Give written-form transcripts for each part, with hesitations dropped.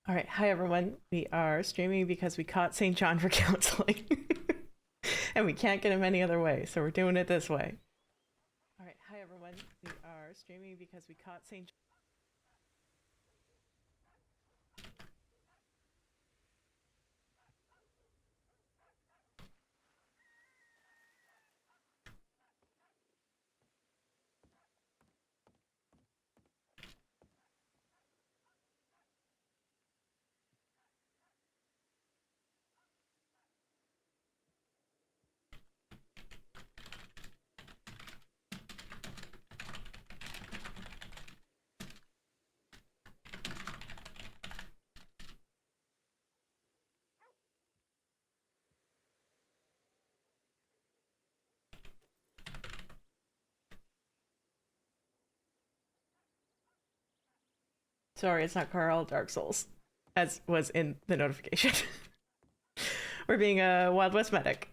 All right, hi everyone. We are streaming because we caught St. John for counseling. And we can't get him any other way, so we're doing it this way. All right, hi everyone. We are streaming because we caught St. John. Sorry, it's not Carl Dark Souls, as was in the notification. We're being a Wild West medic.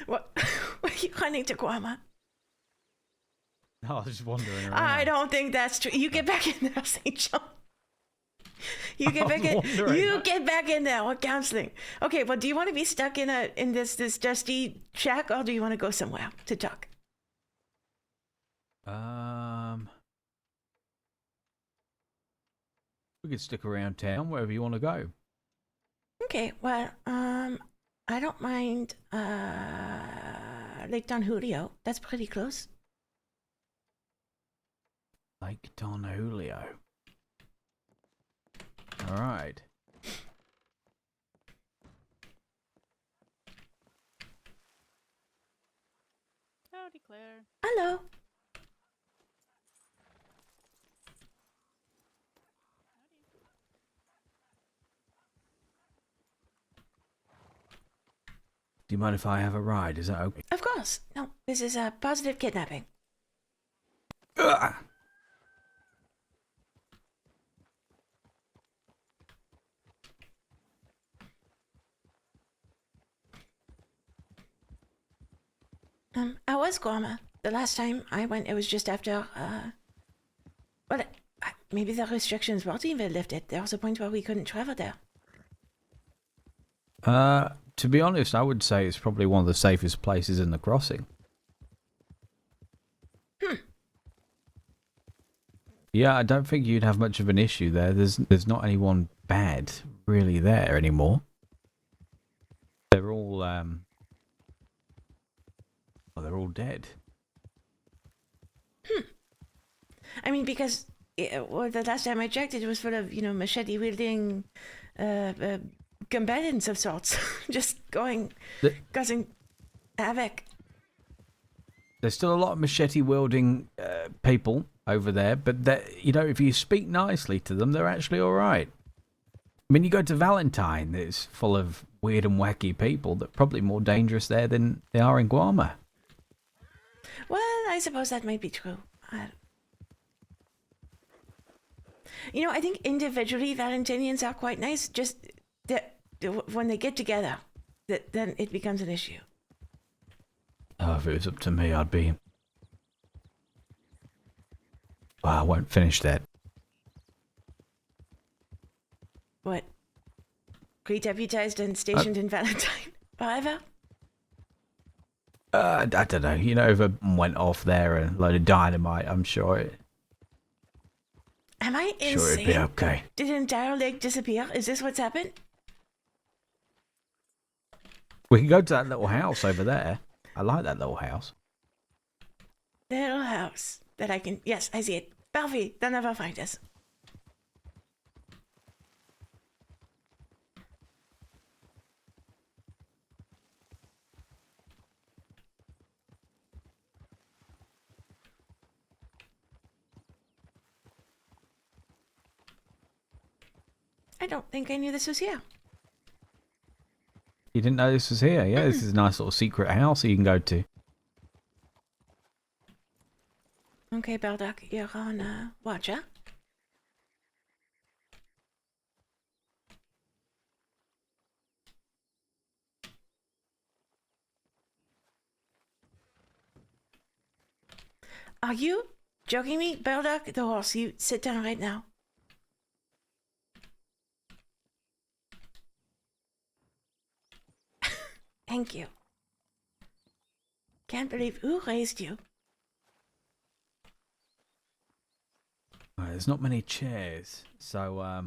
What? What are you running to, Guama? No, I was just wandering around. I don't think that's true. You get back in there, St. John. You get back in. wandering. You get back in there. What counseling? Okay, well, do you want to be stuck in this dusty shack, or do you want to go somewhere to talk? We could stick around town wherever you want to go. Okay, well, I don't mind Lake Don Julio. That's pretty close. Lake Don Julio. All right. Howdy, Claire. Hello. Do you mind if I have a ride? Is that okay? Of course. No, this is a positive kidnapping. Ugh! I was Guama. The last time I went, it was just after, well, maybe the restrictions weren't even lifted. There was a point where we couldn't travel there. To be honest, I would say it's probably one of the safest places in the crossing. Yeah, I don't think you'd have much of an issue there. There's not anyone bad really there anymore. They're all well, they're all dead. I mean, because well, the last time I checked, it was full of, machete wielding combatants of sorts, just causing havoc. There's still a lot of machete wielding people over there, but that, if you speak nicely to them, they're actually all right. I mean, you go to Valentine, it's full of weird and wacky people that are probably more dangerous there than they are in Guarma. Well, I suppose that might be true. I think individually Valentinians are quite nice. Just that when they get together, then it becomes an issue. Oh, if it was up to me, I'd be... Well, I won't finish that. What? Re-deputized and stationed in Valentine? Forever? I don't know. If I went off there and a load of dynamite, I'm sure Am I insane? Sure, it'd be okay. Did an entire lake disappear? Is this what's happened? We can go to that little house over there. I like that little house. The little house that I can... Yes, I see it. Belfie, they'll never find us. I don't think I knew this was here. You didn't know this was here? Yeah, this is a nice little secret house you can go to. Okay, Beldock, you're on watch, huh? Are you joking me? Belduck, the horse, you sit down right now. Thank you. Can't believe who raised you. There's not many chairs, so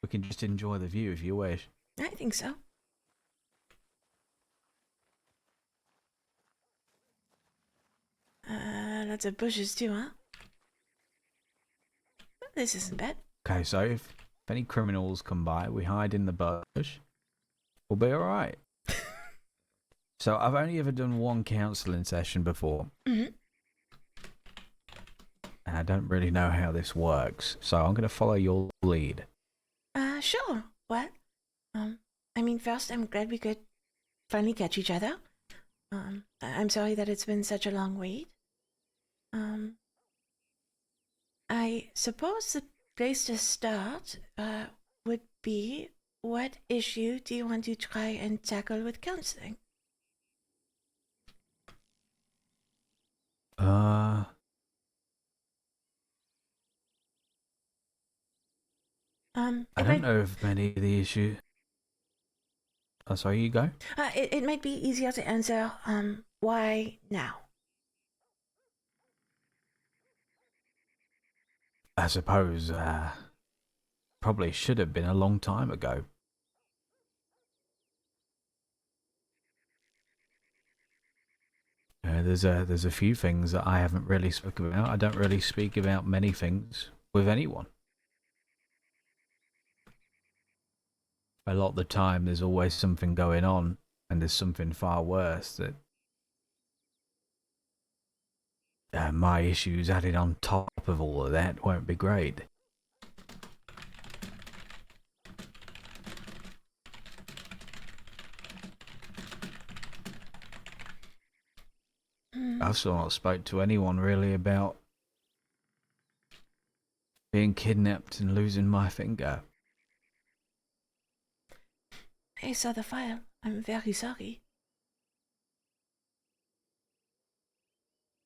we can just enjoy the view if you wish. I think so. Lots of bushes too, huh? This isn't bad. Okay, so if any criminals come by, we hide in the bush. We'll be alright. So I've only ever done one counselling session before. Mm-hmm. And I don't really know how this works, so I'm going to follow your lead. Sure. Well, I mean, first, I'm glad we could finally catch each other. I'm sorry that it's been such a long wait. I suppose the place to start, would be, what issue do you want to try and tackle with counseling? I don't know if many of the issue. Oh, sorry, you go. It might be easier to answer, why now? I suppose, probably should have been a long time ago. There's a few things that I haven't really spoken about. I don't really speak about many things with anyone. A lot of the time, there's always something going on, and there's something far worse that my issues added on top of all of that won't be great. I've still not spoke to anyone really about being kidnapped and losing my finger. I saw the file. I'm very sorry.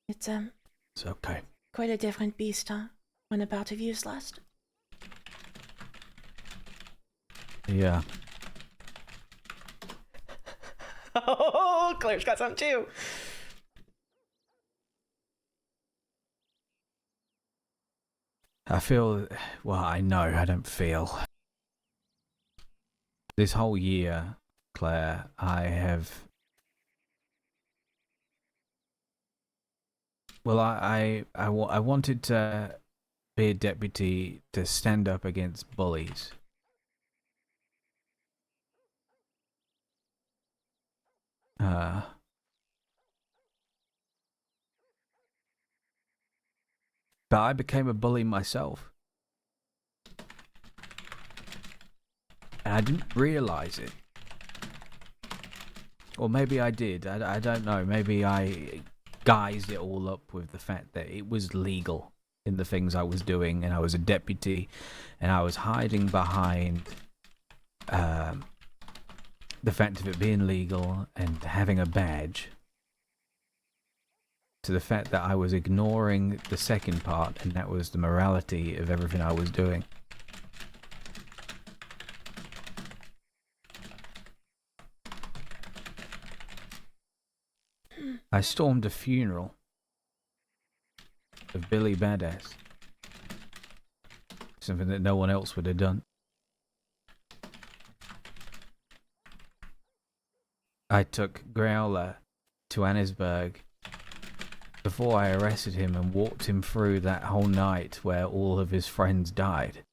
It's okay. Quite a different beast, huh? When a part of you's lost. Yeah. Oh, Claire's got some too. I feel, well, I know I don't feel. This whole year, Claire, I wanted to be a deputy to stand up against bullies. But I became a bully myself. And I didn't realise it. Or maybe I did. I don't know. Maybe I guised it all up with the fact that it was legal in the things I was doing, and I was a deputy, and I was hiding behind the fact of it being legal and having a badge, to the fact that I was ignoring the second part, and that was the morality of everything I was doing. I stormed a funeral of Billy Badass. Something that no one else would have done. I took Growler to Annesburg before I arrested him and walked him through that whole night where all of his friends died.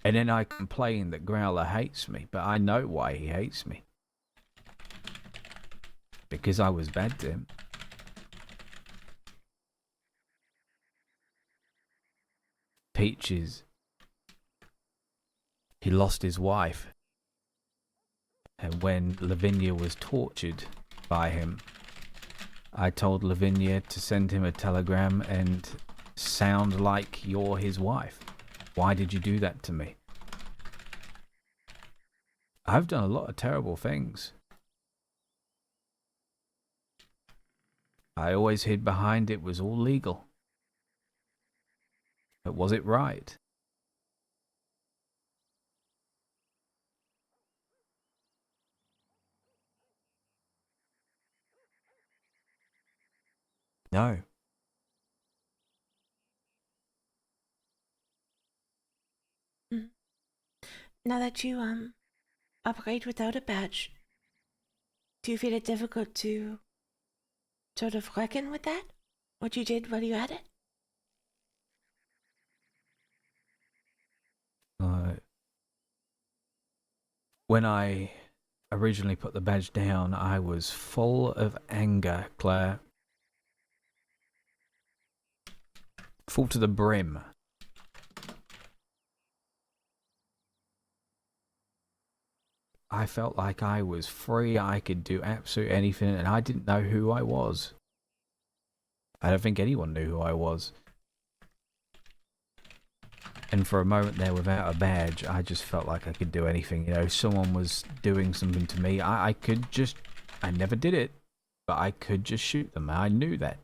And then I complained that Growler hates me, but I know why he hates me. Because I was bad to him. Peaches. He lost his wife. And when Lavinia was tortured by him, I told Lavinia to send him a telegram and sound like you're his wife. Why did you do that to me? I've done a lot of terrible things. I always hid behind it was all legal. But was it right? No. Mm. Now that you operate without a badge, do you feel it difficult to sort of reckon with that? What you did while you had it? When I originally put the badge down, I was full of anger, Claire. Full to the brim. I felt like I was free, I could do absolutely anything, and I didn't know who I was. I don't think anyone knew who I was. And for a moment there, without a badge, I just felt like I could do anything. You know, someone was doing something to me. I could just... I never did it, but I could just shoot them. I knew that.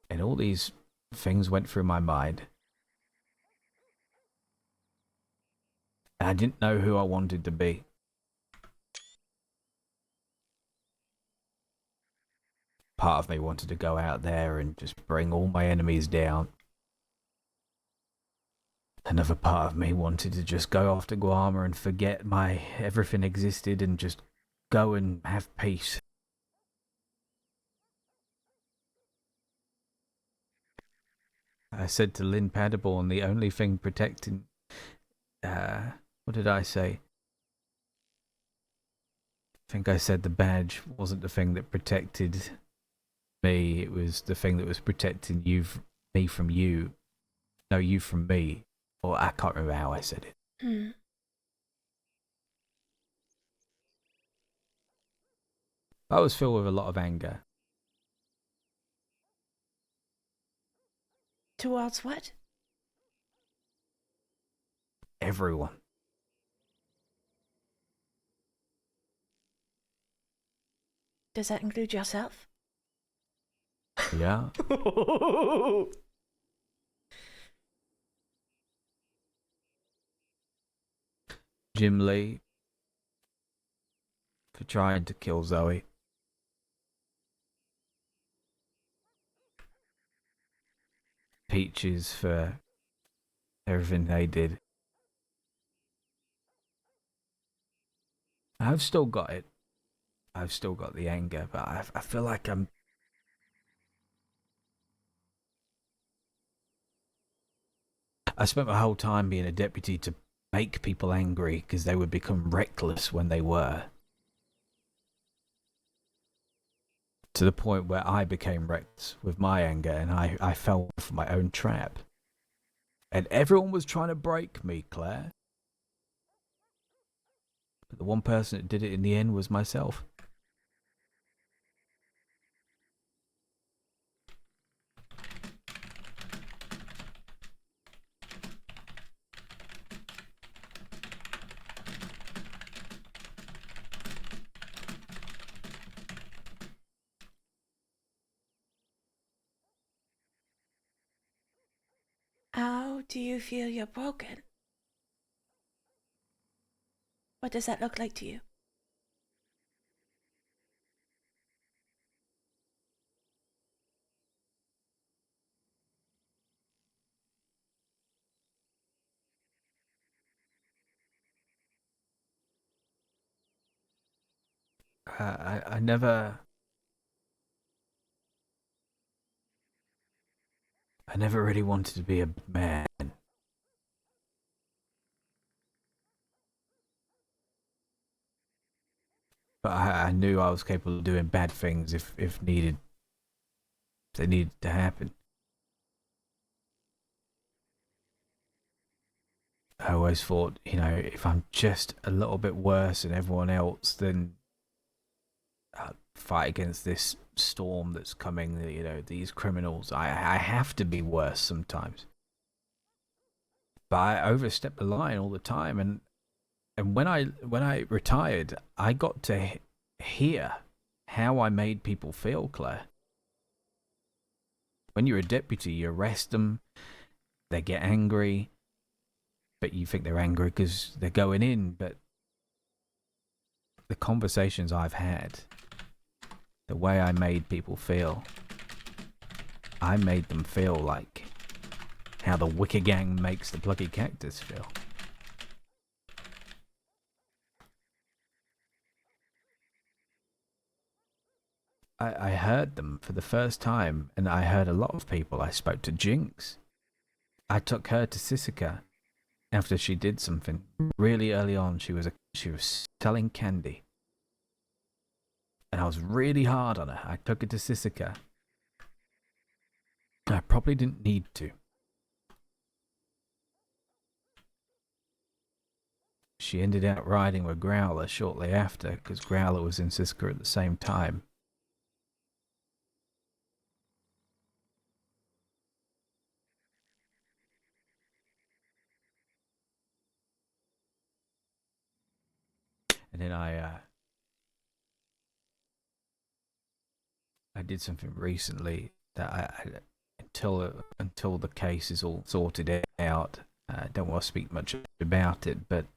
And all these things went through my mind. And I didn't know who I wanted to be. Part of me wanted to go out there and just bring all my enemies down. Another part of me wanted to just go off to Guarma and forget my everything existed and just go and have peace. I said to Lynn Paderborn, the only thing protecting... what did I say? I think I said the badge wasn't the thing that protected me. It was the thing that was protecting me from you. No, you from me. Or I can't remember how I said it. I was filled with a lot of anger. Towards what? Everyone. Does that include yourself? Yeah. Jim Lee for trying to kill Zoe. Peaches for everything they did. I've still got it. I've still got the anger, but I feel like I spent my whole time being a deputy to make people angry because they would become reckless when they were. To the point where I became reckless with my anger and I fell for my own trap. And everyone was trying to break me, Claire. But the one person that did it in the end was myself. How do you feel you're broken? What does that look like to you? I never really wanted to be a man. But I knew I was capable of doing bad things if needed. If they needed to happen. I always thought, you know, if I'm just a little bit worse than everyone else, then I'll fight against this storm that's coming, you know, these criminals. I have to be worse sometimes. But I overstepped the line all the time, and when I retired, I got to hear how I made people feel, Claire. When you're a deputy, you arrest them, they get angry, but you think they're angry because they're going in. But the conversations I've had, the way I made people feel, I made them feel like how the Wicker Gang makes the Plucky Cactus feel. I heard them for the first time, and I heard a lot of people. I spoke to Jinx. I took her to Sisika after she did something really early on. She was selling candy, and I was really hard on her. I took her to Sisika. I probably didn't need to. She ended up riding with Growler shortly after, because Growler was in Sisika at the same time. And then I did something recently that until the case is all sorted out, I don't want to speak much about it, but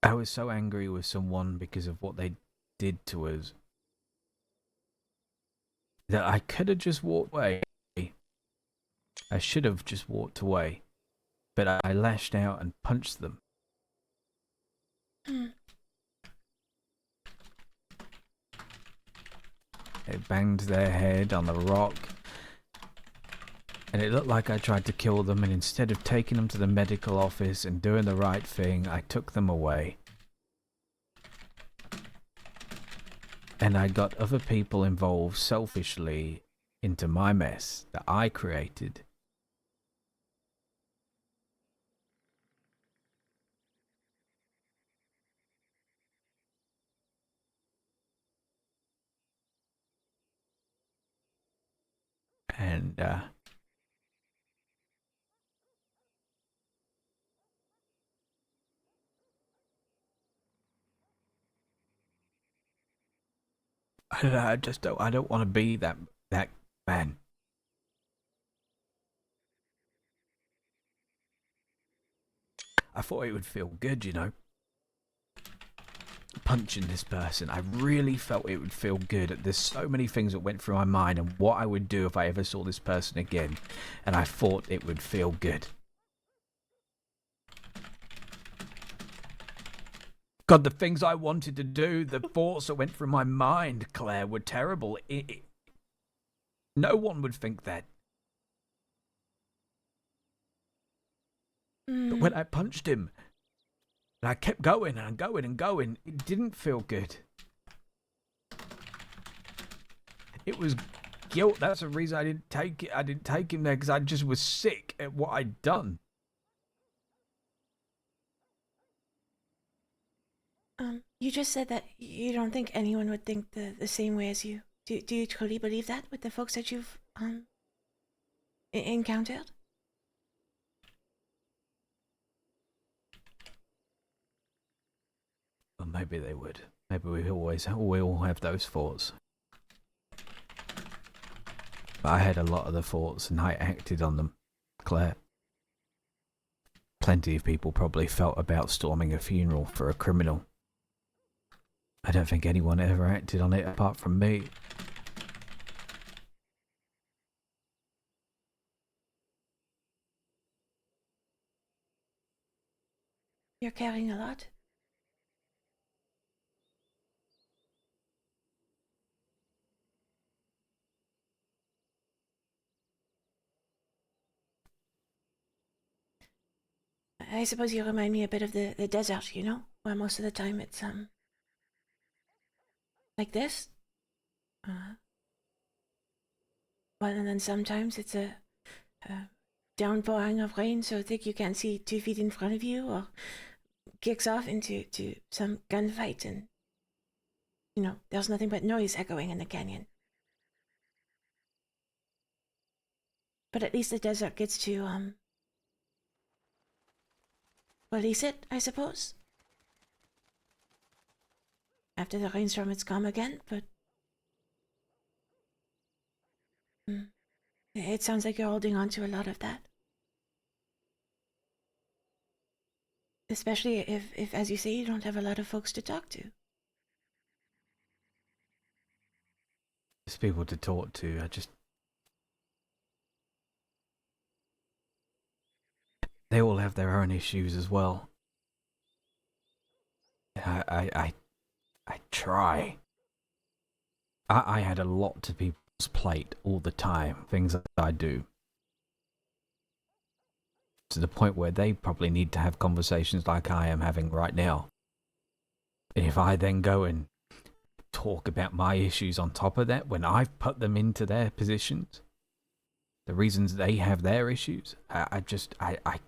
I was so angry with someone because of what they did to us that I could have just walked away. I should have just walked away, but I lashed out and punched them. They banged their head on the rock, and it looked like I tried to kill them, and instead of taking them to the medical office and doing the right thing, I took them away. And I got other people involved selfishly into my mess that I created. And I just don't. I don't want to be that man. I thought it would feel good, you know, punching this person. I really felt it would feel good. There's so many things that went through my mind and what I would do if I ever saw this person again, and I thought it would feel good. God, the things I wanted to do, the thoughts that went through my mind, Claire, were terrible. No one would think that. But when I punched him, and I kept going and going and going, it didn't feel good. It was guilt. That's the reason I didn't take it. I didn't take him there because I just was sick at what I'd done. You just said that you don't think anyone would think the same way as you. Do you truly believe that with the folks that you've encountered? Well, maybe they would. Maybe we all have those thoughts. But I had a lot of the thoughts and I acted on them, Claire. Plenty of people probably felt about storming a funeral for a criminal. I don't think anyone ever acted on it apart from me. You're carrying a lot. I suppose you remind me a bit of the desert, you know, where most of the time it's like this. Well, and then sometimes it's a downpouring of rain so thick you can't see 2 feet in front of you, or kicks off into some gunfight, and you know there's nothing but noise echoing in the canyon. But at least the desert gets to release it, I suppose. after the rainstorm it's calm again, but it sounds like you're holding on to a lot of that. Especially if, as you say, you don't have a lot of folks to talk to. There's people to talk to. They all have their own issues as well. I try. I had a lot to people's plate all the time, things that I do. To the point where they probably need to have conversations like I am having right now. And if I then go and talk about my issues on top of that, when I've put them into their positions, the reasons they have their issues, I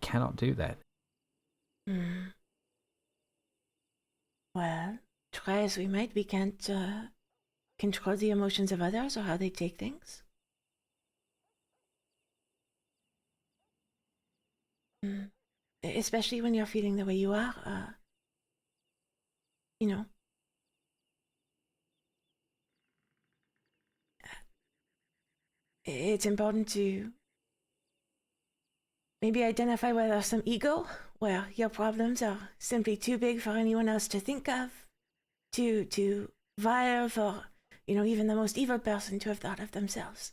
cannot do that. Well, try as we might, we can't control the emotions of others or how they take things. Especially when you're feeling the way you are, you know. It's important to maybe identify where there's some ego, where your problems are simply too big for anyone else to think of, too vile for, even the most evil person to have thought of themselves.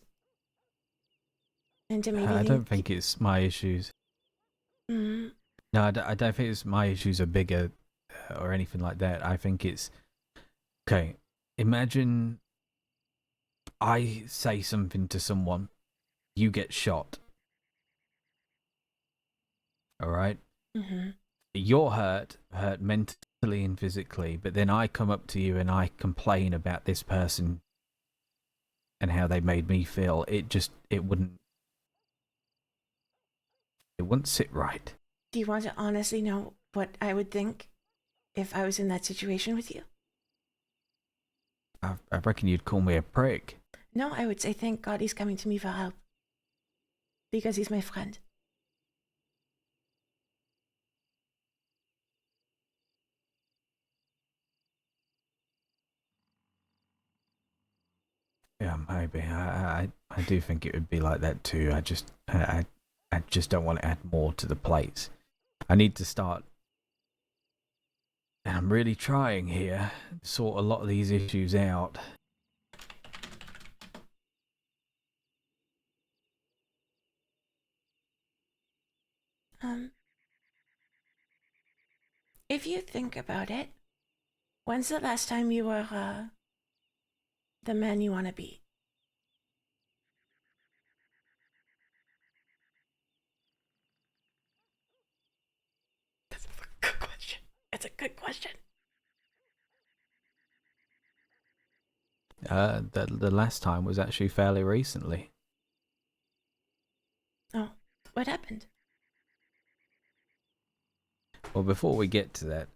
And to maybe I don't think it's my issues. Mm-hmm. No, I don't think it's my issues are bigger or anything like that. I think it's... Okay, imagine I say something to someone, you get shot. Alright? Mm-hmm. You're hurt mentally and physically, but then I come up to you and I complain about this person and how they made me feel. It wouldn't sit right. Do you want to honestly know what I would think if I was in that situation with you? I reckon you'd call me a prick. No, I would say thank God he's coming to me for help. Because he's my friend. Yeah, maybe. I do think it would be like that too. I just don't want to add more to the plates. I need to start, and I'm really trying here, sort a lot of these issues out. If you think about it, when's the last time you were the man you want to be? That's a good question. It's a good question. The last time was actually fairly recently. Oh, what happened? Well, before we get to that,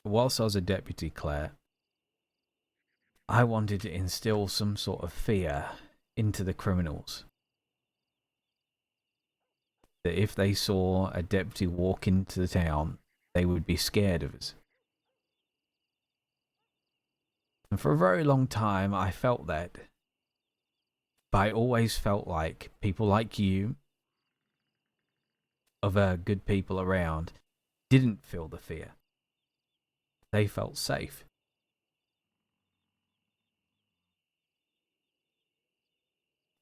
whilst I was a deputy, Claire, I wanted to instill some sort of fear into the criminals. That if they saw a deputy walk into the town, they would be scared of us. And for a very long time, I felt that. But I always felt like people like you, other good people around, didn't feel the fear. They felt safe.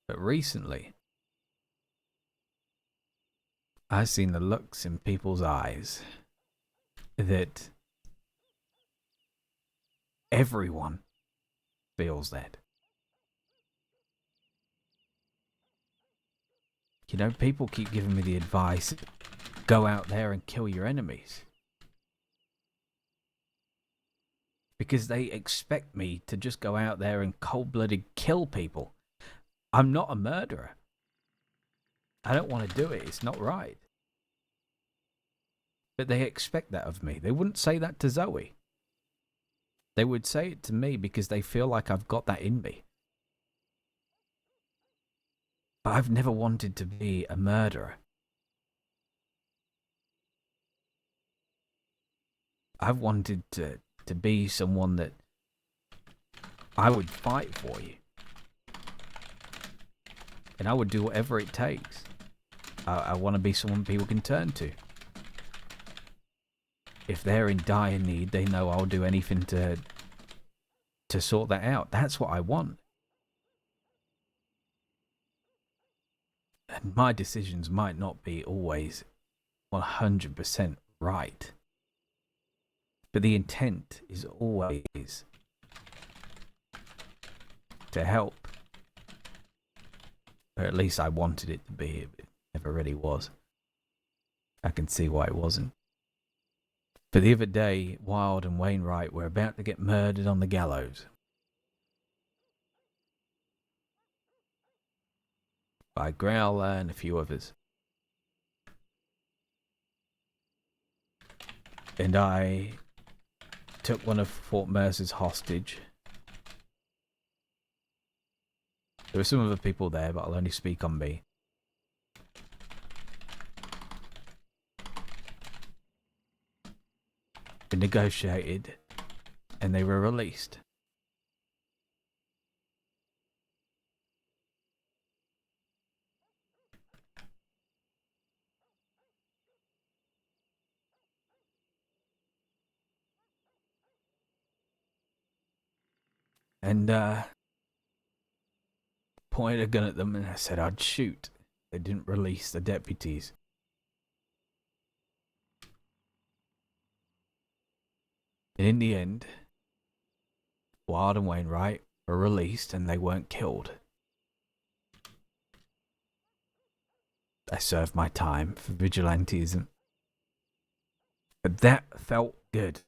But recently, I've seen the looks in people's eyes that everyone feels that. You know, people keep giving me the advice, go out there and kill your enemies. Because they expect me to just go out there and cold-blooded kill people. I'm not a murderer. I don't want to do it. It's not right. But they expect that of me. They wouldn't say that to Zoe. They would say it to me because they feel like I've got that in me. But I've never wanted to be a murderer. I've wanted to be someone that I would fight for you. And I would do whatever it takes. I want to be someone people can turn to. If they're in dire need, they know I'll do anything to sort that out. That's what I want. And my decisions might not be always 100% right. But the intent is always to help. Or at least I wanted it to be. It never really was. I can see why it wasn't. But the other day, Wild and Wainwright were about to get murdered on the gallows. By Growler and a few others. And I took one of Fort Mercer's hostage. There were some other people there, but I'll only speak on me. They negotiated, and they were released. And pointed a gun at them, and I said I'd shoot. They didn't release the deputies. And in the end, Wild and Wainwright were released and they weren't killed. I served my time for vigilantism. But that felt good.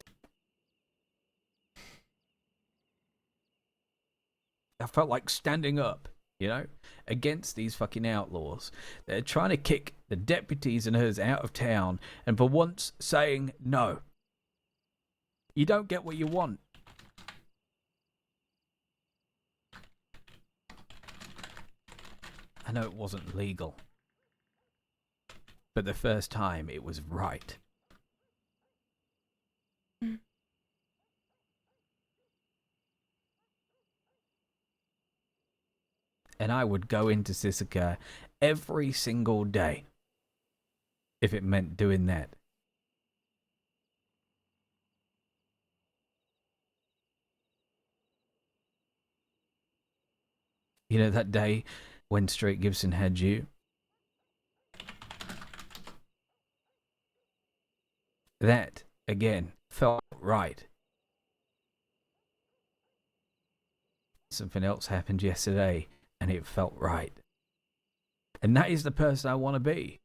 I felt like standing up, you know, against these fucking outlaws. They're trying to kick the deputies and us out of town, and for once saying no. You don't get what you want. I know it wasn't legal. But the first time it was right. Mm. And I would go into Sisika every single day if it meant doing that. You know, that day when Street Gibson had you? That, again, felt right. Something else happened yesterday, and it felt right. And that is the person I want to be.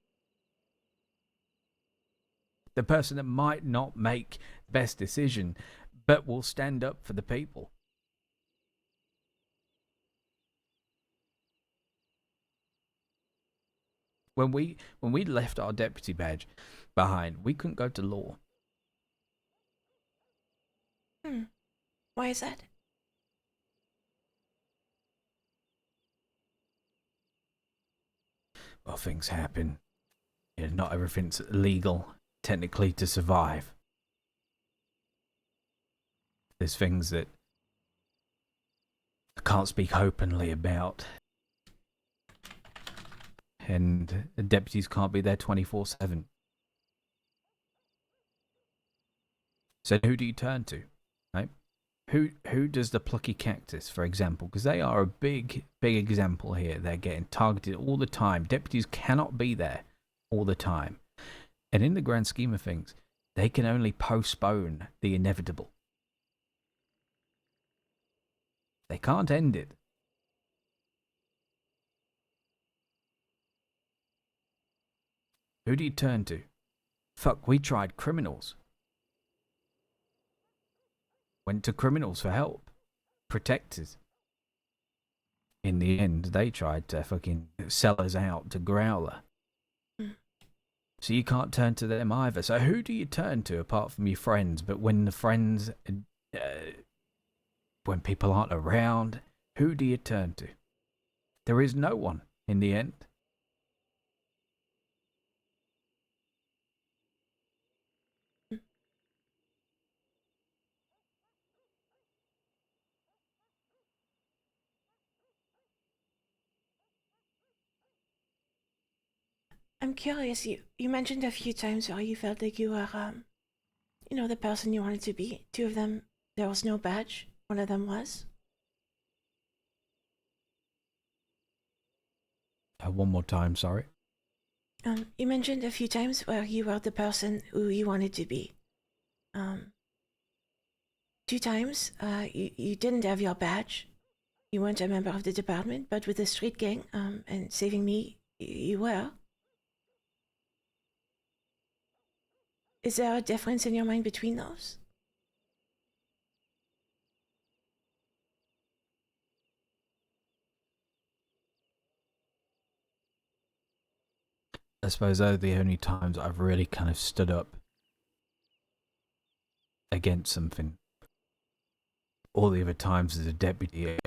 The person that might not make the best decision, but will stand up for the people. When we left our deputy badge behind, we couldn't go to law. Why is that? Well, things happen. You know, not everything's legal, technically, to survive. There's things that I can't speak openly about. And the deputies can't be there 24/7. So who do you turn to, right? Who does the plucky cactus, for example? Because they are a big example here. They're getting targeted all the time. Deputies cannot be there all the time. And in the grand scheme of things, they can only postpone the inevitable. They can't end it. Who do you turn to? Fuck, we tried criminals. Went to criminals for help. Protectors. In the end, they tried to fucking sell us out to Growler. So you can't turn to them either. So who do you turn to apart from your friends? But when the friends, when people aren't around, who do you turn to? There is no one in the end. I'm curious. You mentioned a few times where you felt like you were, the person you wanted to be. Two of them, there was no badge. One of them was. One more time, sorry. You mentioned a few times where you were the person who you wanted to be. Two times, you didn't have your badge. You weren't a member of the department, but with the street gang, and saving me, you were. Is there a difference in your mind between those? I suppose those are the only times I've really kind of stood up against something. All the other times as a deputy,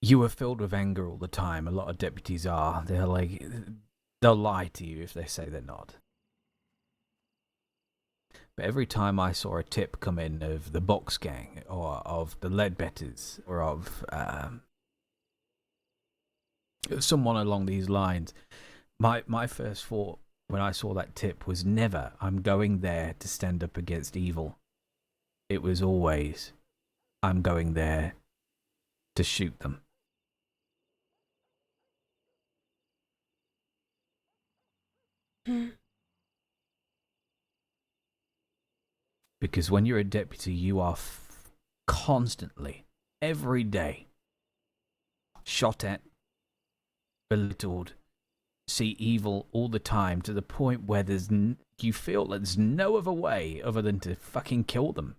you were filled with anger all the time. A lot of deputies are. They'll lie to you if they say they're not. But every time I saw a tip come in of the Box Gang or of the Leadbetters or of someone along these lines, my first thought when I saw that tip was never, I'm going there to stand up against evil. It was always, I'm going there to shoot them. Because when you're a deputy, you are constantly, every day, shot at, belittled, see evil all the time to the point where you feel there's no other way other than to fucking kill them.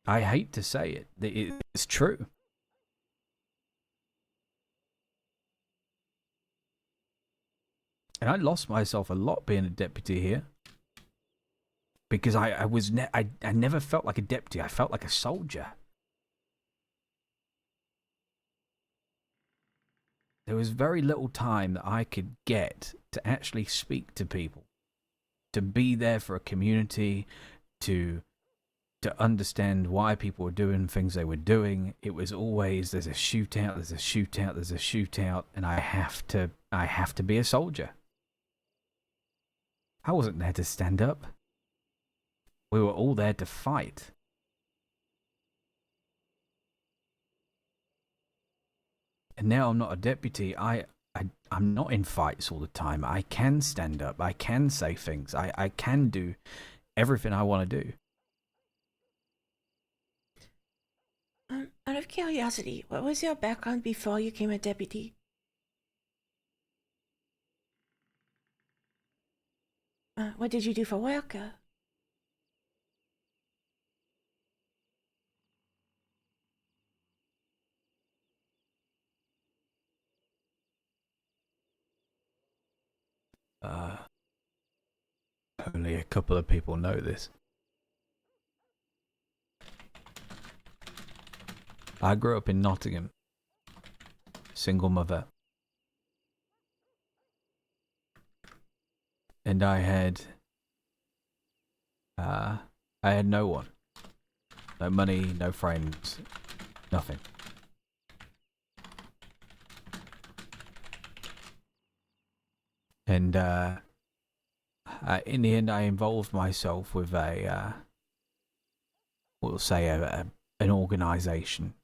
I hate to say it, it's true. And I lost myself a lot being a deputy here. Because I never felt like a deputy, I felt like a soldier. There was very little time that I could get to actually speak to people, to be there for a community, to understand why people were doing things they were doing. It was always there's a shootout, there's a shootout, there's a shootout, and I have to be a soldier. I wasn't there to stand up. We were all there to fight. And now I'm not a deputy. I'm not in fights all the time. I can stand up. I can say things. I can do everything I want to do. Out of curiosity, what was your background before you became a deputy? What did you do for work? Only a couple of people know this. I grew up in Nottingham. Single mother. And I had no one. No money, no friends, nothing. And in the end, I involved myself with we'll say an organisation,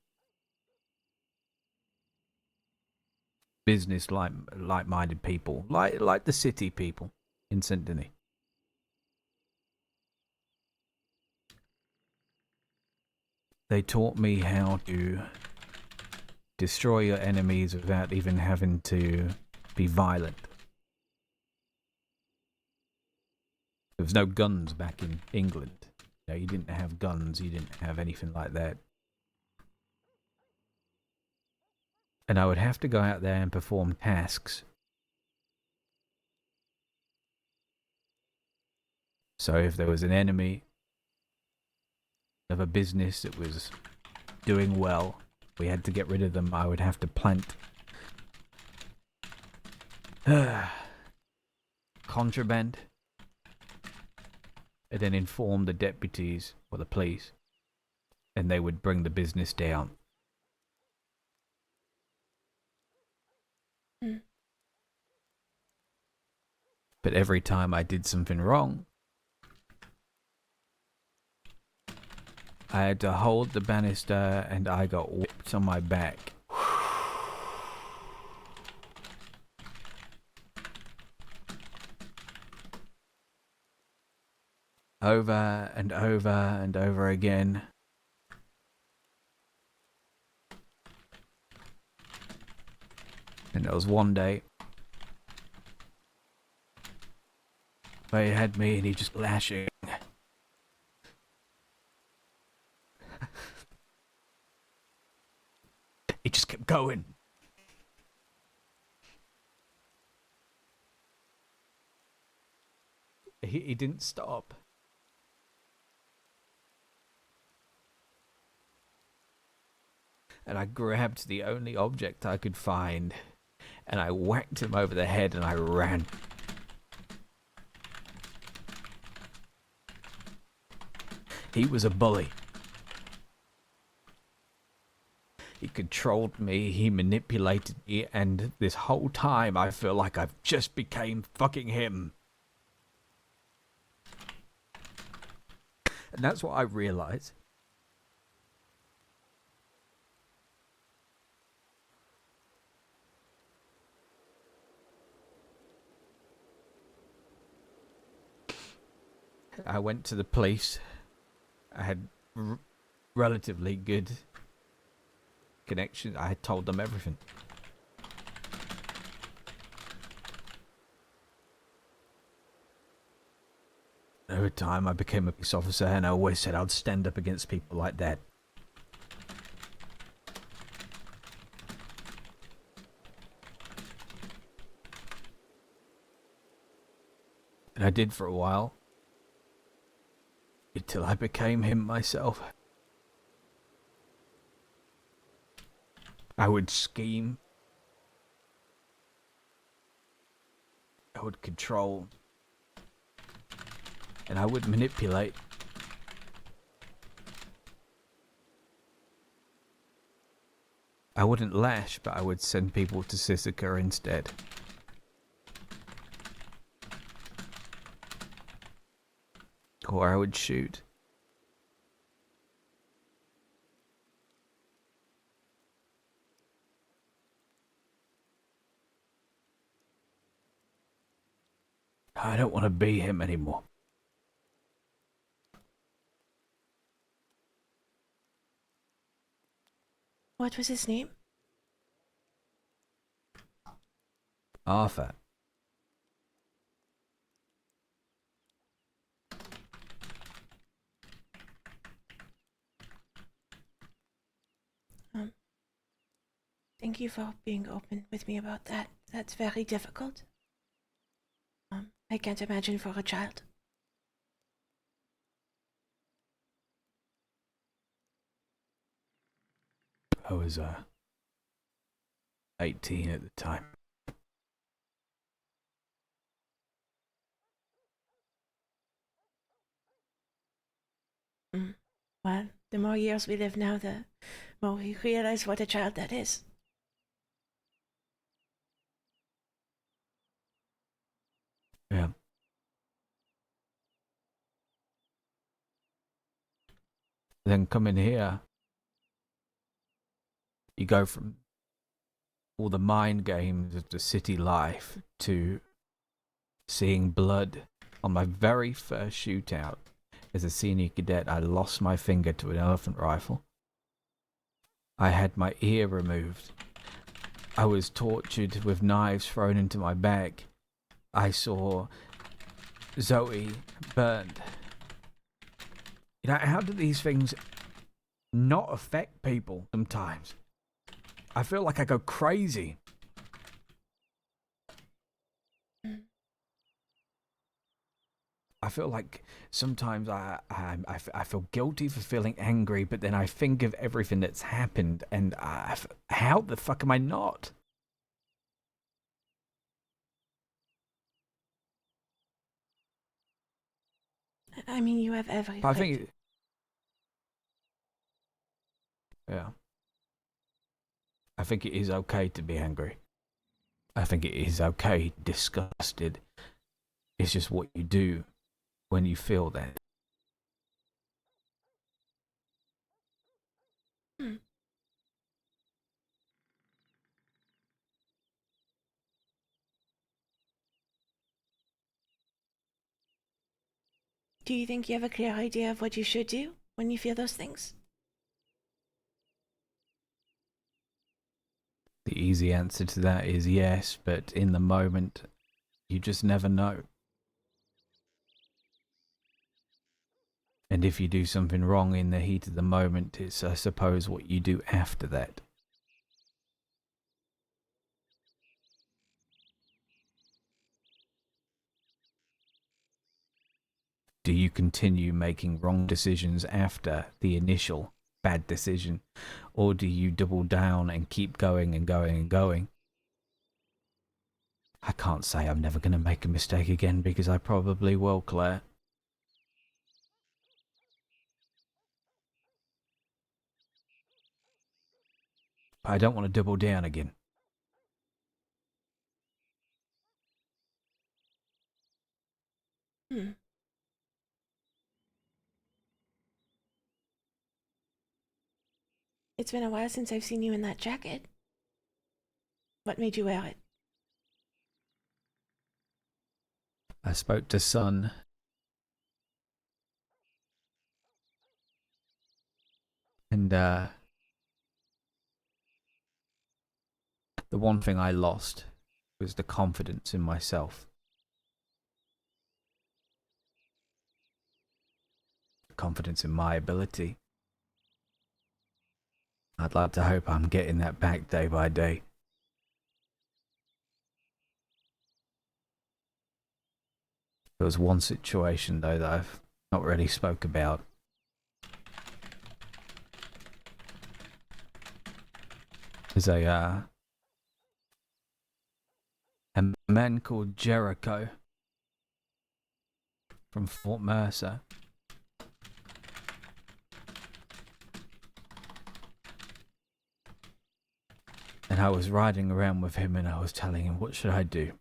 business like-minded people, like the city people in St. Denis. They taught me how to destroy your enemies without even having to be violent. There was no guns back in England. You didn't have guns, you didn't have anything like that. And I would have to go out there and perform tasks. So if there was an enemy of a business that was doing well, we had to get rid of them, I would have to plant contraband and then inform the deputies or the police and they would bring the business down. Hmm. But every time I did something wrong, I had to hold the banister and I got whipped on my back. Over and over and over again. And there was one day where he had me and he just lashing. He just kept going. He didn't stop. And I grabbed the only object I could find and I whacked him over the head and I ran. He was a bully. He controlled me, he manipulated me, and this whole time I feel like I've just became fucking him. And that's what I realized. I went to the police. I had relatively good connections. I had told them everything. Over time, I became a police officer, and I always said I'd stand up against people like that. And I did for a while. Until I became him myself. I would scheme. I would control. And I would manipulate. I wouldn't lash, but I would send people to Sisika instead. Or I would shoot. I don't want to be him anymore. What was his name? Arthur. Thank you for being open with me about that. That's very difficult. I can't imagine for a child. I was 18 at the time. Well, the more years we live now, the more we realize what a child that is. Yeah. Then coming here, you go from all the mind games of the city life to seeing blood. On my very first shootout as a senior cadet, I lost my finger to an elephant rifle. I had my ear removed. I was tortured with knives thrown into my back. I saw Zoe burned. You know, how do these things not affect people sometimes? I feel like I go crazy. I feel like sometimes I feel guilty for feeling angry, but then I think of everything that's happened, and how the fuck am I not? I mean, you have every I right. think Yeah. I think it is okay to be angry. I think it is okay, disgusted. It's just what you do when you feel that. Hmm. Do you think you have a clear idea of what you should do when you feel those things? The easy answer to that is yes, but in the moment, you just never know. And if you do something wrong in the heat of the moment, it's, I suppose, what you do after that. Do you continue making wrong decisions after the initial bad decision? Or do you double down and keep going and going and going? I can't say I'm never going to make a mistake again because I probably will, Claire. But I don't want to double down again. Hmm. It's been a while since I've seen you in that jacket. What made you wear it? I spoke to Son. And the one thing I lost was the confidence in myself. Confidence in my ability. I'd like to hope I'm getting that back day by day. There was one situation though that I've not really spoke about. There's a man called Jericho from Fort Mercer. And I was riding around with him and I was telling him, what should I do?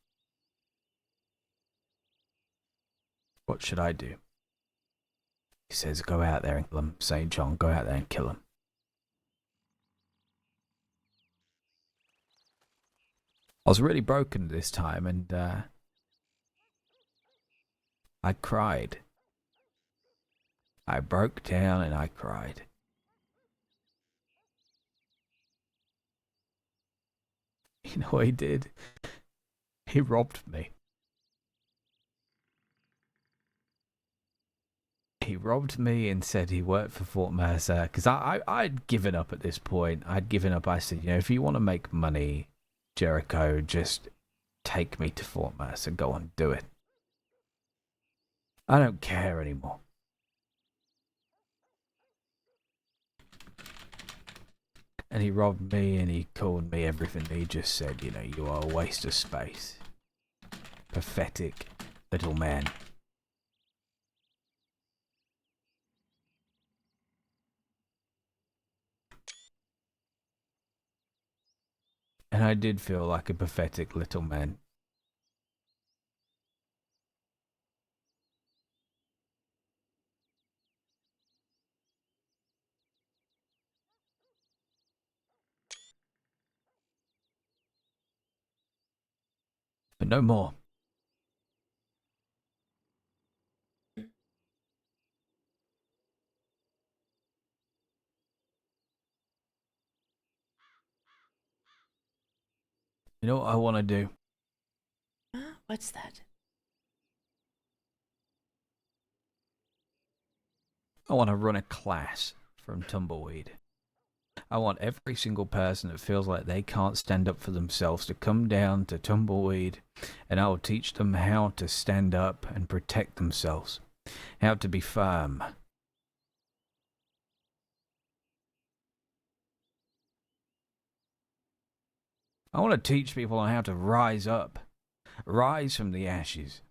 What should I do? He says, go out there and kill him. St. John, go out there and kill him. I was really broken this time and I cried. I broke down and I cried. You know what he did? He robbed me. He robbed me and said he worked for Fort Mercer because I'd given up at this point. I'd given up. I said, you know, if you want to make money, Jericho, just take me to Fort Mercer. Go on, do it. I don't care anymore. And he robbed me and he called me everything. He just said, you know, you are a waste of space. Pathetic little man. And I did feel like a pathetic little man. But no more. You know what I want to do? Huh? What's that? I want to run a class from Tumbleweed. I want every single person that feels like they can't stand up for themselves to come down to Tumbleweed, and I will teach them how to stand up and protect themselves, how to be firm. I want to teach people on how to rise up, rise from the ashes.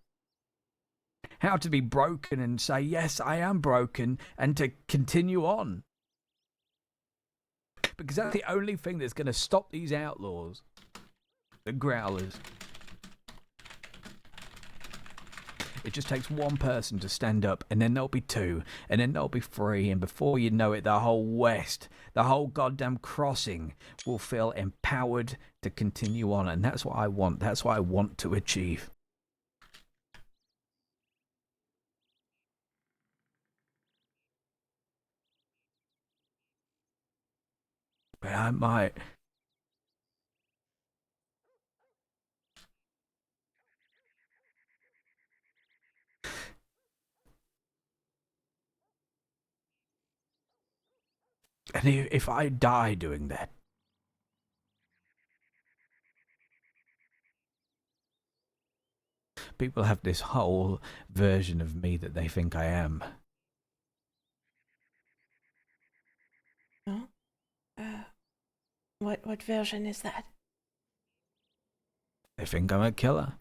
How to be broken and say, yes, I am broken, and to continue on. Because that's the only thing that's going to stop these outlaws. The growlers. It just takes one person to stand up, and then there'll be two, and then there'll be three, and before you know it, the whole West, the whole goddamn crossing will feel empowered to continue on, and that's what I want. That's what I want to achieve. But I might... And if I die doing that, people have this whole version of me that they think I am. Oh? What version is that? They think I'm a killer.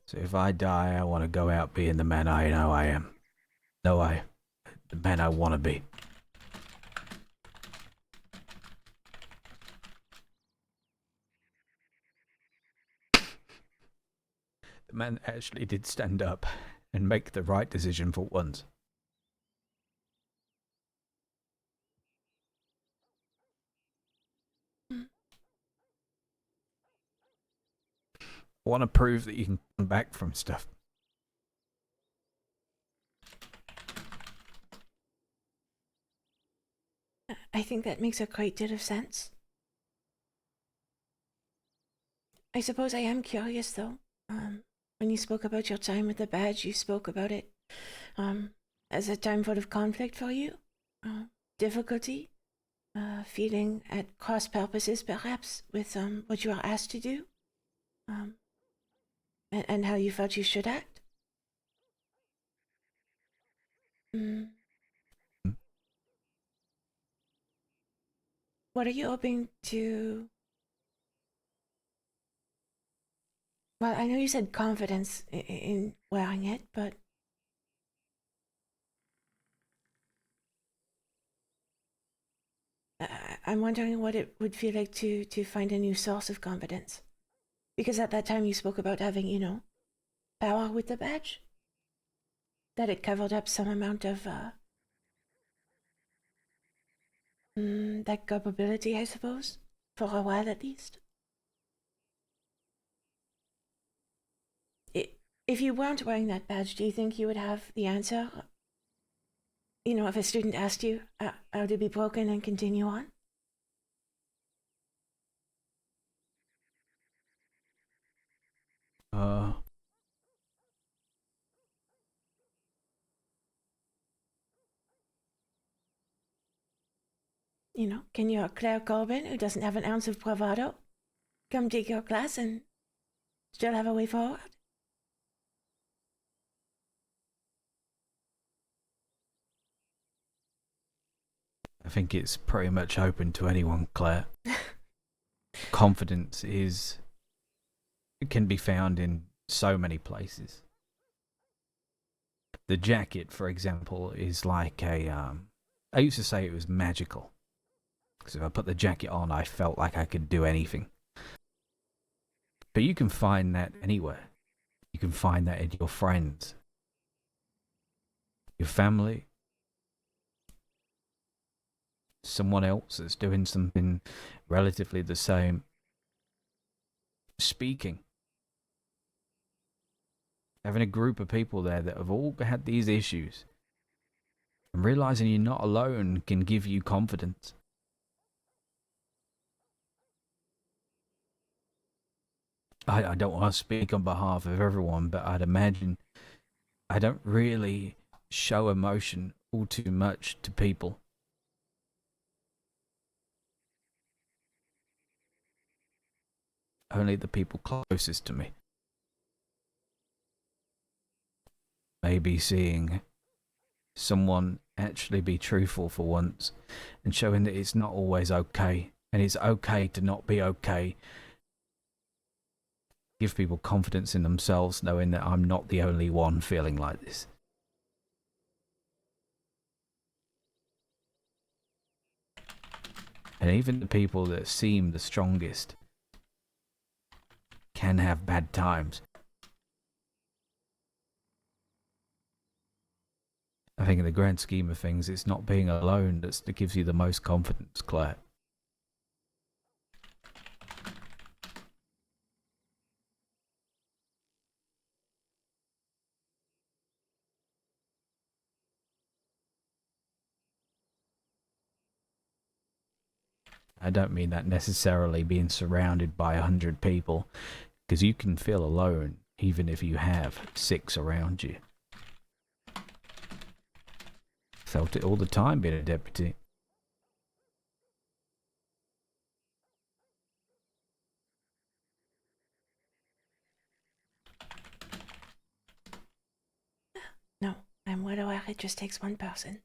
So if I die, I want to go out being the man I know I am. The man I want to be. The man actually did stand up and make the right decision for once. I want to prove that you can come back from stuff. I think that makes a great deal of sense. I suppose I am curious, though. When you spoke about your time with the badge, you spoke about it as a time full of conflict for you, difficulty, feeling at cross purposes, perhaps, with what you are asked to do, and how you felt you should act. What are you hoping to... Well, I know you said confidence in wearing it, but... I'm wondering what it would feel like to find a new source of confidence. Because at that time you spoke about having, power with the badge. That it covered up some amount of, that culpability, I suppose. For a while at least. If you weren't wearing that badge, do you think you would have the answer? If a student asked you how to be broken and continue on? Can your Claire Corbin, who doesn't have an ounce of bravado, come take your class and still have a way forward? I think it's pretty much open to anyone, Claire. Confidence it can be found in so many places. The jacket, for example, is like I used to say it was magical. Because if I put the jacket on, I felt like I could do anything. But you can find that anywhere. You can find that in your friends, your family, someone else that's doing something relatively the same. Speaking. Having a group of people there that have all had these issues. And realizing you're not alone can give you confidence. I don't want to speak on behalf of everyone, but I'd imagine I don't really show emotion all too much to people. Only the people closest to me. Maybe seeing someone actually be truthful for once and showing that it's not always okay, and it's okay to not be okay. Give people confidence in themselves, knowing that I'm not the only one feeling like this. And even the people that seem the strongest can have bad times. I think in the grand scheme of things, it's not being alone that gives you the most confidence, Claire. I don't mean that necessarily being surrounded by 100 people, because you can feel alone even if you have 6 around you. Felt it all the time being a deputy. No, I'm well aware it just takes one person.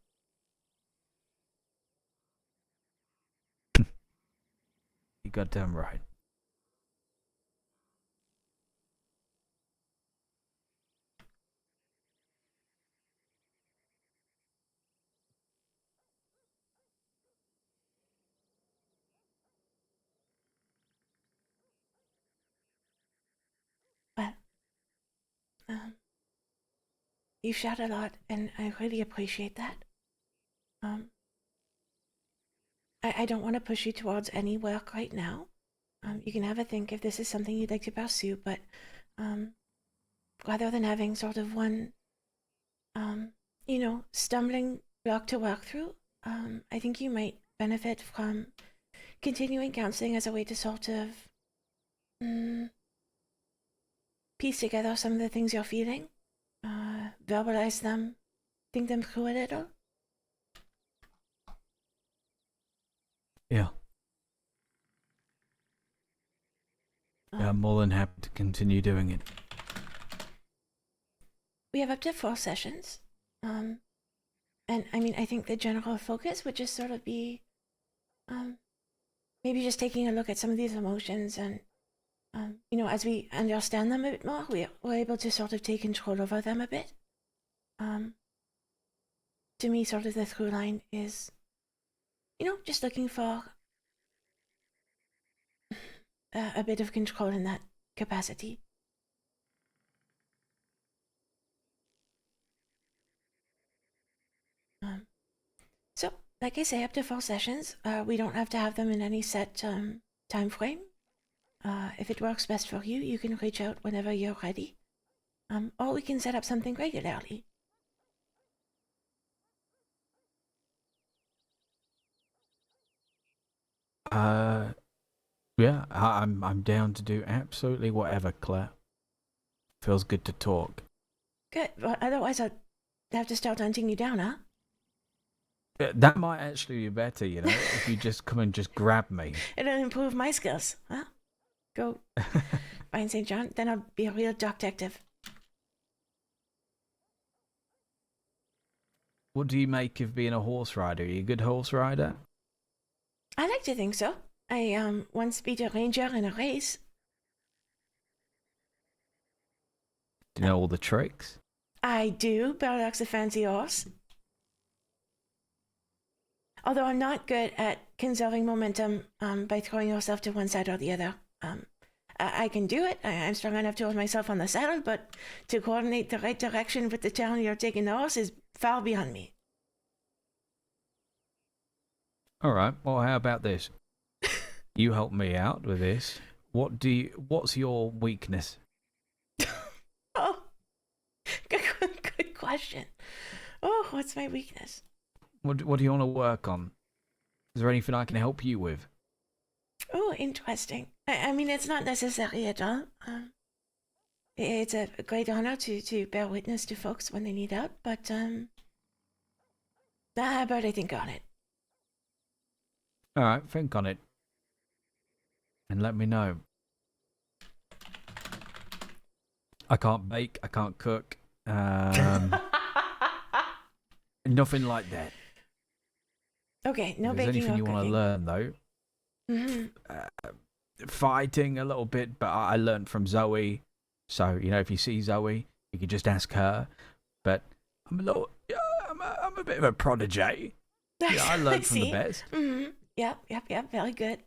You goddamn right. Well, um, you've shared a lot, and I really appreciate that. I don't want to push you towards any work right now. You can have a think if this is something you'd like to pursue, but rather than having sort of one, stumbling block to work through, I think you might benefit from continuing counseling as a way to sort of piece together some of the things you're feeling, verbalize them, think them through a little. Yeah. Yeah, I'm more than happy to continue doing it. We have up to 4 sessions. And I mean, I think the general focus would just sort of be maybe just taking a look at some of these emotions and, as we understand them a bit more, we're able to sort of take control over them a bit. To me, sort of the through line is, just looking for a bit of control in that capacity. So, like I say, up to 4 sessions. We don't have to have them in any set time frame. If it works best for you, you can reach out whenever you're ready. Or we can set up something regularly. Yeah, I'm down to do absolutely whatever, Claire. Feels good to talk. Good. Well, otherwise, I'd have to start hunting you down, huh? That might actually be better, if you just come and just grab me. It'll improve my skills, huh? Go find St. John, then I'll be a real detective. What do you make of being a horse rider? Are you a good horse rider? I like to think so. I once beat a ranger in a race. Do you know all the tricks? I do. Bardock's a fancy horse. Although I'm not good at conserving momentum by throwing yourself to one side or the other. I can do it. I'm strong enough to hold myself on the saddle, but to coordinate the right direction with the turn you're taking the horse is far beyond me. All right. Well, how about this? You help me out with this. What's your weakness? Oh, good question. Oh, what's my weakness? What do you want to work on? Is there anything I can help you with? Oh, interesting. I mean, it's not necessary at all. It's a great honor to bear witness to folks when they need help, but how about I think on it? All right, think on it. And let me know. I can't bake, I can't cook. Nothing like that. Okay, no if there's baking anything or you want to cooking. learn, though, fighting a little bit, but I learned from Zoe. So, if you see Zoe, you could just ask her. But I'm a bit of a prodigy. I learned from the best. Yep. Very good.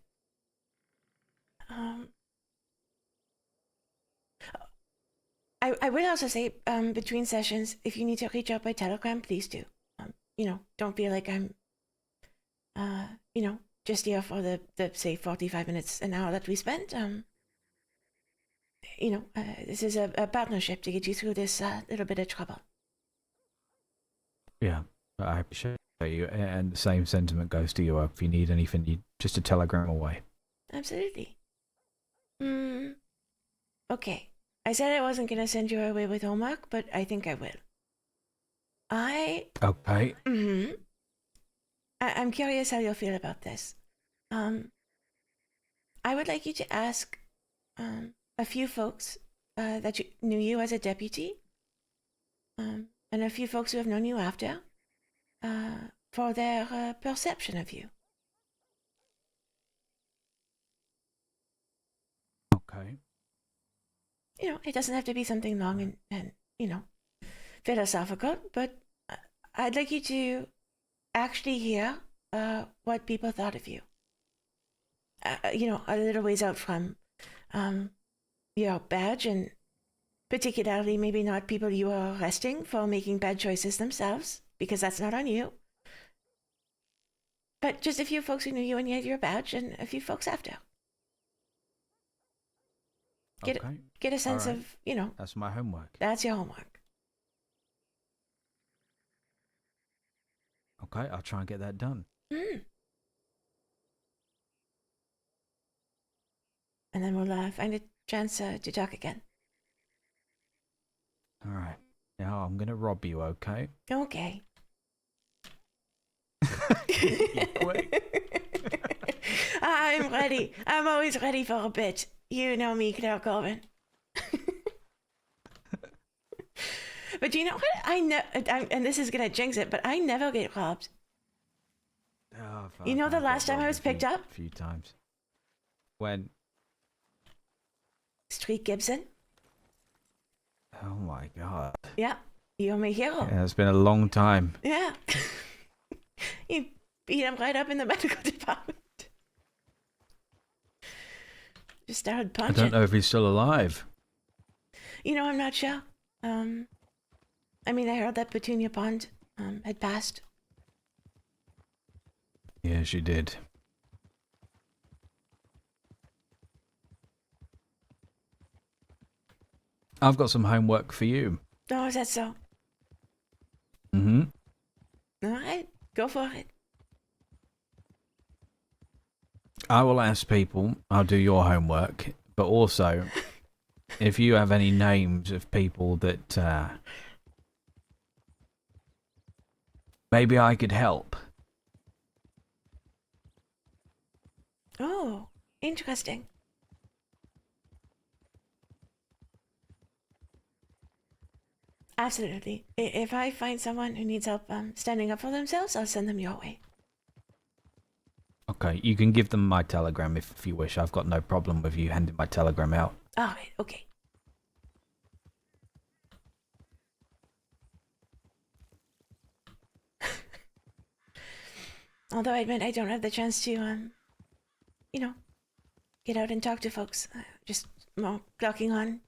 I will also say, between sessions, if you need to reach out by telegram, please do. Don't feel like I'm, just here for the say 45 minutes, an hour that we spent. This is a partnership to get you through this little bit of trouble. Yeah, I appreciate you, and the same sentiment goes to you. If you need anything, you just a telegram away. Absolutely. Okay. I said I wasn't going to send you away with homework, but I think I will. Okay. I'm curious how you'll feel about this. I would like you to ask a few folks that knew you as a deputy, and a few folks who have known you after, for their perception of you. Okay. It doesn't have to be something long and philosophical, but I'd like you to actually hear what people thought of you. A little ways out from your badge, and particularly maybe not people you are arresting for making bad choices themselves, because that's not on you. But just a few folks who knew you and you had your badge, and a few folks after. Get a sense of, That's my homework. That's your homework. Okay, I'll try and get that done. And then we'll find a chance to talk again. All right. Now I'm gonna rob you. Okay. Okay. Quick. I'm ready. I'm always ready for a bit. You know me, Claire Corbin. But you know what? And this is gonna jinx it, but I never get robbed. Oh, You know the last time I was picked up? A few times. When? Street Gibson. Oh my God. Yeah, you're my hero. Yeah, it's been a long time. Yeah. You beat him right up in the medical department. Just started punching. I don't know if he's still alive. I'm not sure. I heard that Petunia Pond had passed. Yeah, she did. I've got some homework for you. Oh, is that so? Mm-hmm. All right, go for it. I will ask people, I'll do your homework, but also, if you have any names of people that maybe I could help. Oh, interesting. Absolutely. If I find someone who needs help standing up for themselves, I'll send them your way. Okay, you can give them my telegram if you wish. I've got no problem with you handing my telegram out. All right, okay. Although I admit I don't have the chance to, get out and talk to folks. Just more clocking on,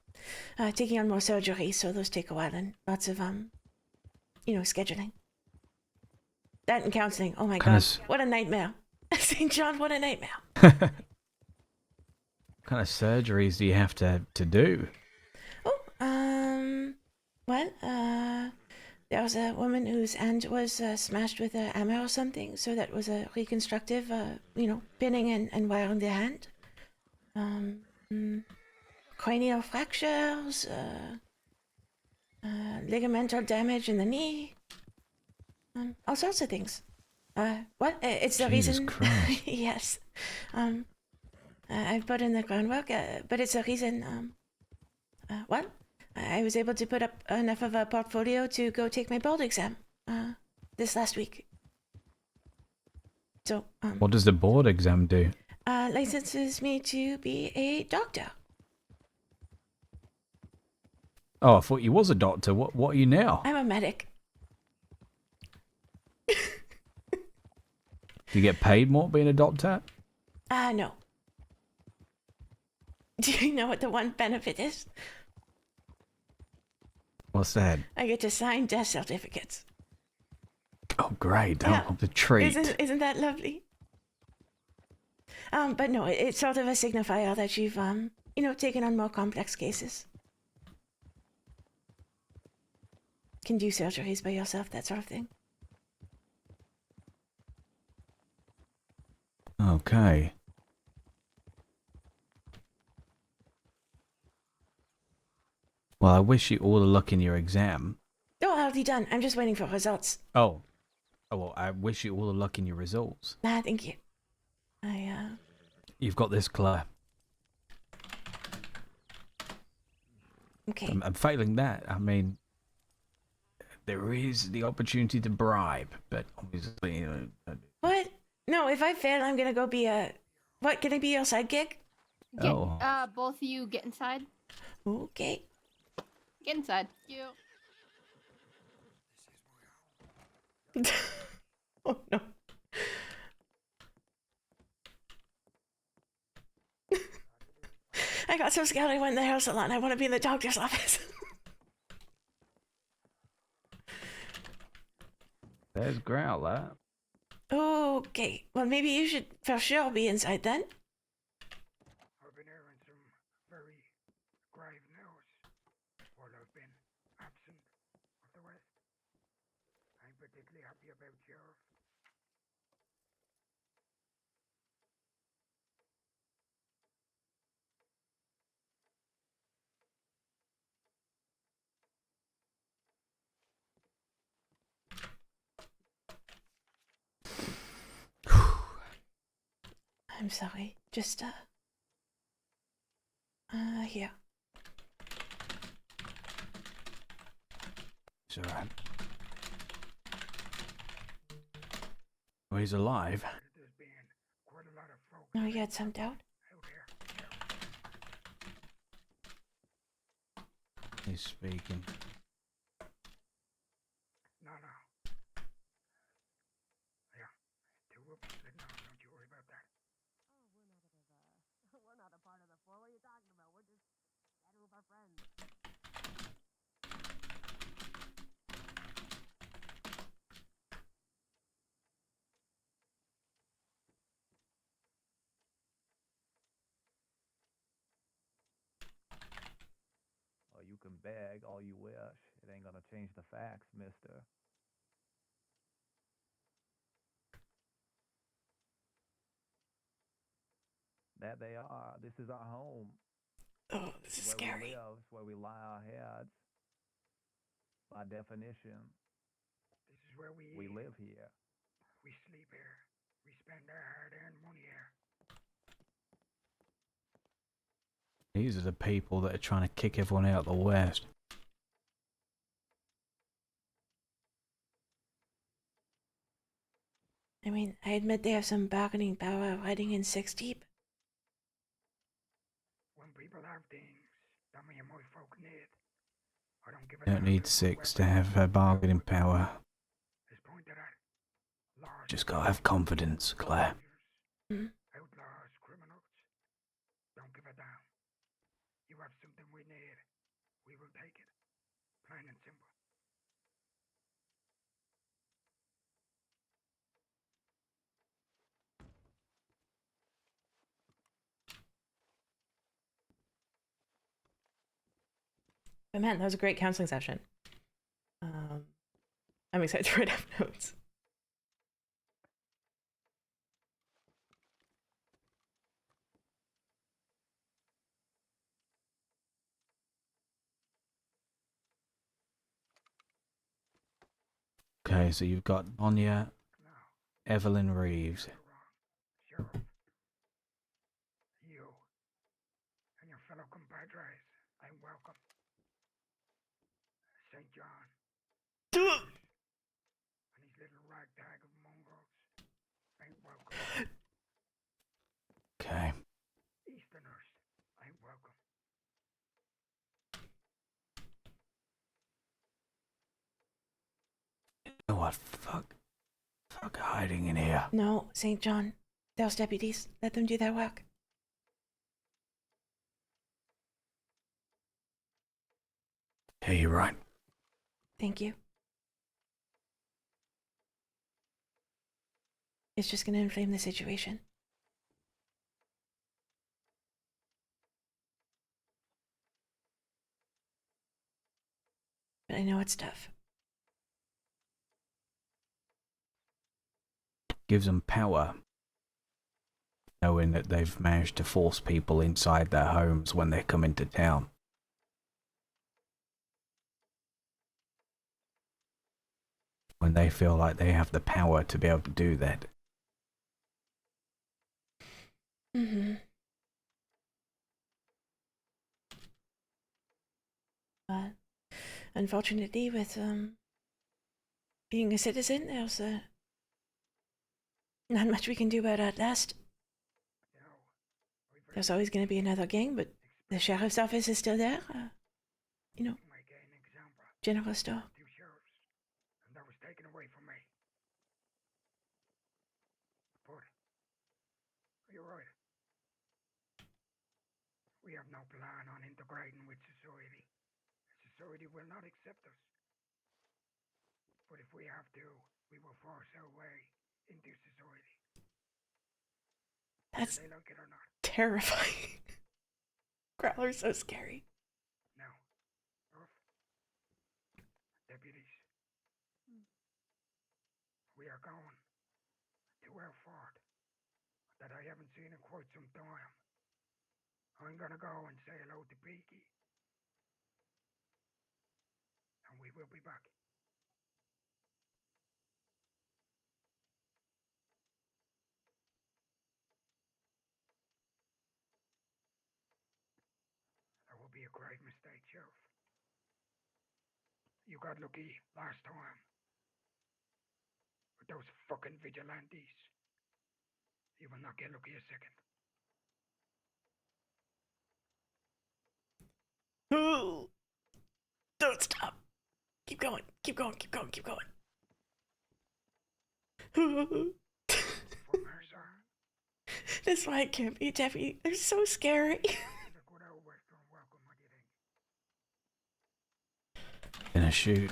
taking on more surgery, so those take a while, and lots of, scheduling. That and counseling. Oh my God, what a nightmare. St. John, what a nightmare. What kind of surgeries do you have to do? Oh, there was a woman whose hand was smashed with a hammer or something, so that was a reconstructive, pinning and wiring the hand. Cranial fractures, ligamental damage in the knee, all sorts of things. It's the Jesus reason. Christ. Yes. I've put in the groundwork, but it's a reason. I was able to put up enough of a portfolio to go take my board exam this last week. So, What does the board exam do? Licenses me to be a doctor. Oh, I thought you was a doctor. What are you now? I'm a medic. Do you get paid more being a doctor? No. Do you know what the one benefit is? What's that? I get to sign death certificates. Oh, great. Yeah. Oh, the treat. Isn't that lovely? But no, it's sort of a signifier that you've, taken on more complex cases. Can do surgeries by yourself, that sort of thing. Okay. Well, I wish you all the luck in your exam. Oh, already done. I'm just waiting for results. Oh. Oh, well, I wish you all the luck in your results. Thank you. You've got this, Claire. Okay. I'm failing that. I mean, there is the opportunity to bribe, but obviously, What? No, if I fail, I'm gonna go be what, can I be your sidekick? Get, Oh. both of you get inside. Okay. Get inside. You. Oh no. I got so scared I went in the hair salon. I want to be in the doctor's office. There's Growler. Okay. Well, maybe you should for sure be inside then. I've been hearing some very grave news while I've been absent of the West. I'm particularly happy about your... I'm sorry. Just, here. It's alright. Well, he's alive. There's been quite a lot of folk Oh, you had some doubt? out here. He's speaking. No. Yeah, two of them said no, don't you worry about that. We're not a part of the four. What are you talking about? We're just two of our friends. Oh, you can beg all you wish. It ain't gonna change the facts, mister. That they are. This is our home. Oh, this is Where scary. we live, where we lie our heads. By definition, This is where we we eat, live here. we sleep here, we spend our hard-earned money here. These are the people that are trying to kick everyone out of the West. I mean, I admit they have some bargaining power riding in six deep. When people have things that me and my folk need, I don't give a You don't damn need about what six to weapon have bargaining power. is pointed at. Laws, Just gotta have confidence, Claire. Hmm? outlaws, criminals. Don't give a damn. You have something we need, we will take it. Plain and simple. But man, that was a great counseling session. I'm excited to write up notes. Okay, so you've got Anya, Now, Evelyn Reeves. you're wrong. Sheriff, you and your fellow compadres, I'm welcome. St. John and his little ragtag of mongrels ain't welcome. Okay. Easterners ain't welcome. You know what? Fuck fucker hiding in here? No, St. John. Those deputies. Let them do their work. Yeah, you're right. Thank you. It's just gonna inflame the situation. But I know it's tough. Gives them power, knowing that they've managed to force people inside their homes when they come into town. When they feel like they have the power to be able to do that. Mm-hmm. But unfortunately, with being a citizen, there's not much we can do about that last. You know, we've There's always going to be another gang, but the sheriff's office is still there. You know, make an example. general store. 2 sheriffs, and that was taken away from me. But you're right. We have no plan on integrating with society. Society will not accept us. But if we have to, we will force our way into society. That's Whether they like it or not. terrifying. Growler's so scary. Now, Ruff, deputies, we are going to our fort that I haven't seen in quite some time. I'm gonna go and say hello to Peaky. And we will be back. That will be a grave mistake, Sheriff. You got lucky last time. With those fucking vigilantes. You will not get lucky a second. Ooh. Don't stop. Keep going. Keep going. Keep going. Keep going. From her, sir. This is why I can't be a deputy. They're so scary. Look what our Western welcome, what do you think? In a shoot.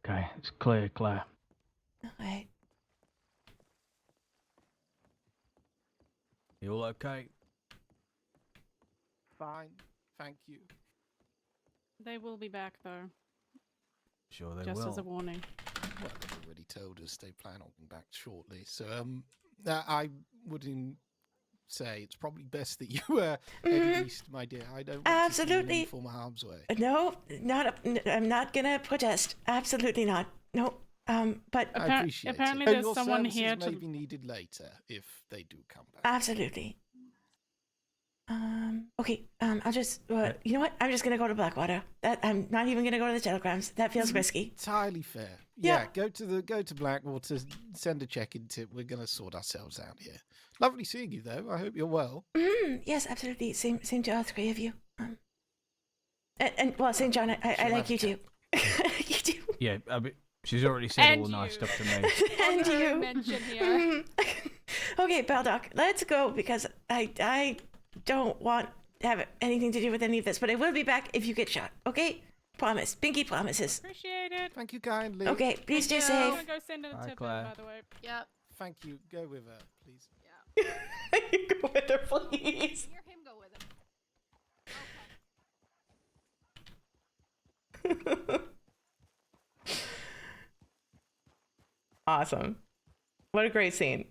Okay, it's clear, Claire. Okay. You all okay? Fine, thank you. They will be back though, Sure they just will. as a warning. Well, they've already told us they plan on being back shortly. So, I wouldn't say it's probably best that you head east, my dear. I don't want to see you in Absolutely. any form of harm's way. No, I'm not gonna protest. Absolutely not. No. But I appreciate apparently it. there's Your someone services here may to- be needed later if they do come back. absolutely. Okay. I'll just. You know what? I'm just gonna go to Blackwater. I'm not even gonna go to the telegrams. That feels risky. Entirely fair. Yeah. Yeah, go to Blackwater, send a check-in tip. We're gonna sort ourselves out here. Lovely seeing you, though. I hope you're well. Yes, absolutely. Same to all three of you. And well, St. John, I She'll like have you a too. you too. Yeah, I mean, she's already said And all the nice you. stuff to me. And Honorary you. mention here. Okay, Baldock, let's go because I don't want to have anything to do with any of this, but I will be back if you get shot. Okay? Promise. Pinky promises. Appreciate it. Thank you kindly. Okay, please stay you. I'm safe. gonna go send in a Bye, tip, Claire. by the way. Yep. Thank you. Go with her, please. Yeah. You go with her, please. Hear him go with him. Awesome. What a great scene.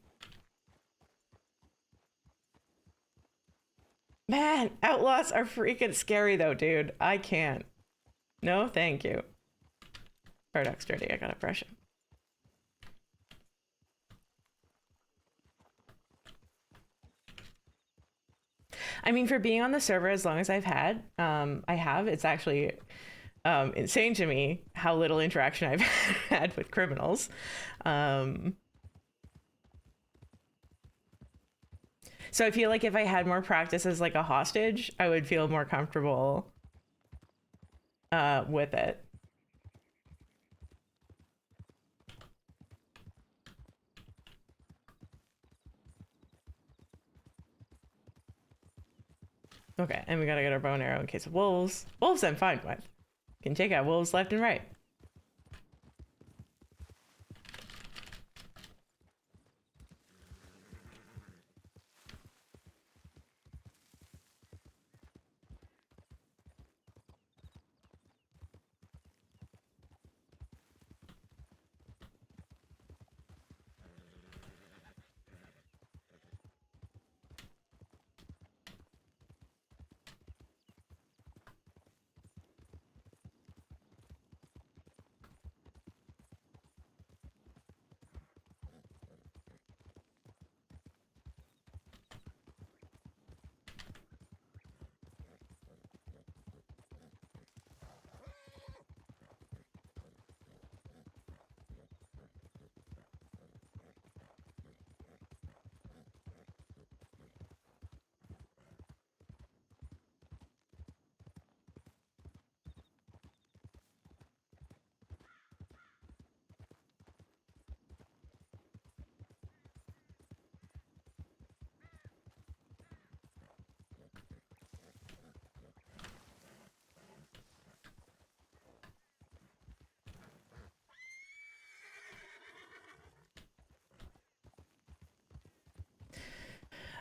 Man, outlaws are freaking scary though, dude. I can't. No, thank you. Paradox dirty, I gotta brush him. I mean, for being on the server as long as I've had, it's actually insane to me how little interaction I've had with criminals. So I feel like if I had more practice as like a hostage, I would feel more comfortable with it. Okay, and we gotta get our bow and arrow in case of wolves. Wolves I'm fine with. Can take out wolves left and right.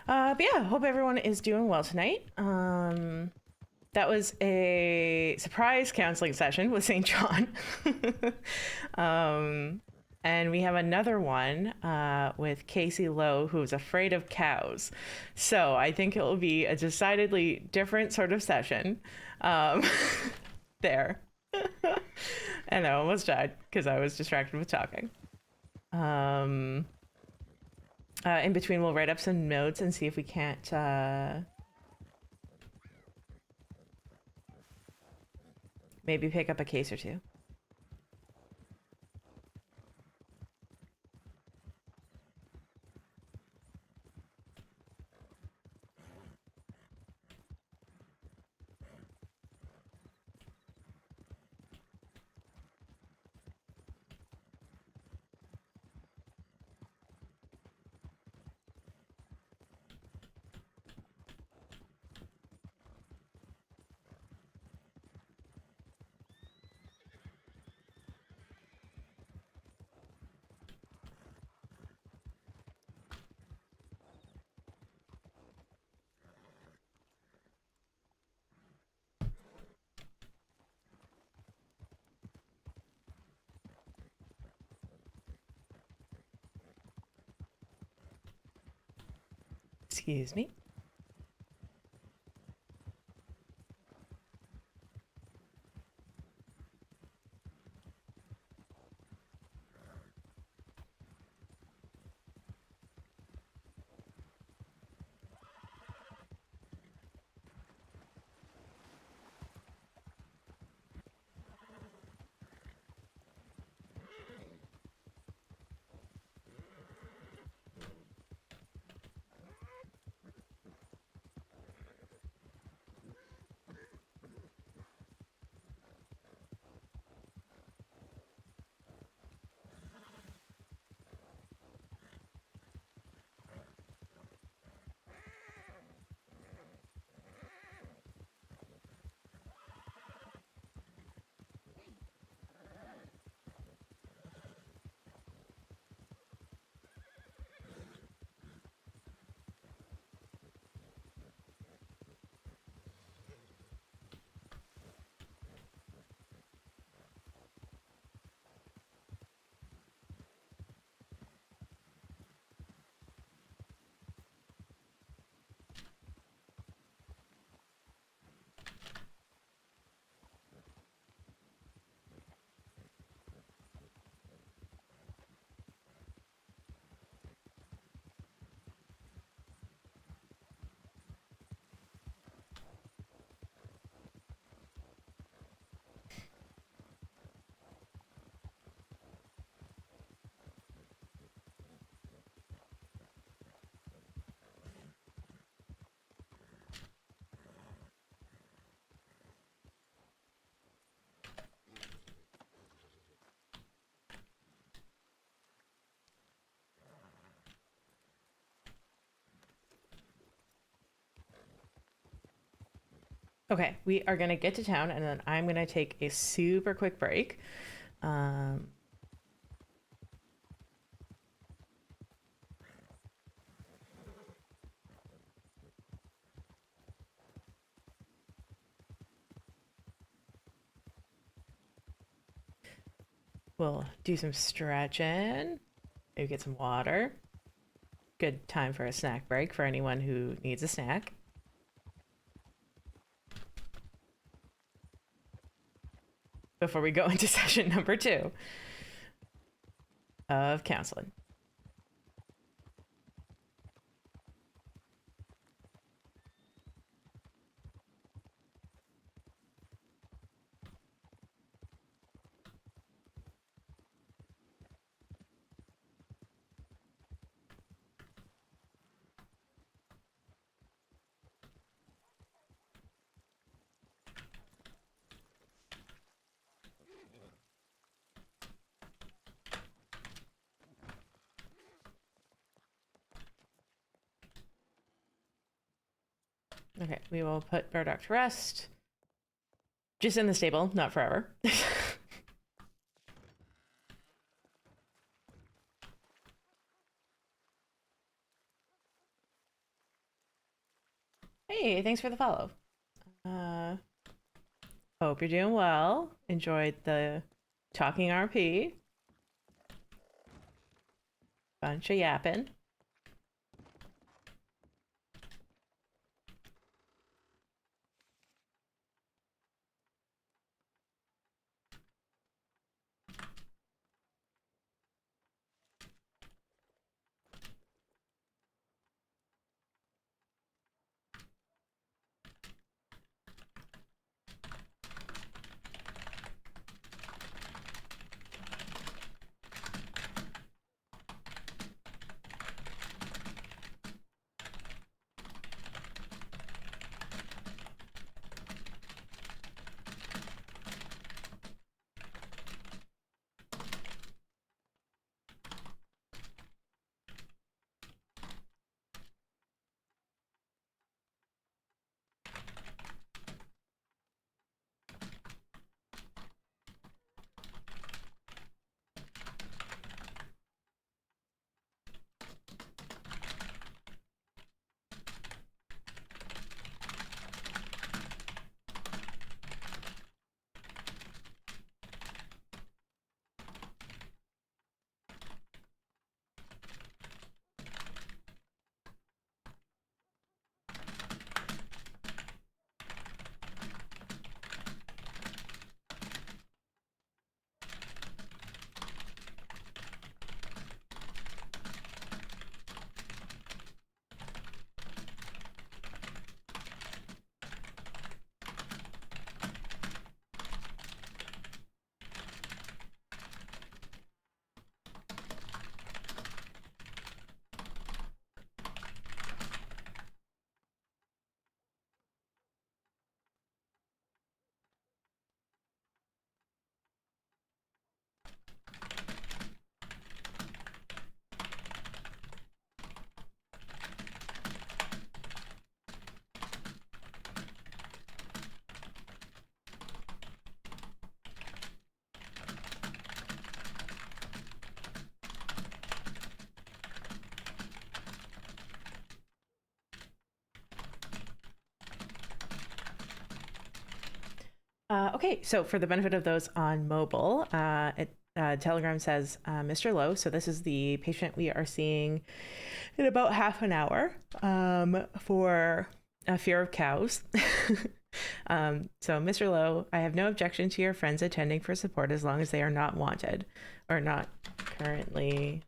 But yeah, hope everyone is doing well tonight. That was a surprise counseling session with St. John. And we have another one with Casey Lowe, who's afraid of cows. So I think it will be a decidedly different sort of session there. And I almost died because I was distracted with talking. In between, we'll write up some notes and see if we can't maybe pick up a case or two. Excuse me. Okay, we are gonna get to town, and then I'm gonna take a super quick break. We'll do some stretching, maybe get some water. Good time for a snack break for anyone who needs a snack. Before we go into session number 2 of counseling. Okay, we will put Burdock to rest. Just in the stable, not forever. Hey, thanks for the follow. Hope you're doing well. Enjoyed the talking RP. Bunch of yapping. Okay, so for the benefit of those on mobile, Telegram says Mr. Lowe. So this is the patient we are seeing in about half an hour for a fear of cows. So Mr. Lowe, I have no objection to your friends attending for support as long as they are not wanted or not currently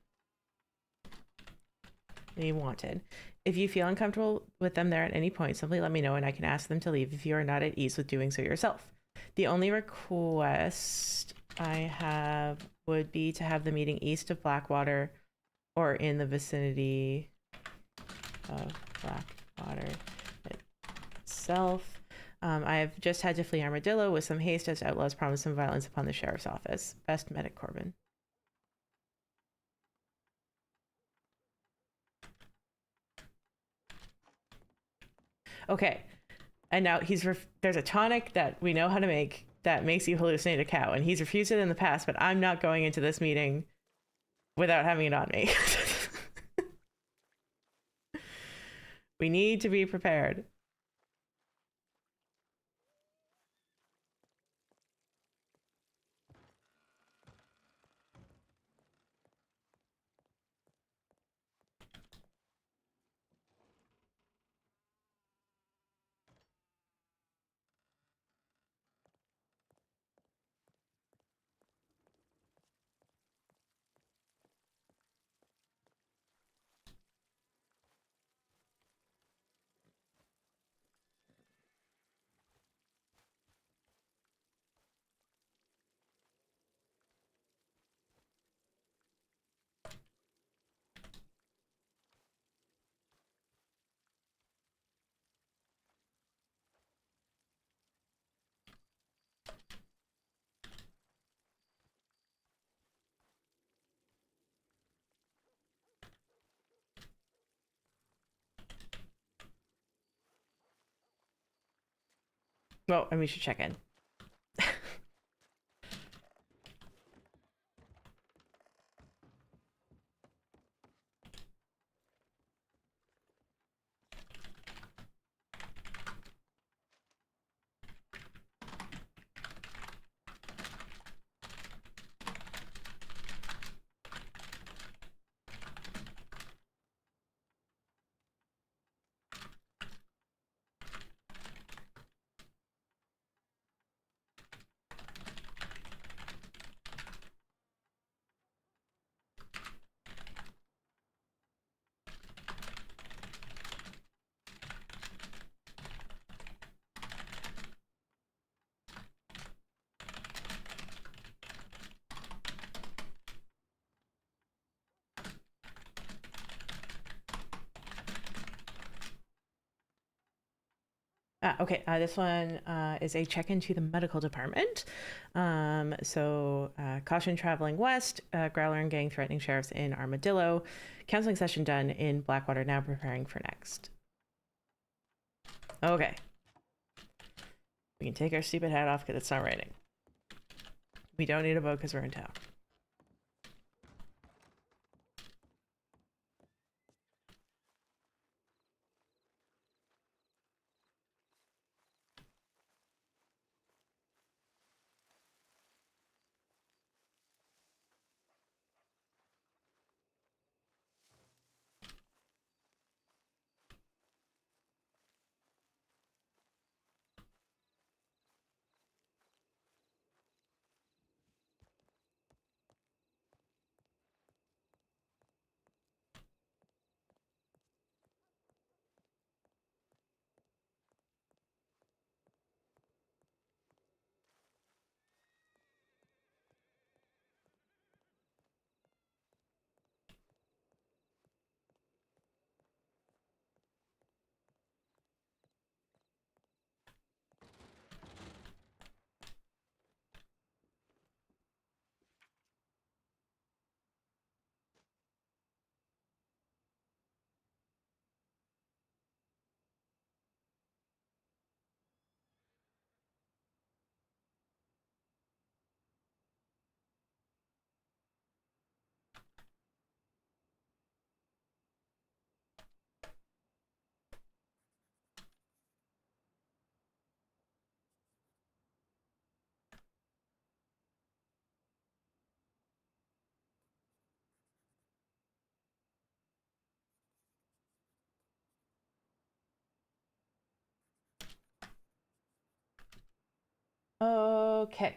wanted. If you feel uncomfortable with them there at any point, simply let me know and I can ask them to leave if you are not at ease with doing so yourself. The only request I have would be to have the meeting east of Blackwater or in the vicinity of Blackwater itself. I have just had to flee Armadillo with some haste as outlaws promised some violence upon the sheriff's office. Best medic, Corbin. Okay, And now there's a tonic that we know how to make that makes you hallucinate a cow, and he's refused it in the past, but I'm not going into this meeting without having it on me. We need to be prepared. Well, and we should check in. Okay, this one is a check-in to the medical department. Caution traveling west, Growler and gang threatening sheriffs in Armadillo. Counseling session done in Blackwater, now preparing for next. Okay. We can take our stupid hat off because it's not raining. We don't need a boat because we're in town. Okay.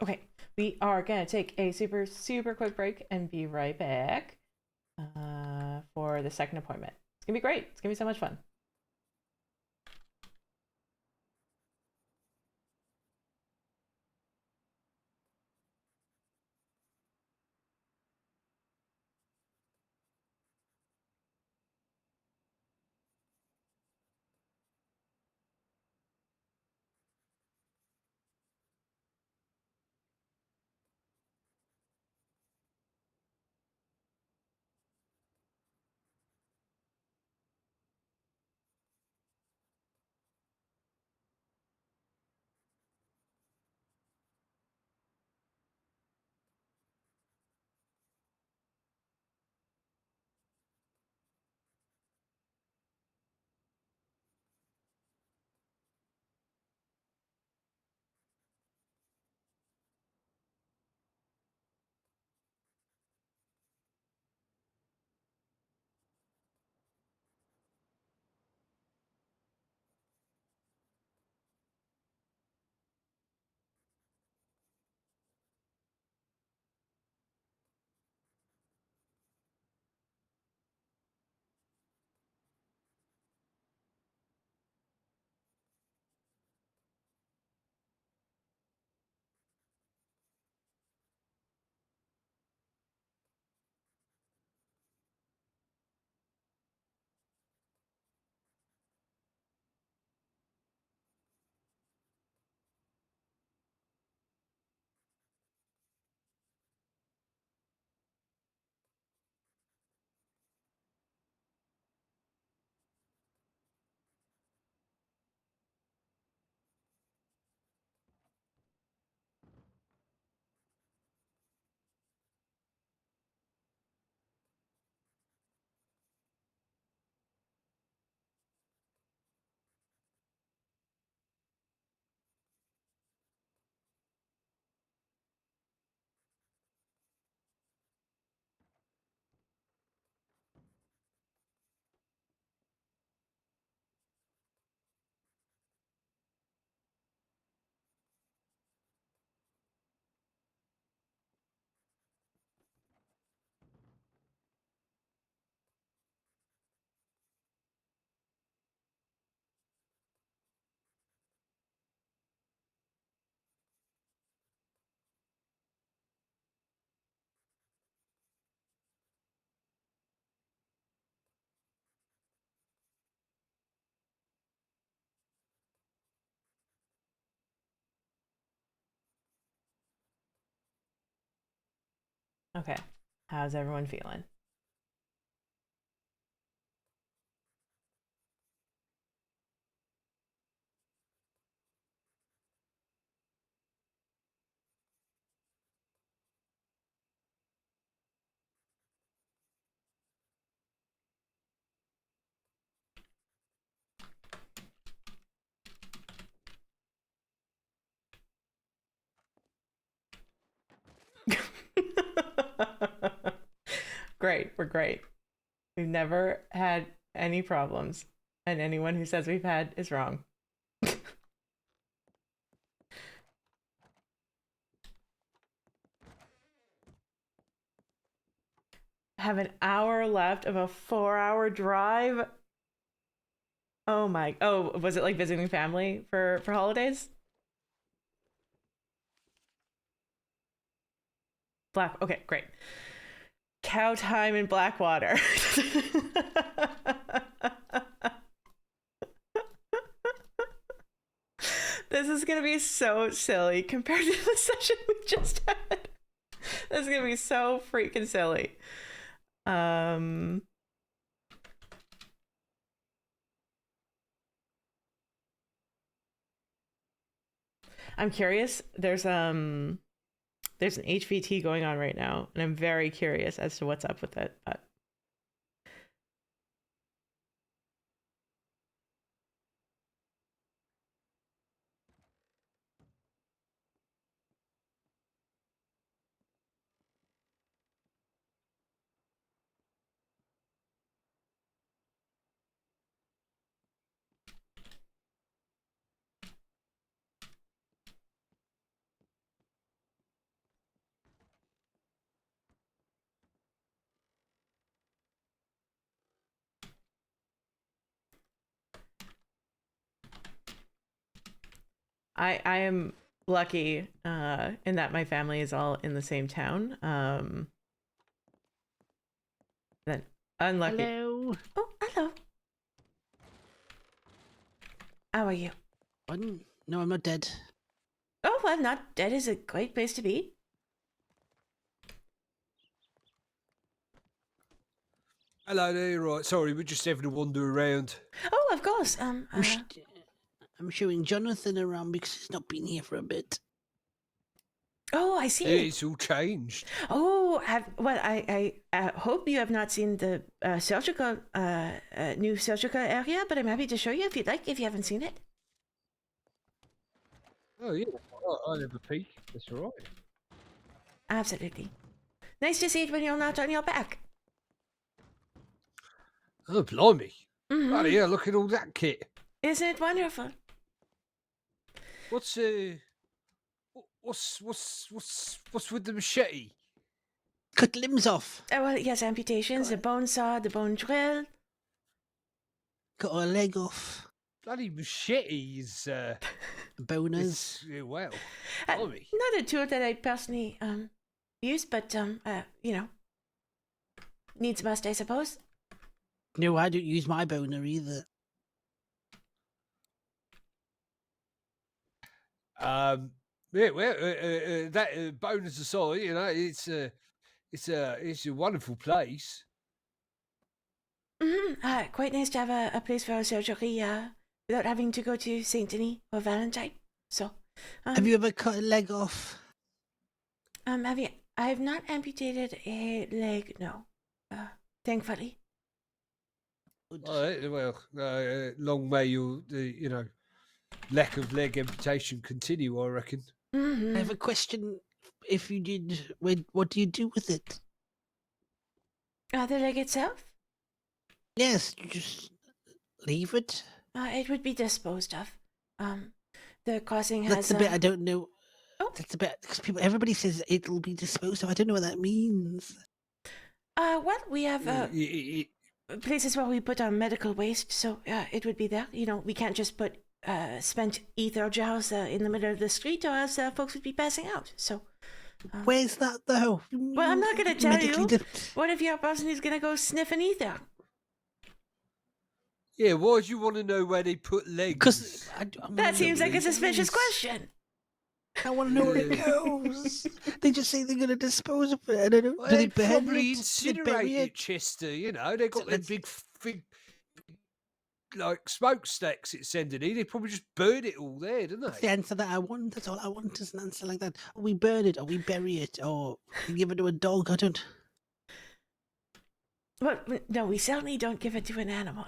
Okay, we are gonna take a super, super quick break and be right back for the second appointment. It's gonna be great. It's gonna be so much fun. Okay, how's everyone feeling? Great, we're great. We've never had any problems, and anyone who says we've had is wrong. Have an hour left of a 4-hour drive. Oh my! Oh, was it like visiting family for holidays? Black. Okay, great. Cow time in Blackwater. This is gonna be so silly compared to the session we just had. This is gonna be so freaking silly. I'm curious. There's an HVT going on right now, and I'm very curious as to what's up with it. But I am lucky in that my family is all in the same town. Then unlucky. Hello. Oh, hello. How are you? No, I'm not dead. Oh, well, not dead is a great place to be. Hello there, right. Sorry, we're just having a wander around. Oh, of course. I'm showing Jonathan around because he's not been here for a bit. Oh, I see. It's all changed. Oh, I hope you have not seen the surgical, new surgical area, but I'm happy to show you if you'd like, if you haven't seen it. Oh, yeah. I'll have a peek. That's all right. Absolutely. Nice to see it when you're not on your back. Oh, blimey. Mm-hmm. Bloody hell, look at all that kit. Isn't it wonderful? What's with the machete? Cut limbs off. Oh, well, yes, amputations, the bone saw, the bone drill. Cut a leg off. Bloody machete is, Boners. well, blimey. Not a tool that I personally use, but you know, needs must, I suppose. No, I don't use my boner either. Yeah, well, that bonus aside, you know, it's a wonderful place. Mm-hmm. Quite nice to have a place for a surgery without having to go to Saint Denis or Valentine. So, have you ever cut a leg off? Have you? I have not amputated a leg. No, thankfully. Well, long may your, you know, lack of leg amputation continue, I reckon. Mm-hmm. I have a question. If you did, what do you do with it? The leg itself? Yes, you just leave it. It would be disposed of. The crossing That's has. the bit I don't know. Oh. That's the bit because everybody says it'll be disposed of. I don't know what that means. Well, we have places where we put our medical waste, so it would be there. You know, we can't just put spent ether jars in the middle of the street, or else folks would be passing out. So. Where's that though? Well, I'm not going to tell you. Medically What if your person is going to go sniffing ether? Yeah, why do you want to know where they put legs? Because that seems like a suspicious question. I want to know where it goes. They just say they're going to dispose of it. I don't know. Well, Do they they probably bury incinerate it, Chester. You know, they got their big, like smokestacks it's sending in. They probably just burn it all there, don't That's they? the answer that I want. That's all I want is an answer like that. We burn it, or we bury it, or we give it to a dog. I don't. Well, no, we certainly don't give it to an animal.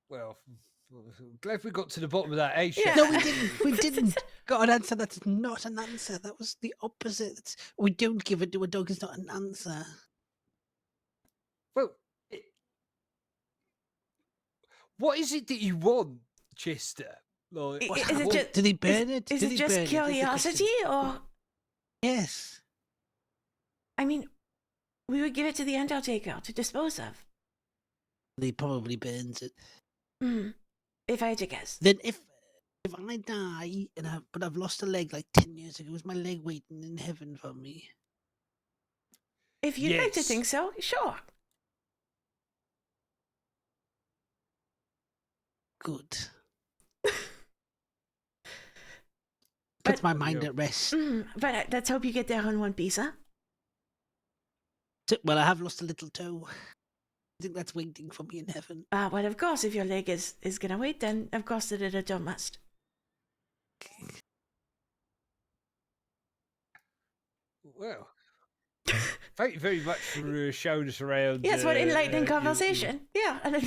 Well, glad we got to the bottom of that, eh? Yeah. No, we didn't. We didn't. Got an answer that's not an answer. That was the opposite. We don't give it to a dog. It's not an answer. Well, what is it that you want, Chester? Like, Is it just? Did he burn it? Is Did it he just burn it? That's the curiosity, question. or? Yes. I mean, we would give it to the undertaker to dispose of. He probably burns it. If I had to guess. Then if I die but I've lost a leg like 10 years ago, is my leg waiting in heaven for me? If you'd like to Yes. think so, sure. Good. Puts my mind Yeah. at rest. But let's hope you get there on one piece, huh? Well, I have lost a little toe. I think that's waiting for me in heaven. Well, of course, if your leg is gonna wait, then of course the little toe must. Well, thank you very much for showing us around. Yes, what enlightening your- conversation. Yeah, and then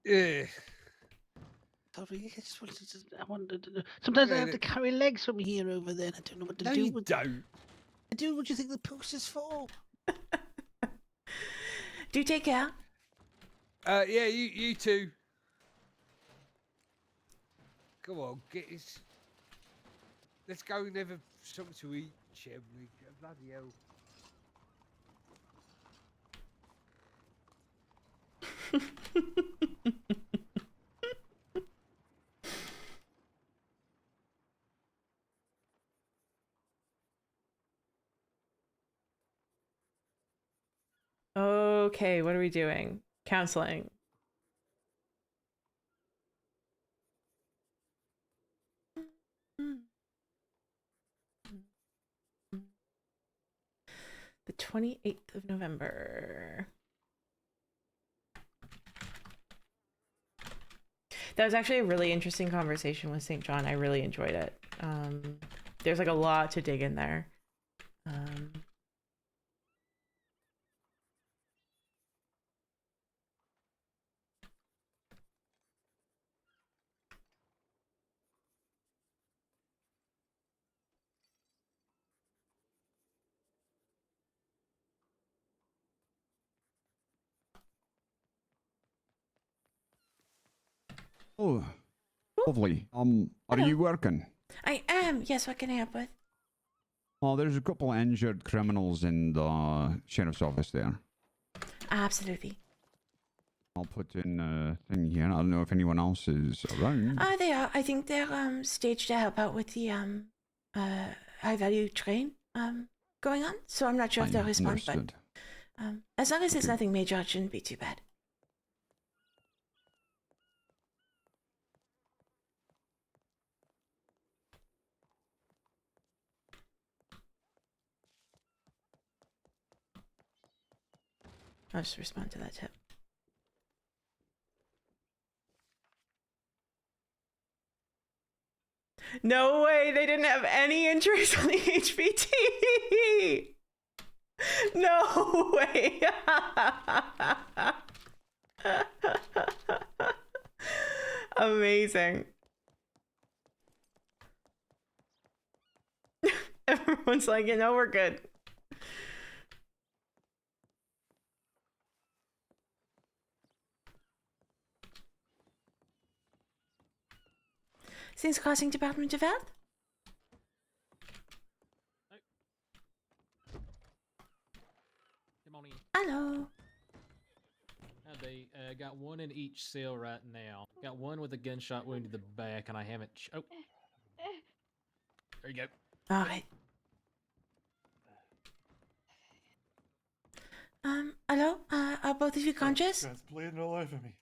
Yeah. Sorry, I wanted to know. Sometimes I Yeah, have to carry legs from here over there, and I don't know what to No, do you with don't. I do. What do you think the post is for? do take care. Yeah, you two. Come on, let's go and have something to eat, shall we? Bloody hell. Okay, what are we doing? Counseling. The 28th of November. That was actually a really interesting conversation with St. John. I really enjoyed it. There's like a lot to dig in there. Oh, lovely. Are Hello. you working? I am. Yes, what can I help with? Oh, there's a couple of injured criminals in the sheriff's office there. Absolutely. I'll put in a thing here. I don't know if anyone else is around. They are. I think they're staged to help out with the high value train going on. So I'm not sure if they'll respond, Understood. but as long as it's Okay. nothing major, it shouldn't be too bad. I'll just respond to that tip. No way, they didn't have any interest on the HBT. No way. Amazing. Everyone's like, you know, we're good. Since Crossing Department of Health? Good morning. Hello. They got one in each cell right now. Got one with a gunshot wound to the back, and I haven't. Oh, there you go. All right. Hello? Are both of you conscious? It's bleeding all over me.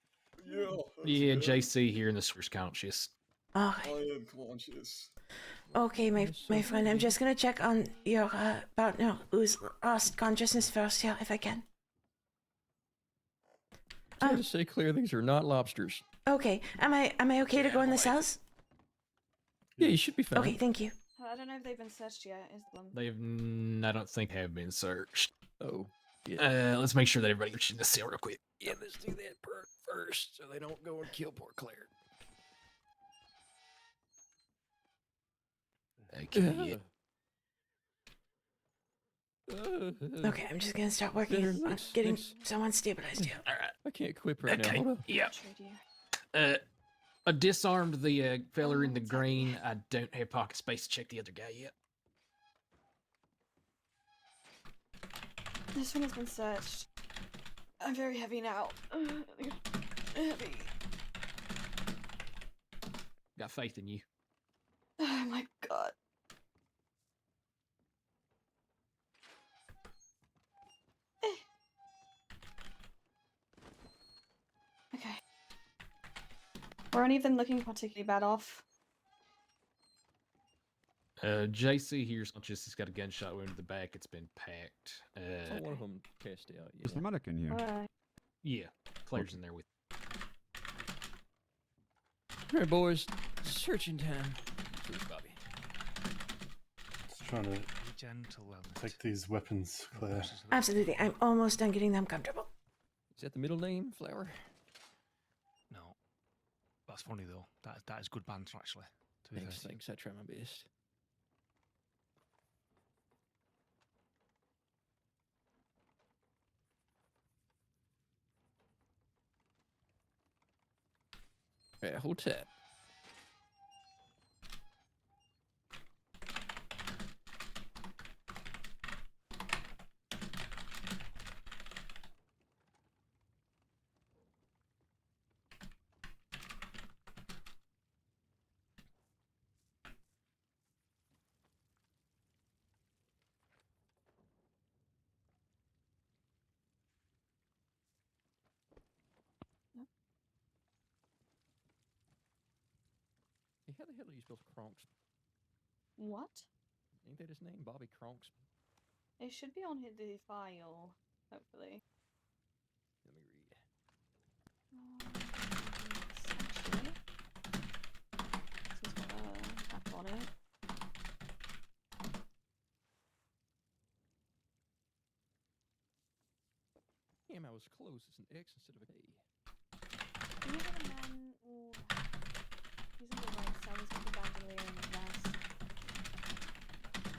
Yeah, JC here in the sewer's conscious. All right. I am conscious. Okay, my friend, I'm just gonna check on your partner who's lost consciousness first here, if I can. Try to stay clear. These are not lobsters. Okay, am I okay to go in the cells? Yeah, you should be fine. Okay, thank you. I don't know if they've been searched yet. Is them? They've. I don't think have been searched. Oh. Yeah. Let's make sure that everybody's in the cell real quick. Yeah, let's do that first, so they don't go and kill poor Claire. Okay. Okay, I'm just gonna start working on getting someone stabilized here. All right. I can't equip right Okay. now. Hold on. Yeah. I disarmed the fella in the green. I don't have pocket space to check the other guy yet. This one has been searched. I'm very heavy now. Heavy. Got faith in you. Oh my god. Okay. Were any of them looking particularly bad off? JC here's conscious. He's got a gunshot wound to the back. It's been packed. Saw one of them passed out. Is the medic in here? Yeah, Claire's in there with. All right, boys. Searching time. Please, Bobby. Just trying to take these weapons, Claire. Absolutely, I'm almost done getting them comfortable. Is that the middle name, Flower? No. That's funny though. That is good banter actually. To be Thanks, fair. thanks. I try my best. Alright, hold tight. how the hell do you spell Kronks? What? Ain't that his name, Bobby Kronks? It should be on the file, hopefully. Let me read. Actually, this has got a map on it. Damn, I was close. It's an X instead of a K. Do you have a man or he's on the right side, he's got the bandolier in the vest.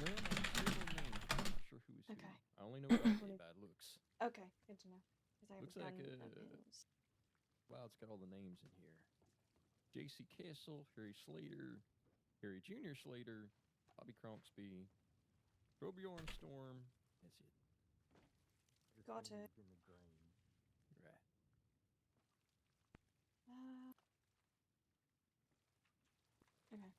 No, no, no name. I'm not sure who is Okay. who. I only know Bobby by looks. Okay, good to know. Because I have Looks a like gun that is. wow, it's got all the names in here. J.C. Castle, Harry Slater, Harry Jr. Slater, Bobby Cronksby, Robjorn Storm. That's it. Got it. Right. Okay.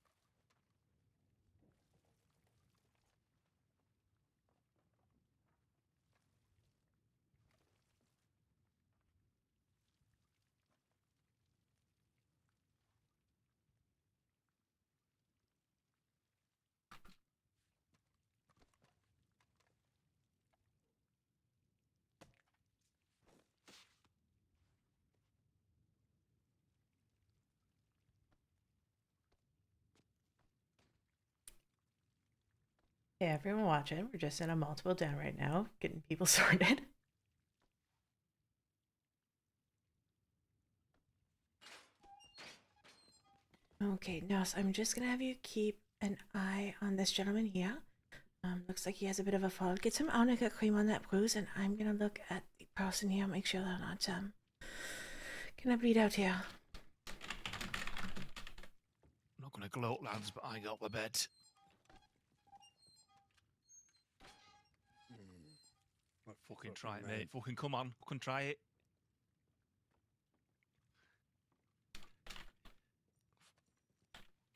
Hey, everyone watching. We're just in a multiple down right now, getting people sorted. Okay, now so I'm just gonna have you keep an eye on this gentleman here. Looks like he has a bit of a fall. Get some arnica cream on that bruise, and I'm gonna look at the person here, make sure they're not gonna bleed out here. I'm not gonna gloat, lads, but I got the bed. Fucking try it, mate. Fucking come on. Fucking try it.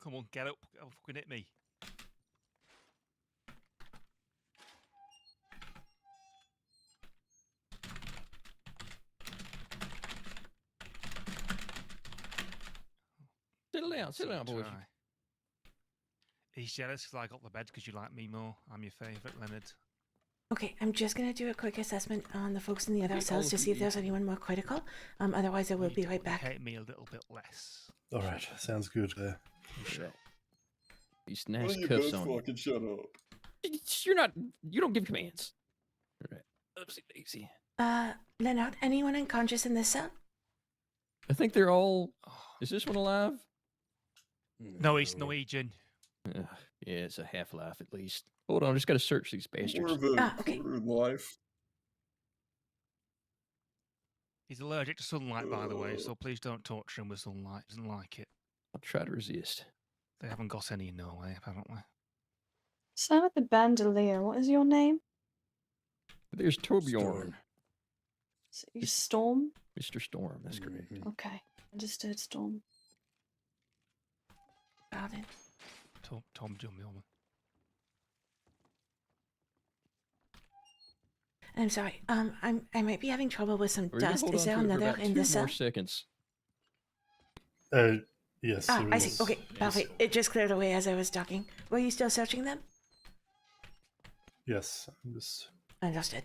Come on, get up. Fucking hit me. Sit down, boys. Try. He's jealous because I got the bed because you like me more. I'm your favourite, Leonard. Okay, I'm just gonna do a quick assessment on the folks in the other cells to see if there's anyone more critical. Otherwise, I will be right back. Hate me a little bit less. All right, sounds good. These nice cuffs on. Fucking shut up. You're not. You don't give commands. All right. Oopsie daisy. Leonard, anyone unconscious in this cell? I think they're all. Is this one alive? No, he's Norwegian. Yeah, it's a half life at least. Hold on, I just gotta search these bastards. Okay. Life. He's allergic to sunlight, by the way, so please don't torture him with sunlight. He doesn't like it. I'll try to resist. They haven't got any in Norway, apparently. So with the bandolier, what is your name? There's Torbjorn. So you Storm? Mr. Storm, that's correct. Okay, understood, Storm. Got it. Tom Jummy. I'm sorry. I might be having trouble with some We're gonna dust. hold Is on there to it for another about in 2 the cell? more seconds. Yes. Ah, there I is. see. Okay, perfect. It just cleared away as I was talking. Were you still searching them? Yes, I'm just. Understood.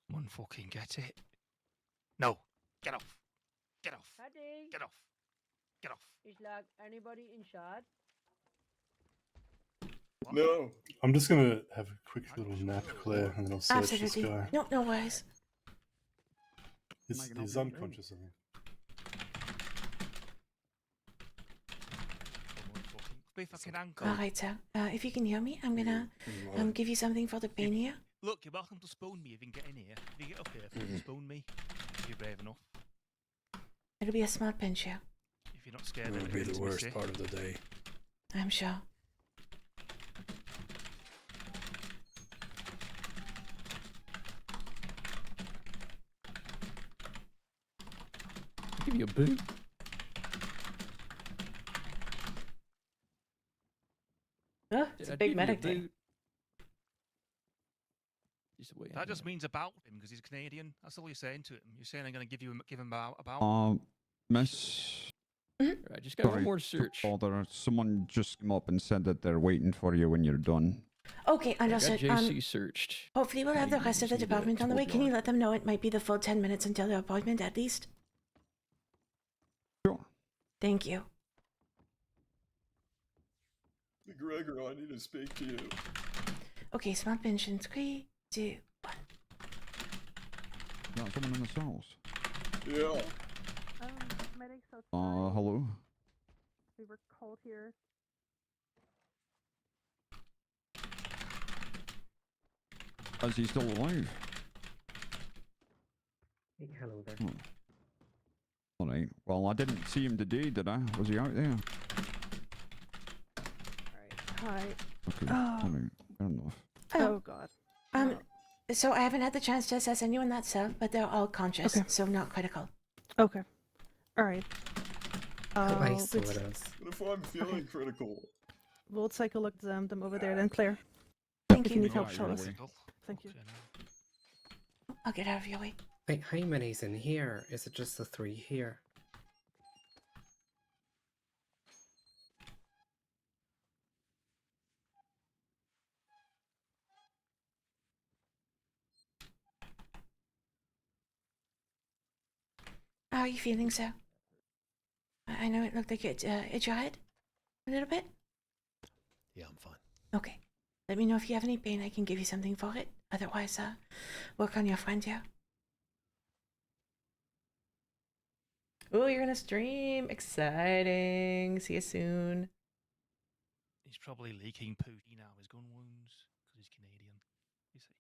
One fucking get it. No, get off. Get off. Paddy, Get off. Get off. is like anybody inside? No. I'm just gonna have a quick little nap, Claire, and then I'll search Absolutely. this guy. No worries. He's unconscious, I think. Be fucking ankle. All right, sir. If you can hear me, I'm gonna give you something for the pain here. Look, you're welcome to spoon me if you can get in here. If you get up here, fucking spoon me. If you're brave enough. It'll be a small pinch here. If you're not scared It'll of be it, the worst part of the day. I'm sure. I'll give you a boot. It's a I'd big give you medic boot. thing. Just the way I That just am. means about him because he's Canadian. That's all you're saying to him. You're saying I'm going to give him about. Miss. Right, just got one Sorry more to search. bother. Someone just came up and said that they're waiting for you when you're done. Okay, I got understood. JC searched. Hopefully we'll have the Hey, rest of the you need to department on the way. talk Can you more. let them know it might be the full 10 minutes until their appointment at least? Sure. Thank you. McGregor, I need to speak to you. Okay, smart pension. 3, 2, 1. Yeah, someone in the cells. Yeah. Medics outside. Hello? We were called here. Is he still alive? Hey, hello there. Oh. Alright. Well, I didn't see him today, did I? Was he out there? Hi. Okay. Oh. Alright. Fair enough. Oh God. So I haven't had the chance to assess anyone in that cell, but they're all conscious, so not critical. Okay. All right. I let's- saw those. What if I'm feeling critical? We'll take a look at them over there then, Claire. Thank if you. you need help, Right, tell us. really. Thank you. I'll get out of your way. Wait, how many's in here? Is it just the 3 here? How are you feeling, sir? I know it looked like it itched your head a little bit. Yeah, I'm fine. Okay. Let me know if you have any pain. I can give you something for it. Otherwise, work on your friend here. Oh, you're gonna stream. Exciting. See you soon. He's probably leaking poo now, his gun wounds, because he's Canadian. You see.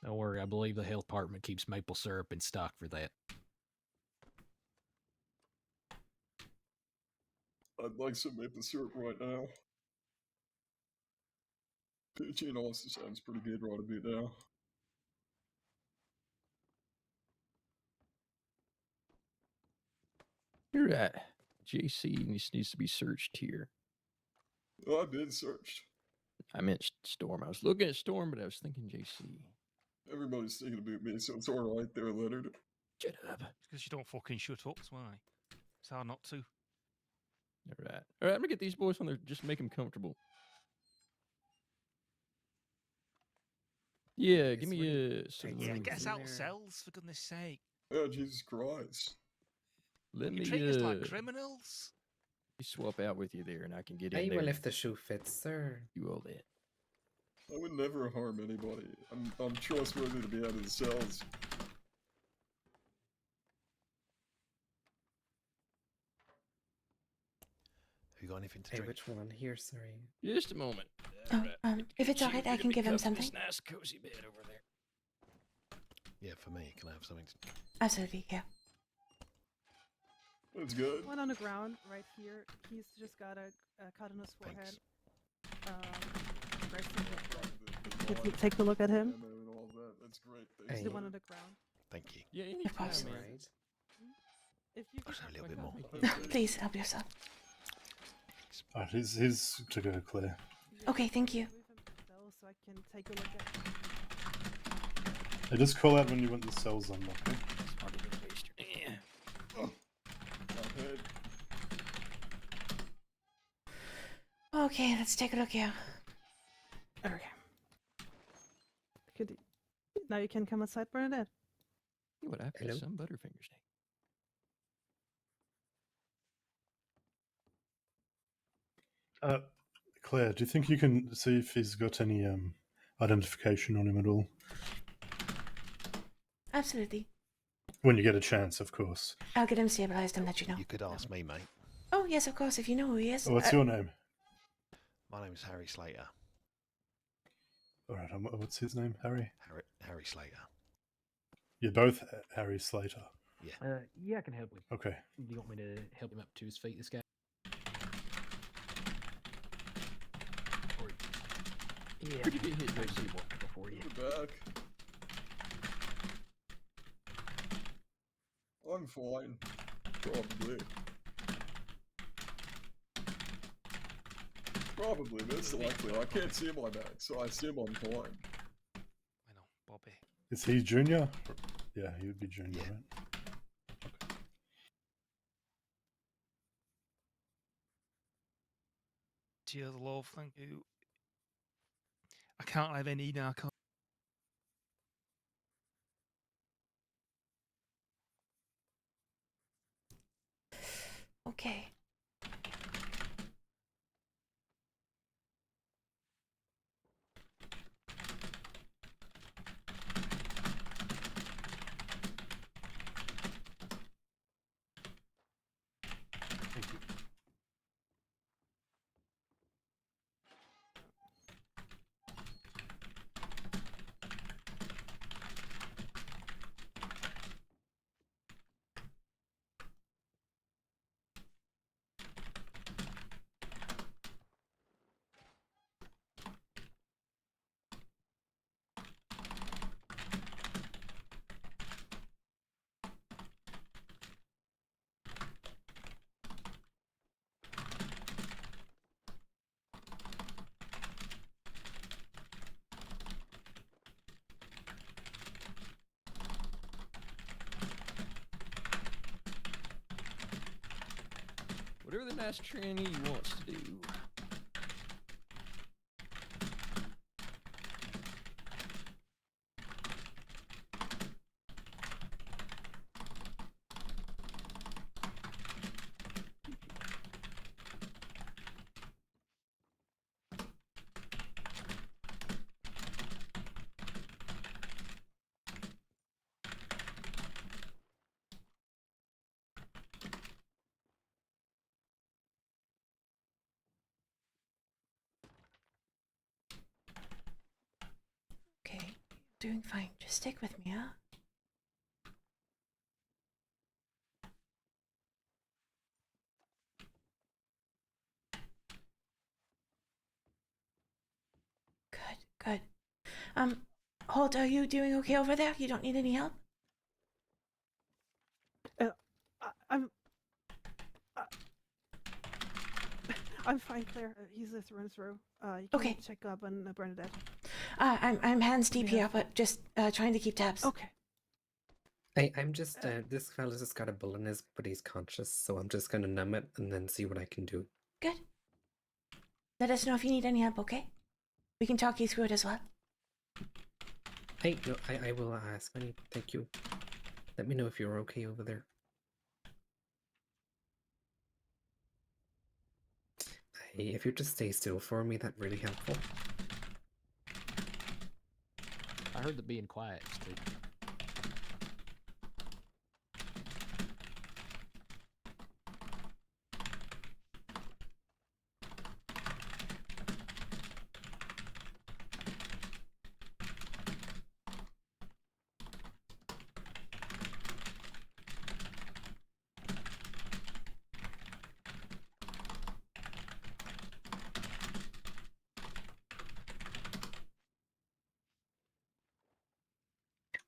Don't worry, I believe the health department keeps maple syrup in stock for that. I'd like some maple syrup right now. Peachy and also sounds pretty good right about now. You're right. JC needs to be searched here. Oh, I've been searched. I meant Storm. I was looking at Storm, but I was thinking JC. Everybody's thinking about me, so it's alright there, Leonard. Shut up. It's because you don't fucking shut up, that's why. It's hard not to. Alright. Alright, I'm gonna get these boys on there, just make them comfortable. Yeah, give me a... Yeah, get us out of cells, for goodness sake. Oh, Jesus Christ. Let You me, treat us like criminals. me swap out with you there, and I can get in Hey, there. well, if the shoe fits, sir. You all that. I would never harm anybody. I'm trustworthy to be out of the cells. Have you got anything to Hey, drink? which one? Here, sorry. Just a moment. Oh, if it's alright, I can give him something. This nice cozy bed over there. Yeah, for me. Can I have something to... Absolutely, yeah. That's good. One on the ground right here. He's just got a cut on his forehead. Take a look at him. And all that. That's great. He's Thanks. the one on the ground. Thank you. Yeah, Of anytime, course. man. Right. If you I'll just have a little bit more. Please help yourself. Alright, he's to go, Claire. Okay, thank you. So I can take a look at. Hey, just call out when you want the cells unlocked, okay? Yeah. Okay, let's take a look here. Okay. Now you can come inside, Bernadette. See what happened to some Butterfingers name. Claire, do you think you can see if he's got any identification on him at all? Absolutely. When you get a chance, of course. I'll get him stabilized and let you know. You could ask me, mate. Oh, yes, of course, if you know who he is. Oh, what's your name? My name's Harry Slater. Alright, what's his name? Harry? Harry Slater. You're both Harry Slater. Yeah. Yeah, I can help him. Okay. Do you want me to help him up to his feet, this guy? Or... Yeah, Pretty good hit, I'll Josie. do one before you. Back. I'm fine. Probably. Probably, most likely. I can't see my back, so I assume I'm fine. I know, Bobby. Is he junior? Yeah, he would be junior, right? Dear the Lord, thank you. I can't have any now. I can't. Okay. Whatever the nice tranny wants to do. Okay. Doing fine. Just stick with me, huh? Good, good. Holt, are you doing okay over there? You don't need any help? I'm fine, Claire. He's just run through. You can Okay. check up on Bernadette. I'm hands deep Yeah. here, but just trying to keep tabs. Okay. I'm just, this fella's just got a bullet in his, but he's conscious, so I'm just gonna numb it and then see what I can do. Good. Let us know if you need any help, okay? We can talk you through it as well. Hey, no, I will ask. Thank you. Let me know if you're okay over there. Hey, if you just stay still for me, that'd really helpful. I heard that being quiet too.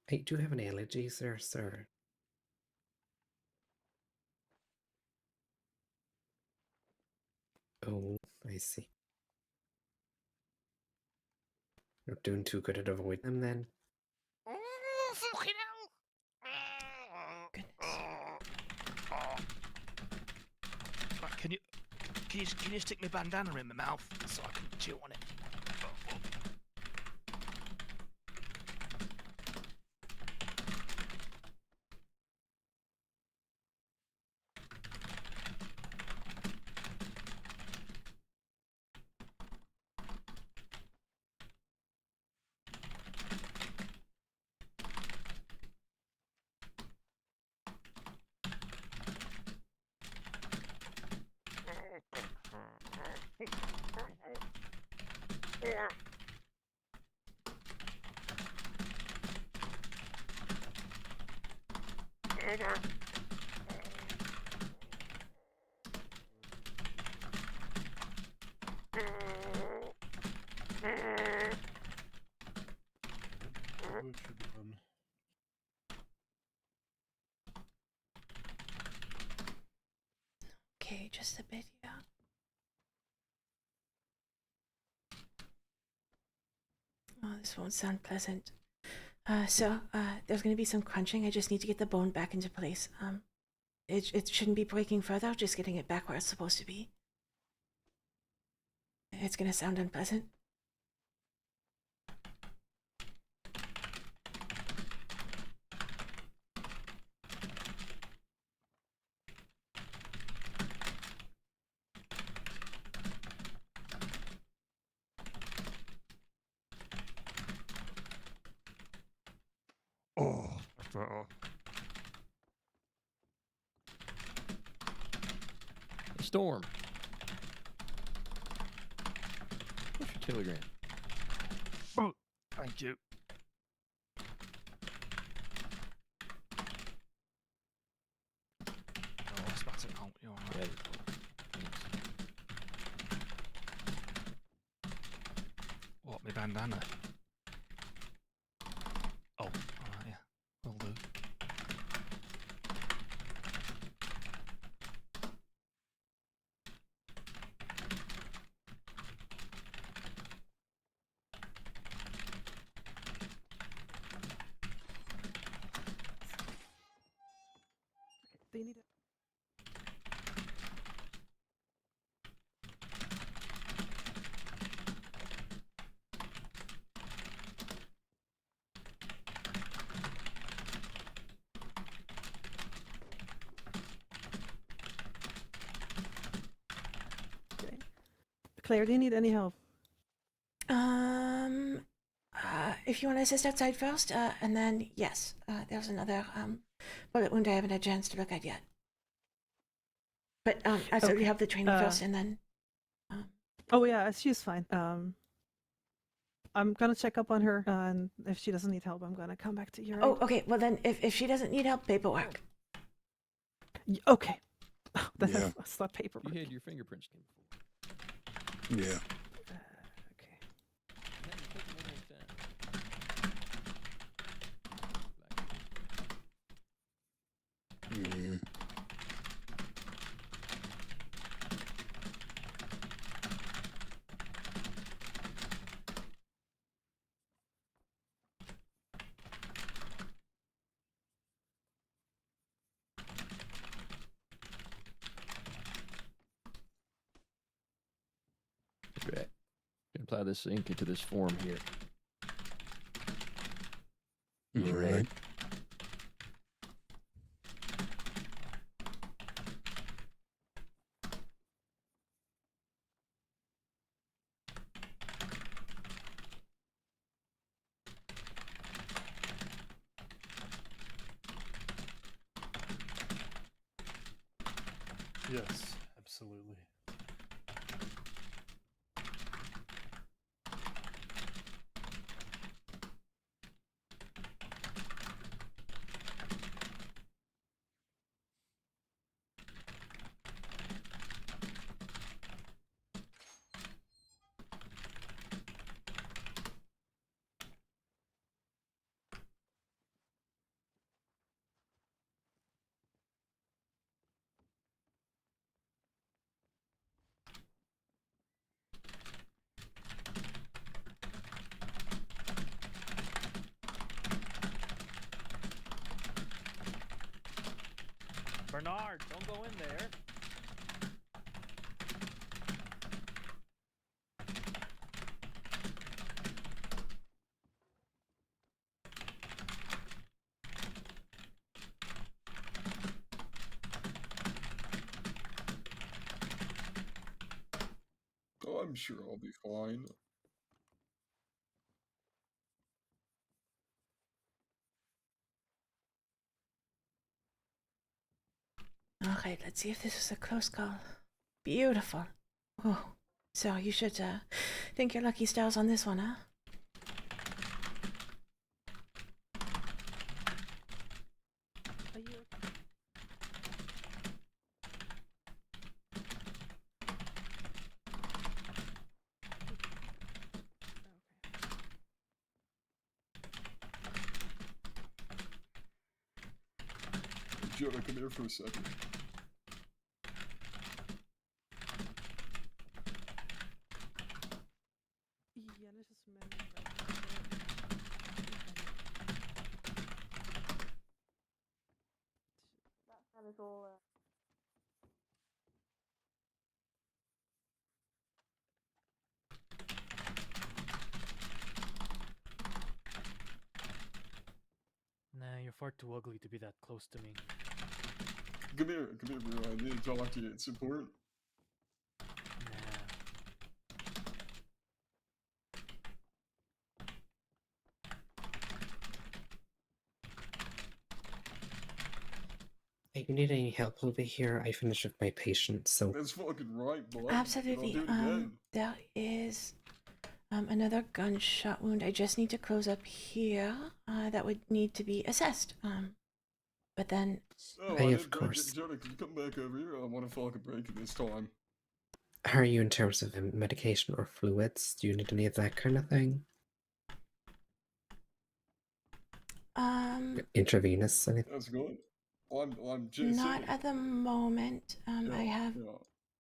Hey, do you have an allergy, sir? Oh, I see. You're doing too good at avoiding them then. Oh, fucking hell! Right, can you stick my bandana in my mouth so I can chew on it? Okay, just a bit, yeah. this won't sound pleasant. So there's going to be some crunching. I just need to get the bone back into place. It shouldn't be breaking further, just getting it back where it's supposed to be. It's going to sound unpleasant. Oh, that's better. Storm. What's your kilogram? Oh, thank you. Oh, that's about it. Oh, you're all right. What, my bandana? Oh, alright, yeah. Will do. Do you need it? Okay. Claire, do you need any help? If you want to assist outside first, and then, yes, there's another bullet wound I haven't had a chance to look at yet. But I certainly have the training first, and then... Oh yeah, she's fine. I'm gonna check up on her, and if she doesn't need help, I'm gonna come back to you. Oh, okay, well then, if she doesn't need help, paperwork. Okay. That's Yeah. not paperwork. You had your fingerprints taken before. Yeah. Mm. Right. Apply this ink into this form here. All right. Yes, absolutely. Bernard, don't go in there. Oh, I'm sure I'll be fine. Okay, let's see if this is a close call. Beautiful. Oh, so you should think your lucky stars on this one, huh? Are you okay? Jonah, come here for a second. Ja, das ist mein was all. Nah, you're far too ugly to be that close to me. Come here, bro. I need to talk to you. It's important. If you need any help over here, I finished with my patient, so That's fucking right, bud. Absolutely. And I'll do it again. There is another gunshot wound. I just need to close up here. That would need to be assessed. But then. Oh, Hey, I of didn't break course. it. Jonah, can you come back over here? I want to fucking break it this time. How are you in terms of medication or fluids? Do you need any of that kind of thing? Intravenous, anything? That's good. I'm JC. Not at the moment. I have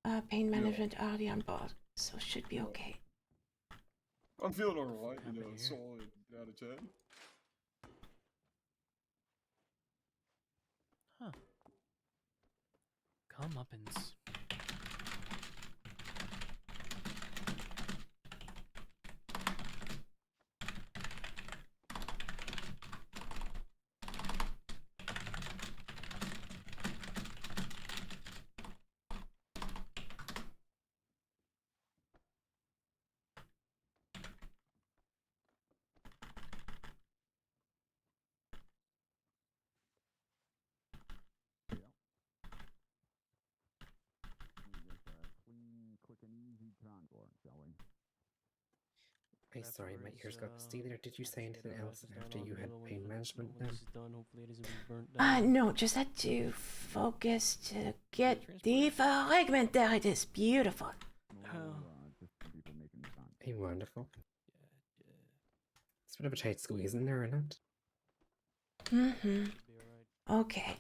yeah. pain management already on board, so should be okay. I'm feeling alright, you know, solid out of 10. Huh. Comeuppance. Hey, sorry, my ears got busy there. Did you say anything else after you had pain management then? No, just had to focus to get the fragment. There it is. Beautiful. Hey, wonderful. It's a bit of a tight squeeze in there, isn't it? Mm-hmm. Okay.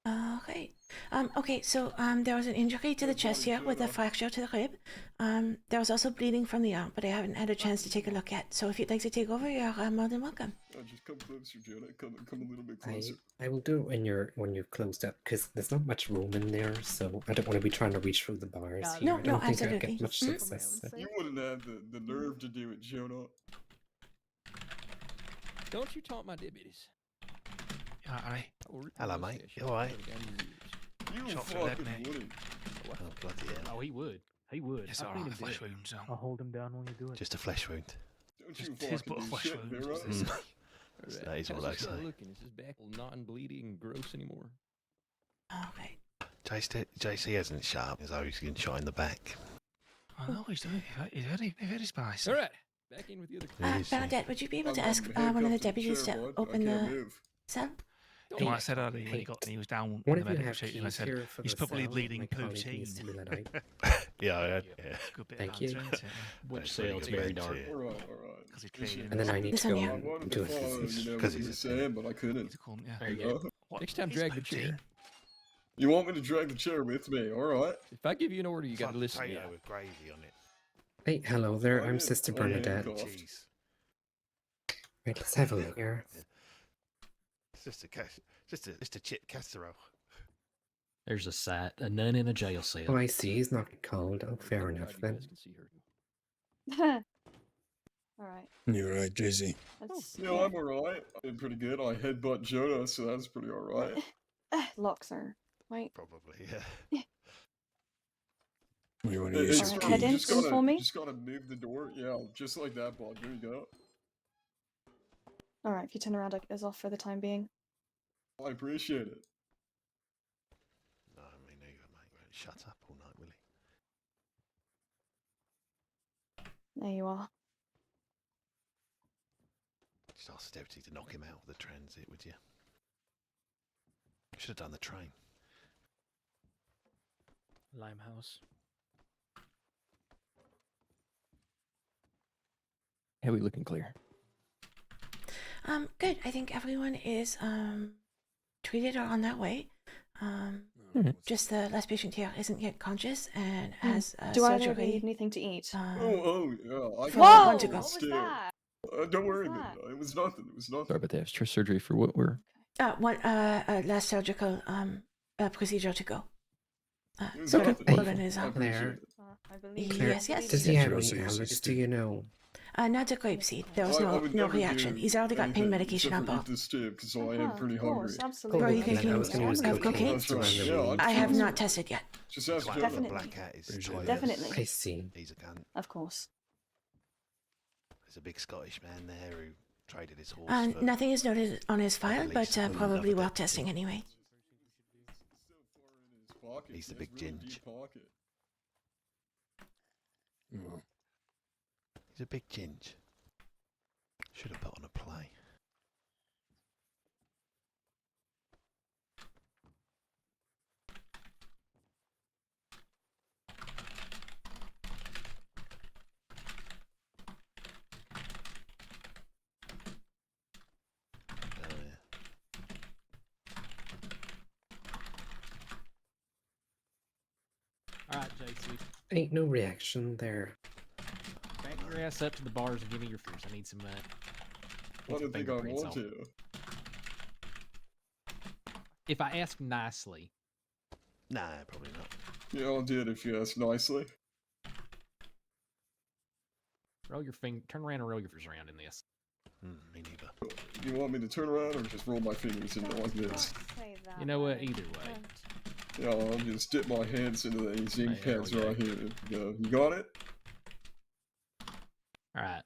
Okay. Okay, so there was an injury to the chest here with a fracture to the rib. There was also bleeding from the arm, but I haven't had a chance to take a look at. So if you'd like to take over, you're more than welcome. Just come closer, Jonah. Come a little bit closer. I will do it when you've closed up, because there's not much room in there, so I don't want to be trying to reach through the bars here. I don't think I'll get much success. You wouldn't have the nerve to do it, Jonah. Don't you taunt my deputies. Alright. Hello, mate. You alright? You Shot through that, fucking mate. wouldn't. Oh, bloody hell. Oh, he would. He would. It's I've seen alright, him do flesh it. wound, so. I'll hold him down when you do it. Just a flesh wound. Don't you Tis but a fucking do flesh shit, wound. Mira. That is what they say. Looking, is his back not bleeding and gross anymore? Okay. JC hasn't shut up as though he's getting shot in the back. I know he's doing it. He's very spicy. Alright, back in with the other Bernadette, would you be able to ask one of the deputies to open the cell? You know what I said earlier when he was down One in the of you medical have sheet, and I keys said here for he's the probably cell. bleeding My colleague needs to be let poutine. out. Yeah, yeah. Good bit Thank of you. answer, isn't it? Which That's really cell? It's good very bit, dark. yeah. Alright. Because he's clearly And then I need This to one go here. I and wanted do to a follow, physics. you know, Because what you were he's saying, but I couldn't. He's a cunt, yeah. There you You go. know? What Next time, is drag the poutine? chair. You want me to drag the chair with me? Alright. If I give you an order, you gotta Fried listen. potato Yeah. with gravy on it. Hey, hello there. I I'm did. Sister I Bernadette. handcuffed. Cheese. Right, let's have a look here. It's just a chip casserole. There's a nun in a jail cell. Oh, I see. He's not cold. Oh, fair enough then. Alright. You're right, JC. Yeah, I'm alright. I did pretty good. I headbutt Jonah, so that's pretty alright. Locks are. Right. Probably, yeah. We want Hey, to use just your Head in, keys. for me. Just gotta move the door. Yeah, just like that, bud. There you go. Alright, if you turn around, I get us off for the time being. I appreciate it. No, me neither, mate. Won't shut up all night, will he? There you are. Just ask the deputy to knock him out of the transit, would you? Should have done the train. Limehouse. How we looking clear? Good. I think everyone is treated are on their way. Just the last patient here isn't yet conscious and has Do either surgery. of you need anything to eat? Yeah, I For Whoa! one to go. What was that? Don't worry, man. It was nothing. It was nothing. Sorry about the extra surgery for what we're. Last surgical procedure to go. It was So nothing. Corbin is I on. appreciate Claire. it. I believe. Yes, yes. Does he have any allergies? Do you know? Not to grapeseed. There was I no would no never reaction. do He's already got pain anything medication on except for board. eat this too, because I am pretty Of hungry. course, absolutely. Were you And taking I was going to use cocaine? That's right. to Yeah, I have not tested yet. Just ask Black, Jonah. Definitely. Black Cat is toilet. Definitely. I see. He's a cunt. Of course. There's a big Scottish man there who traded his horse for... Nothing is noted on his file, but probably worth testing anyway. He's the big ginge. He's a big ginge. Should have put on a play. Alright, JC. Ain't no reaction there. Back your ass up to the bars and give me your fingers. I need some, I don't think I fingerprints want on. to. If I ask nicely. Nah, probably not. Yeah, I'll do it if you ask nicely. Roll your finger. Turn around and roll your fingers around in this. Me neither. You want me to turn around or just roll my fingers into like this? You know what? Either way. Yeah, I'll just dip my hands into these ink There pads we go. right here. Yeah, you got it? Alright.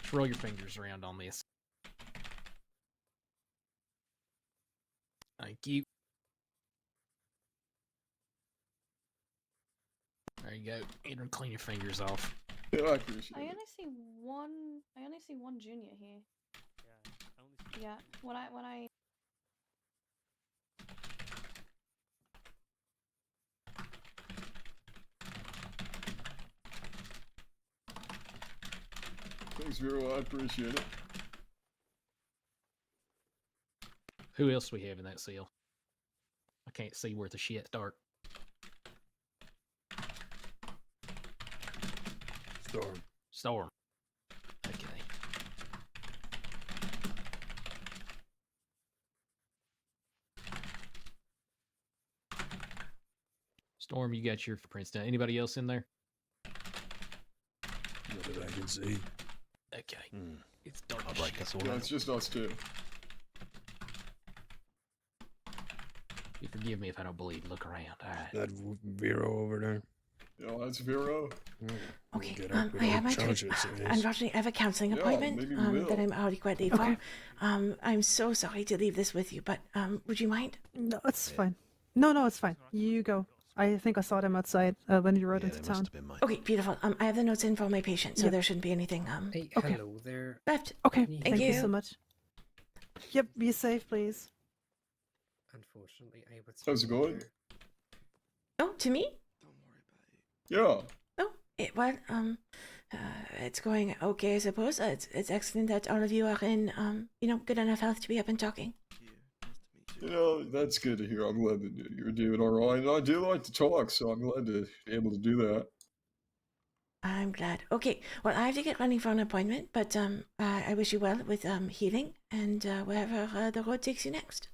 Just roll your fingers around on this. Thank you. There you go. Enter and clean your fingers off. Yeah, I appreciate I it. only see one. I only see one junior here. Yeah. When I. Thanks, Vero. I appreciate it. Who else do we have in that cell? I can't see where the shit's dark. Storm. Storm. Okay. Storm, you got your footprints done. Anybody else in there? Not that I can see. Okay. It's dark. I'll break us all Yeah, out. it's just us two. You forgive me if I don't believe. Look around. All right. That Vero over there. Yeah, that's Vero. Okay, Get I up with have no my charges, unfortunately, I have a counseling Yeah, appointment maybe we will. that I'm already quite late Okay. for. I'm so sorry to leave this with you, but would you mind? No, it's fine. No, it's fine. You go. I think I saw them outside when you rode into town. Okay, beautiful. I have the notes in for my patient, so Yeah. there shouldn't be anything Hey, Okay. hello there. left. Okay, Thank thank you you. so much. Yep, be safe, please. Unfortunately, I would. How's it going? Oh, to me? Yeah. Oh, it's going okay, I suppose. It's excellent that all of you are in, good enough health to be up and talking. You know, that's good to hear. I'm glad that you're doing all right. And I do like to talk, so I'm glad to be able to do that. I'm glad. Okay, well, I have to get running for an appointment, but I wish you well with healing and wherever the road takes you next.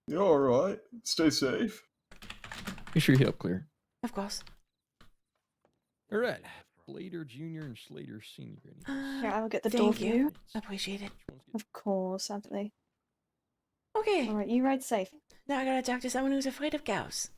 Yeah, all right. Stay safe. Make sure you hit up Claire. Of course. All right. Slater Jr. and Slater Sr. Yeah, I'll get the door Thank for you. you. Appreciate it. Of course, Anthony. Okay. All right, you ride safe. Now I gotta talk to someone who's afraid of cows.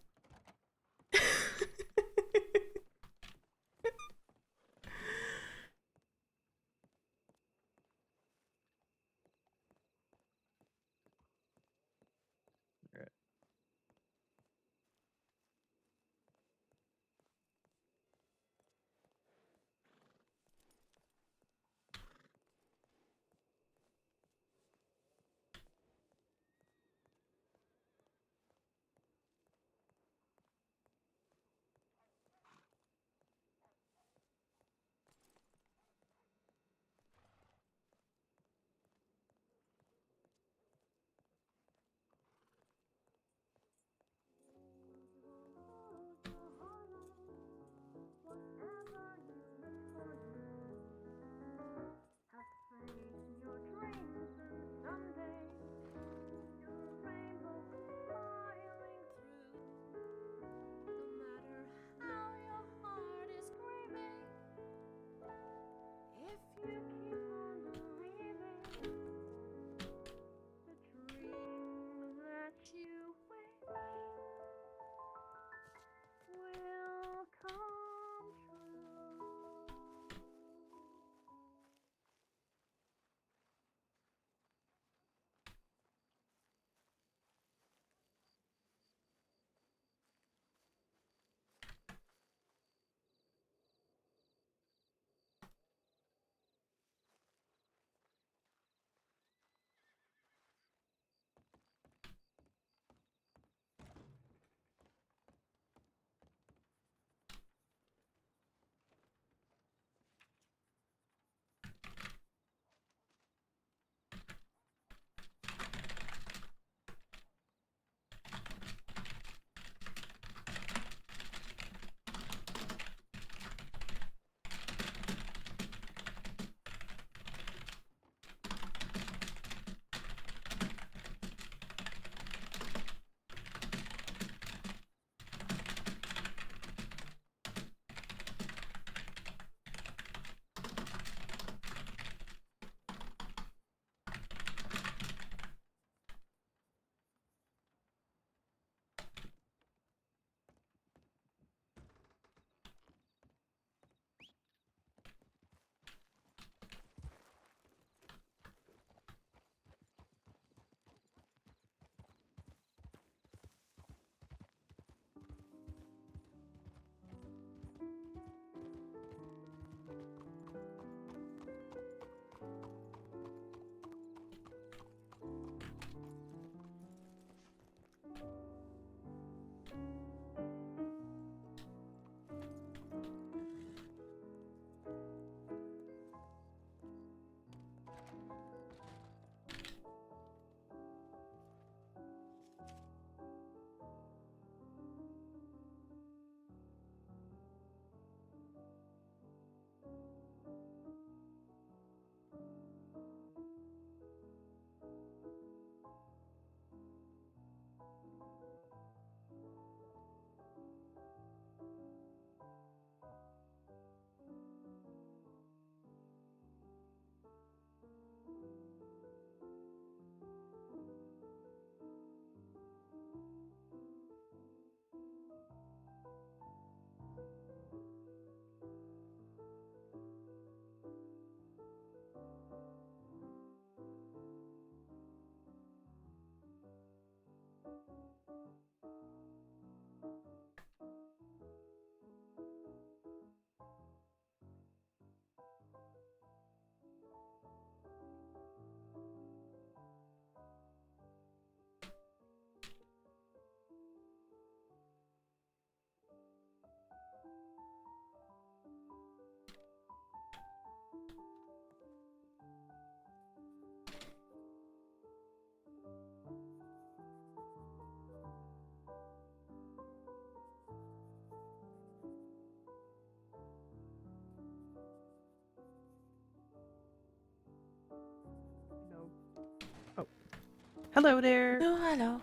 Hello there. Oh, hello.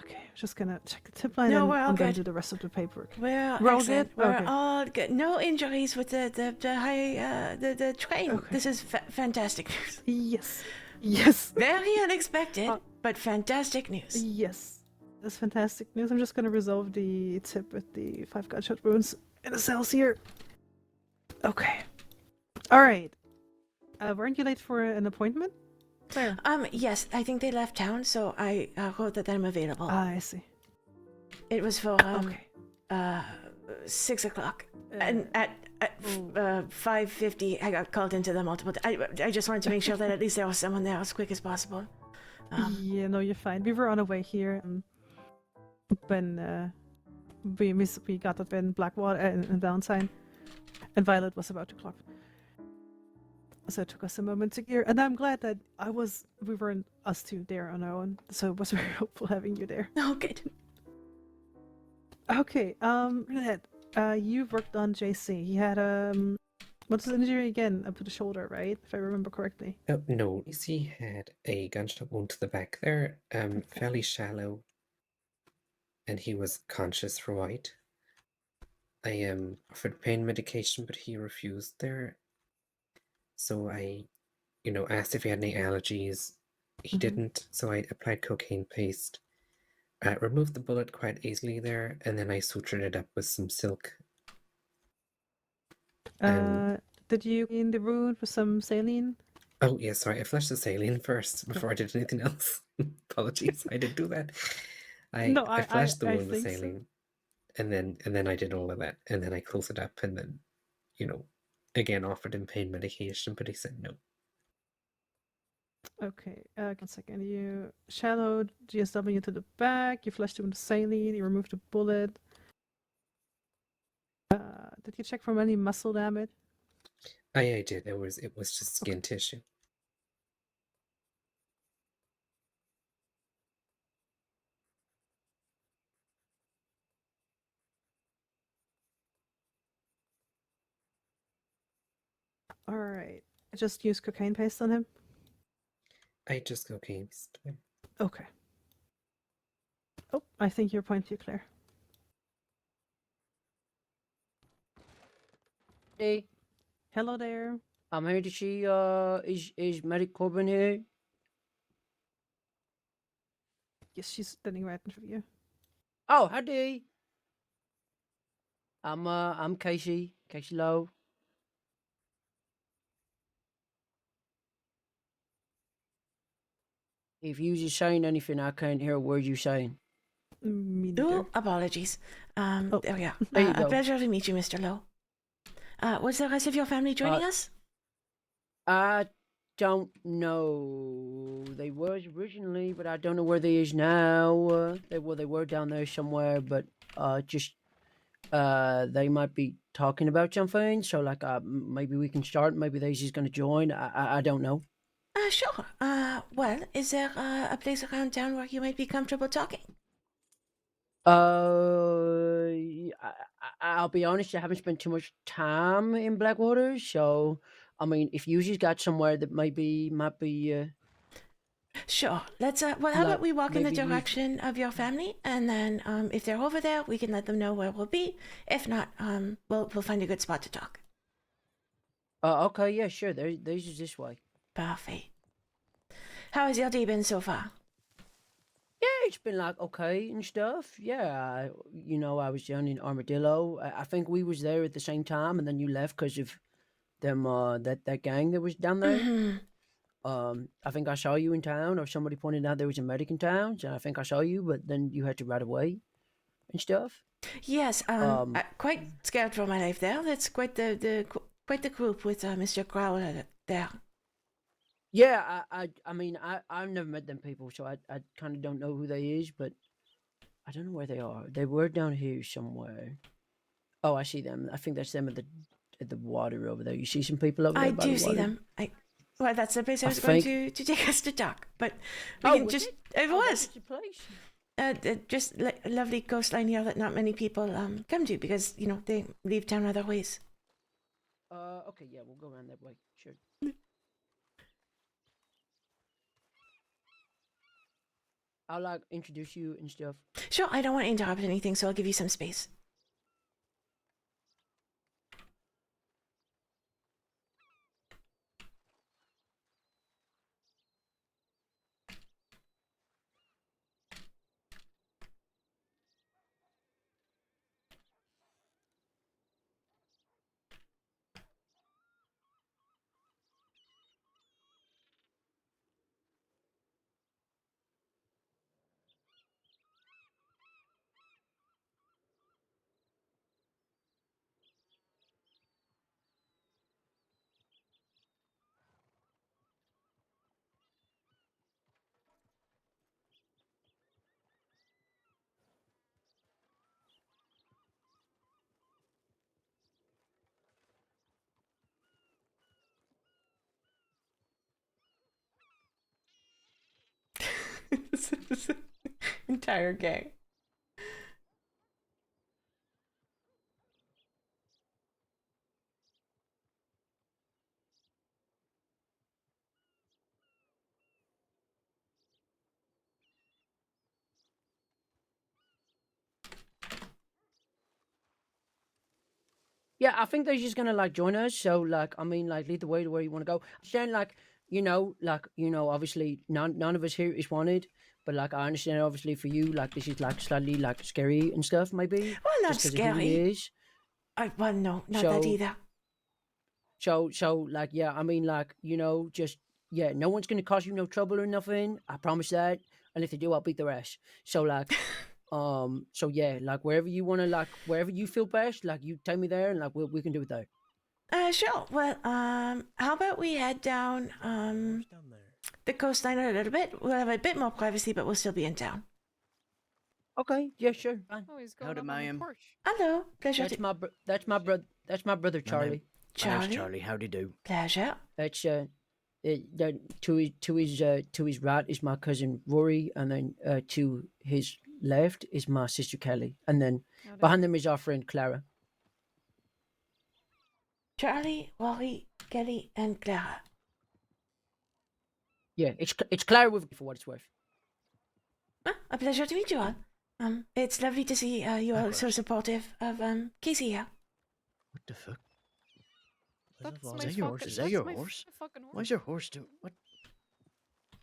Okay, just gonna check the tip line No, and we're all I'm gonna good. do the rest of the paperwork. We're all excellent. good? We're Okay. all good. No injuries with the train. Okay. This is fantastic news. Yes. Yes. Very unexpected, but fantastic news. Yes. That's fantastic news. I'm just gonna resolve the tip with the 5 gunshot wounds in the cells here. Okay. Alright. Weren't you late for an appointment? Claire? Yes, I think they left town, so I wrote that I'm available. I see. It was for 6 o'clock, and at 5:50 I got called into the multiple. I just wanted to make sure that at least there was someone there as quick as possible. Yeah, no, you're fine. We were on our way here when we got up in Blackwater and Valentine, and Violet was about to clock. So it took us a moment to gear, and I'm glad that we weren't us two there on our own. So it was very helpful having you there. Oh, good. Okay, Renette, you've worked on JC. He had what's his injury again? Up to the shoulder, right? If I remember correctly. Oh, no, he had a gunshot wound to the back there, fairly shallow, and he was conscious throughout. I offered pain medication, but he refused there. So I, asked if he had any allergies. He didn't, so I applied cocaine paste. Removed the bullet quite easily there, and then I sutured it up with some silk. Did you clean the wound with some saline? Oh, yeah, sorry, I flushed the saline first before I did anything else. Apologies, I did do that. I flushed the wound with saline, and then I did all of that, and then I closed it up, and then, again offered him pain medication, but he said no. Okay, 1 second. You shallowed GSW to the back, you flushed him with saline, you removed the bullet. Did you check for any muscle damage? I did. It was just skin tissue. Alright. Just use cocaine paste on him? I just cocaine paste. Okay. Oh, I think you're pointing, Claire. Hey. Hello there. I'm here to see, is Medic Corbin here? Yes, she's standing right in front of you. Oh, howdy. I'm Casey Lowe. If you just saying anything, I can't hear a word you're saying. Oh, apologies. There we go. There you A go. pleasure to meet you, Mr. Lowe. Was the rest of your family joining us? I don't know. They was originally, but I don't know where they is now. They were down there somewhere, but they might be talking about something. So like, maybe we can start. Maybe they's just gonna join. I don't know. Sure. Well, is there a place around town where you might be comfortable talking? I'll be honest, I haven't spent too much time in Blackwater, so I mean, if you just got somewhere that might be. Sure. Let's. Well, how about we walk in the direction of your family, and then if they're over there, we can let them know where we'll be. If not, we'll find a good spot to talk. Okay, yeah, sure. There's this way. Perfect. How has your day been so far? Yeah, it's been like okay and stuff. Yeah, I was down in Armadillo. I think we was there at the same time, and then you left because of them that gang that was down there. Mm-hmm. I think I saw you in town, or somebody pointed out there was a medic in town, so I think I saw you, but then you had to ride away and stuff. Yes, I'm quite scared for my life there. That's quite the group with Mr. Growler there. Yeah, I mean, I've never met them people, so I kind of don't know who they is, but I don't know where they are. They were down here somewhere. Oh, I see them. I think that's them at the water over there. You see some people over there? I by do the see water? them. Well, that's the place I was going to take us to talk, but we can just. It was. Just a lovely coastline here that not many people come to because they leave town other ways. Okay, yeah, we'll go around that way. Sure. I'll like introduce you and stuff. Sure, I don't want to interrupt anything, so I'll give you some space. This is an entire gang. Yeah, I think they're just gonna like join us. So like, I mean, like lead the way to where you want to go. Then like, obviously none of us here is wanted, but like I understand obviously for you, like this is like slightly like scary and stuff, maybe. Well, not just 'cause of who he scary. is. Well, no, not that So- either. So like, yeah, I mean, like, just yeah, no one's gonna cause you no trouble or nothing. I promise that. And if they do, I'll beat their ass. So like, so yeah, like wherever you wanna, like wherever you feel best, like you take me there, and like we can do it there. Sure. Well, how about we head down, the coastline a little bit? We'll have a bit more privacy, but we'll still be in town. Okay, yeah, sure. Fine. Oh, he's going Howdy, up on the ma'am. porch. Hello. Pleasure That's to... my that's my brother My name- Charlie. my name's Charlie. Howdy do. Pleasure. That's to his right is my cousin Rory, and then to his left is my sister Kelly, and then behind them is our friend Clara. Charlie, Rory, Kelly, and Clara. Yeah, it's Clara with for what it's worth. A pleasure to meet you all. It's lovely to see you all so supportive of Casey here. What the fuck? That's Is my that your horse? fucking- Is that that's your my horse? fucking horse. Why's your horse doing? What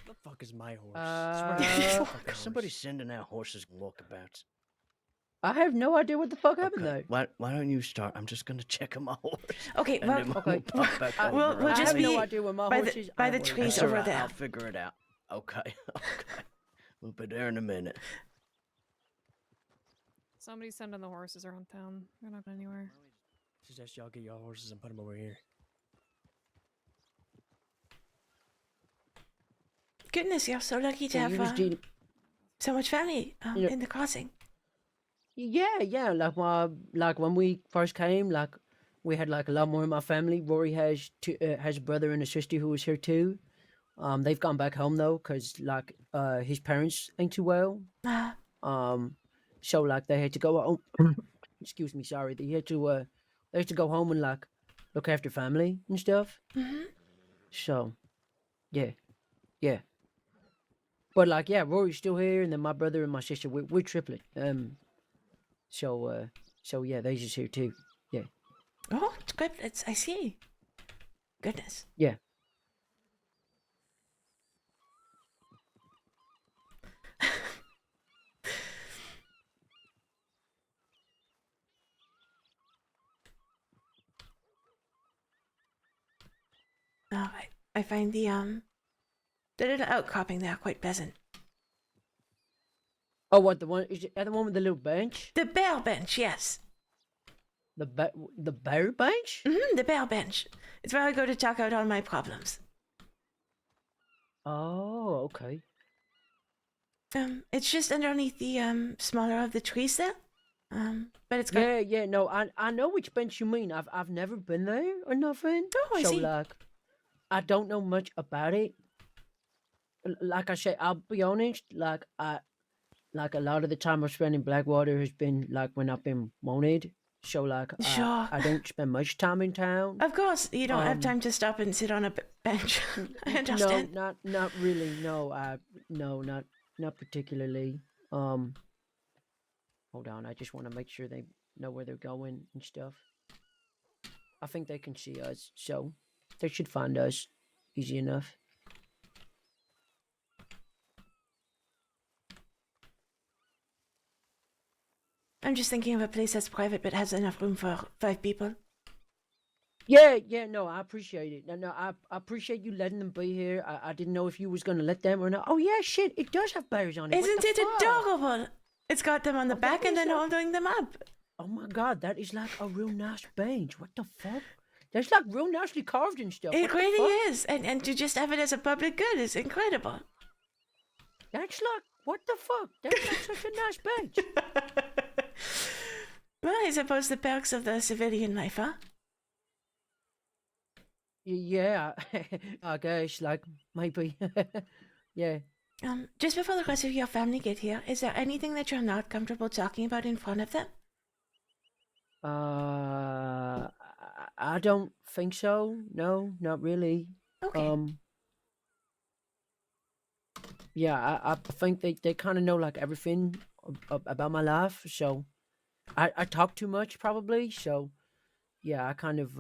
the fuck is my horse? Somebody's sending out horses and walkabouts. I have no idea what the fuck happened Okay, though. why don't you start? I'm just gonna check on my horse. Okay, and well, then okay. we'll pop back over. We'll I just have be no idea where my by horse the is. by I the don't worry trees That's all over right, there. I'll figure it out. Okay, okay. We'll be there in a minute. Somebody's sending the horses around town. They're not going anywhere. Suggest y'all get your horses and put them over here. Goodness, you're so lucky to So you just have did- so much family Yeah. in the crossing. Yeah. Like when we first came, like we had like a lot more in my family. Rory has has a brother and a sister who was here too. They've gone back home though, cause like his parents ain't too well. So like they had to go home. Excuse me, sorry. They had to go home and like look after family and stuff. Mm-hmm. So, yeah. But like, yeah, Rory's still here, and then my brother and my sister, we're triplet. So yeah, they just here too. Yeah. Oh, it's good. I see. Goodness. Yeah. Oh, I find the little outcropping there quite pleasant. Oh, what the one? Is it the one with the little bench? The bear bench, yes. The bear bench? Mm-hmm, the bear bench. It's where I go to talk out all my problems. Oh, okay. It's just underneath the smaller of the trees there. But it's got... Yeah. No, I know which bench you mean. I've never been there or nothing. Oh, I so see. like, I don't know much about it. Like I said, I'll be honest. Like a lot of the time I've spent in Blackwater has been like when I've been wanted. So like, Sure. I don't spend much time in town. Of course, you don't have time to stop and sit on a bench. I understand. No, not really. No, no, not not particularly. Hold on, I just want to make sure they know where they're going and stuff. I think they can see us, so they should find us easy enough. I'm just thinking of a place that's private but has enough room for 5 people. Yeah, no, I appreciate it. No, I appreciate you letting them be here. I didn't know if you was gonna let them or not. Oh yeah, shit, it does have bears on it. What Isn't the it fuck? adorable? It's got them on the back and then holding them up. Oh my god, that is like a real nice bench. What the fuck? That's like real nicely carved and stuff. It What the really fuck? is. And to just have it as a public good is incredible. That's like, what the fuck? That's like such a nice bench. Well, I suppose the perks of the civilian life, huh? Yeah, I guess, like, maybe. Yeah. Just before the rest of your family get here, is there anything that you're not comfortable talking about in front of them? I don't think so. No, not really. Okay. Yeah, I think they kind of know like everything about my life. So, I talk too much probably. So, yeah, I kind of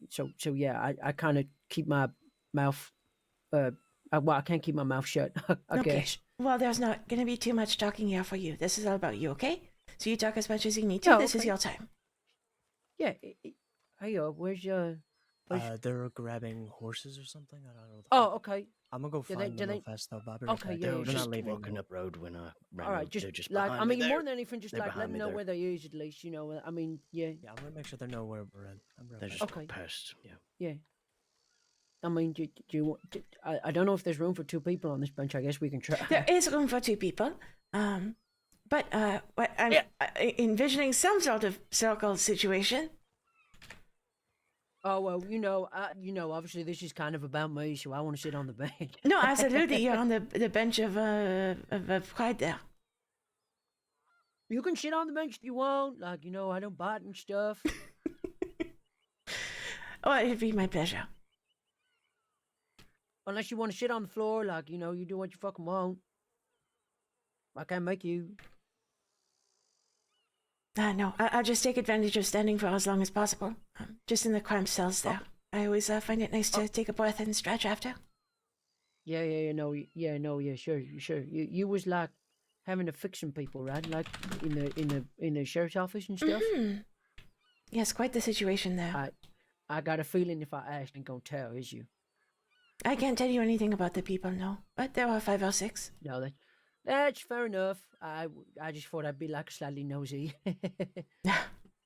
so yeah, I kind of keep my mouth. Well, I can't keep my mouth shut. I Okay. guess. Well, there's not going to be too much talking here for you. This is all about you, okay? So you talk as much as you need to. Yeah, This is okay. your time. Yeah. Hey, where's your? They're grabbing horses or something. I don't know. Oh, okay. I'm gonna go Do find they- them do real they- fast though, Bobby. Okay, yeah, They're yeah, not just leaving. walking up road when I ran. All right, They're just just like behind I me mean, more there. than anything, just They're like let behind them me know there. where they is at least. You know, I mean, yeah. Yeah, I'm gonna make sure they know where we're at. They're just Okay. past. Yeah. Yeah. I mean, do you want? I don't know if there's room for 2 people on this bench. I guess we can try. There is room for 2 people. But what I'm envisioning some sort of circle situation. Oh well, obviously this is kind of about me, so I want to sit on the bench. No, absolutely. You're on the bench of pride there. You can sit on the bench if you want. Like, I don't bite and stuff. Oh, it'd be my pleasure. Unless you want to sit on the floor, like, you do what you fucking want. I can't make you. No, I'll just take advantage of standing for as long as possible. Just in the cramped cells there. I always find it nice to take a breath and stretch after. Sure. You was like having to fix some people, right? Like in the sheriff's office and stuff. Mm-hmm. Yes, quite the situation there. I got a feeling if I ask, ain't gonna tell, is you? I can't tell you anything about the people, no. But there are 5 or 6. No, that's fair enough. I just thought I'd be like slightly nosy.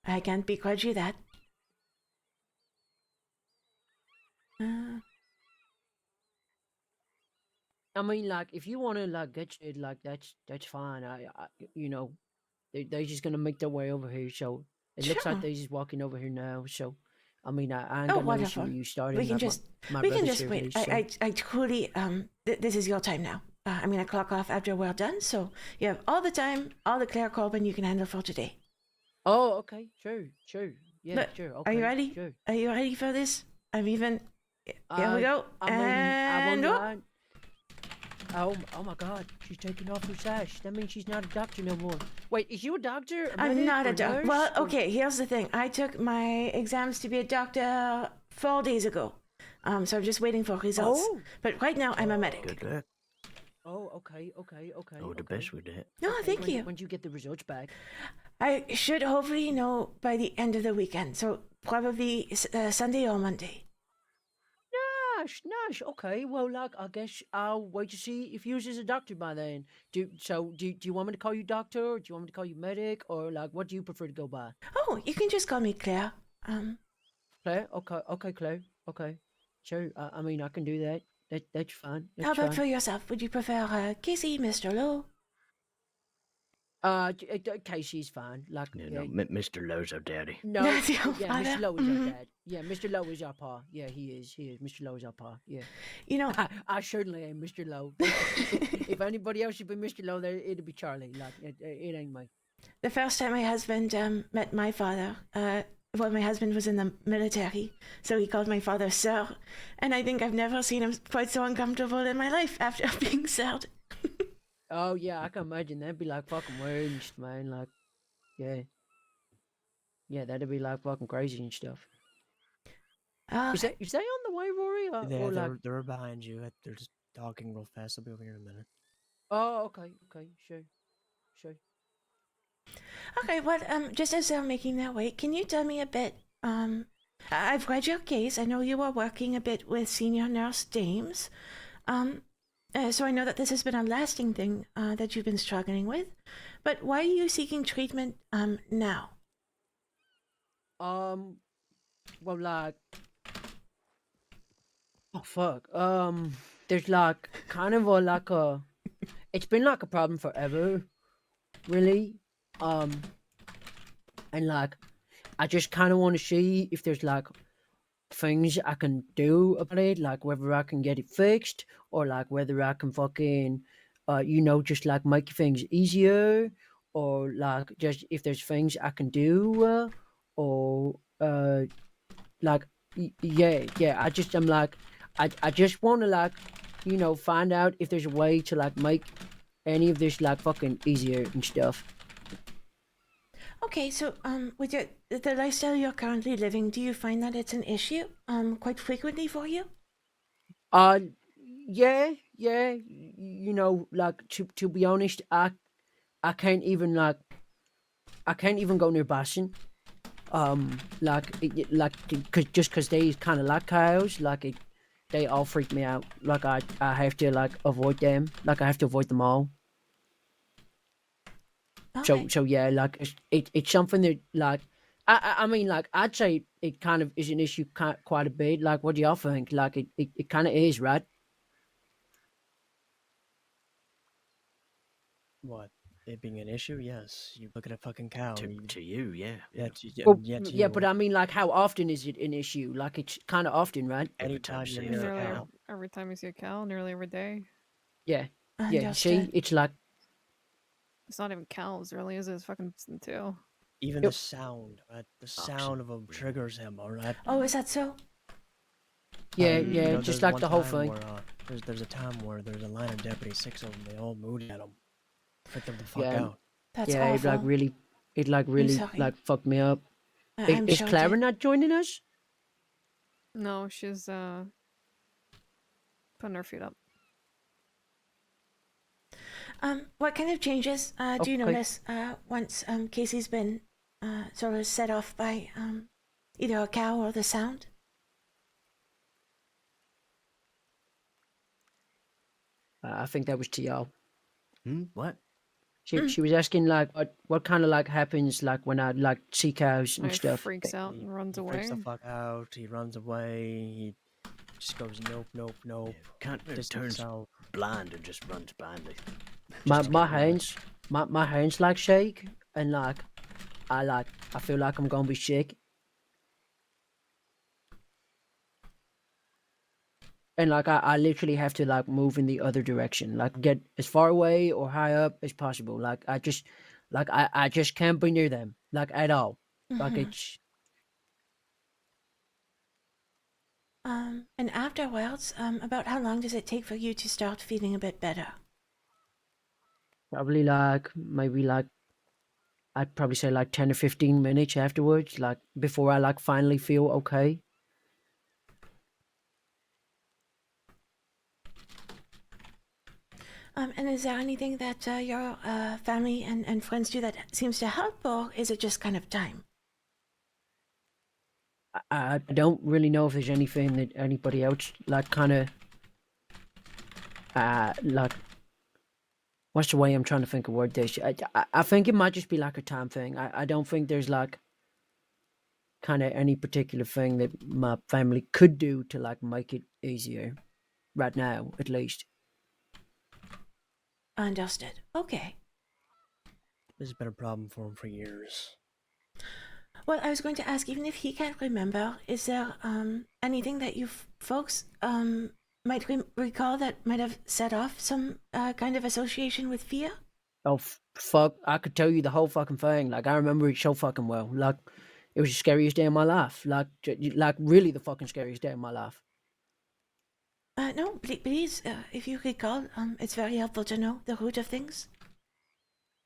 I can't begrudge you that. I mean, like, if you want to like get it, like that's fine. They're just gonna make their way over here. So it looks like Sure. they're just walking over here now. So, I mean, I ain't Oh, got no issue wonderful. with you starting. We can like, just my we can brother's just wait. service, so- I truly this is your time now. I'm gonna clock off after we're done, so you have all the time, all the Claire Corbin you can handle for today. Oh, okay, sure. Yeah, But sure. Are Okay, you ready? Sure. Are you ready for this? I'm even. Here we go. I mean, And I whoop. won't lie. Oh my God, she's taking off her sash. That means she's not a doctor no more. Wait, is you a doctor? I'm not a doctor. doctor. Well, okay. Here's the thing. I took my exams to be a doctor 4 days ago. So I'm just waiting for results. Oh. But right now I'm a medic. Good luck. Oh, okay. Oh, the best with that. No, thank when, you. When you get the results back. I should hopefully know by the end of the weekend. So probably Sunday or Monday. Nice. Okay, well, like, I guess I'll wait to see if you's is a doctor by then. Do you want me to call you doctor, or do you want me to call you medic, or like, what do you prefer to go by? Oh, you can just call me Claire. Claire? Okay, Claire. Okay, sure. I mean, I can do that. That's fine. How That's about for fine. yourself? Would you prefer Casey, Mr. Lowe? Casey's fine. Like, Yeah, no, Mr. Lowe's our daddy. No, That's yeah, your Mr. father? Lowe is Mhm. our dad. Yeah, Mr. Lowe is our pa. Yeah, he is. Mr. Lowe is our pa. Yeah. You know, I certainly am Mr. Lowe. If anybody else should be Mr. Lowe, there it'd be Charlie. Like, it ain't me. the first time my husband met my father, well, my husband was in the military, so he called my father sir, and I think I've never seen him quite so uncomfortable in my life after being served. Oh yeah, I can imagine that'd be like fucking raged, man. Like, yeah, yeah, that'd be like fucking crazy and stuff. Is they on the way, Rory? Or like... they're behind you. They're just talking real fast. I'll be over here in a minute. Oh, okay, sure. Okay, well, just as they're making their way, can you tell me a bit? I've read your case. I know you were working a bit with senior nurse dames. So I know that this has been a lasting thing that you've been struggling with. But why are you seeking treatment now? Well, like, oh fuck. There's like kind of a it's been like a problem forever, really. And like, I just kind of want to see if there's like things I can do about it, like whether I can get it fixed or like whether I can fucking, just like make things easier, or like just if there's things I can do, or like yeah. I'm like, I just want to like, find out if there's a way to like make any of this like fucking easier and stuff. Okay, so with the lifestyle you're currently living, do you find that it's an issue quite frequently for you? Yeah. Like to be honest, I can't even go near Bastion. Cause they kind of like cows, they all freak me out. Like I have to like avoid them. Like I have to avoid them all. Okay. So yeah, like it's something that like I mean, like I'd say it kind of is an issue quite a bit. Like, what do y'all think? Like it kind of is, right? What? It being an issue? Yes. You look at a fucking cow. To you, yeah. Well, Yeah, to yeah, you. but I mean, like, how often is it an issue? Like, it's kind of often, right? Anytime you're near a cow. Every time you see a cow, nearly every day. Yeah. Yeah. See, it's like it's not even cows, really, is it? It's fucking too. Even the sound, right? The sound of them triggers him. All right. Oh, is that so? Yeah, just like the whole thing. Where, there's a time where there's a line of deputies, 6 of them. They all moved at him, freaked them the fuck out. That's yeah, awful. it really like fucked me up. Is sure Clara did. not joining us? No, she's putting her feet up. What kind of changes do you Okay. notice once Casey's been sort of set off by either a cow or the sound? I think that was to y'all. What? She was asking like what kind of like happens like when I like see cows and He stuff. freaks out and runs away. Freaks the fuck out. He runs away. He just goes nope. Can't turns blind and just runs blindly. My hands like shake, and like I feel like I'm gonna be sick. And like I literally have to like move in the other direction, like get as far away or high up as possible. Like I just can't be near them, like at all. Like Mhm. it's And afterwards, about how long does it take for you to start feeling a bit better? probably like maybe like I'd probably say like 10 or 15 minutes afterwards, like before I like finally feel okay. And is there anything that your family and friends do that seems to help, or is it just kind of time? I don't really know if there's anything that anybody else like kind of like what's the way I'm trying to think of word this. I think it might just be like a time thing. I don't think there's like kind of any particular thing that my family could do to like make it easier right now, at least. Understood. Okay. This has been a problem for him for years. Well, I was going to ask, even if he can't remember, is there anything that you folks might recall that might have set off some kind of association with fear? Oh fuck! I could tell you the whole fucking thing. Like I remember it so fucking well. Like It was the scariest day of my life. Like really the fucking scariest day of my life. No, please, if you recall, it's very helpful to know the root of things.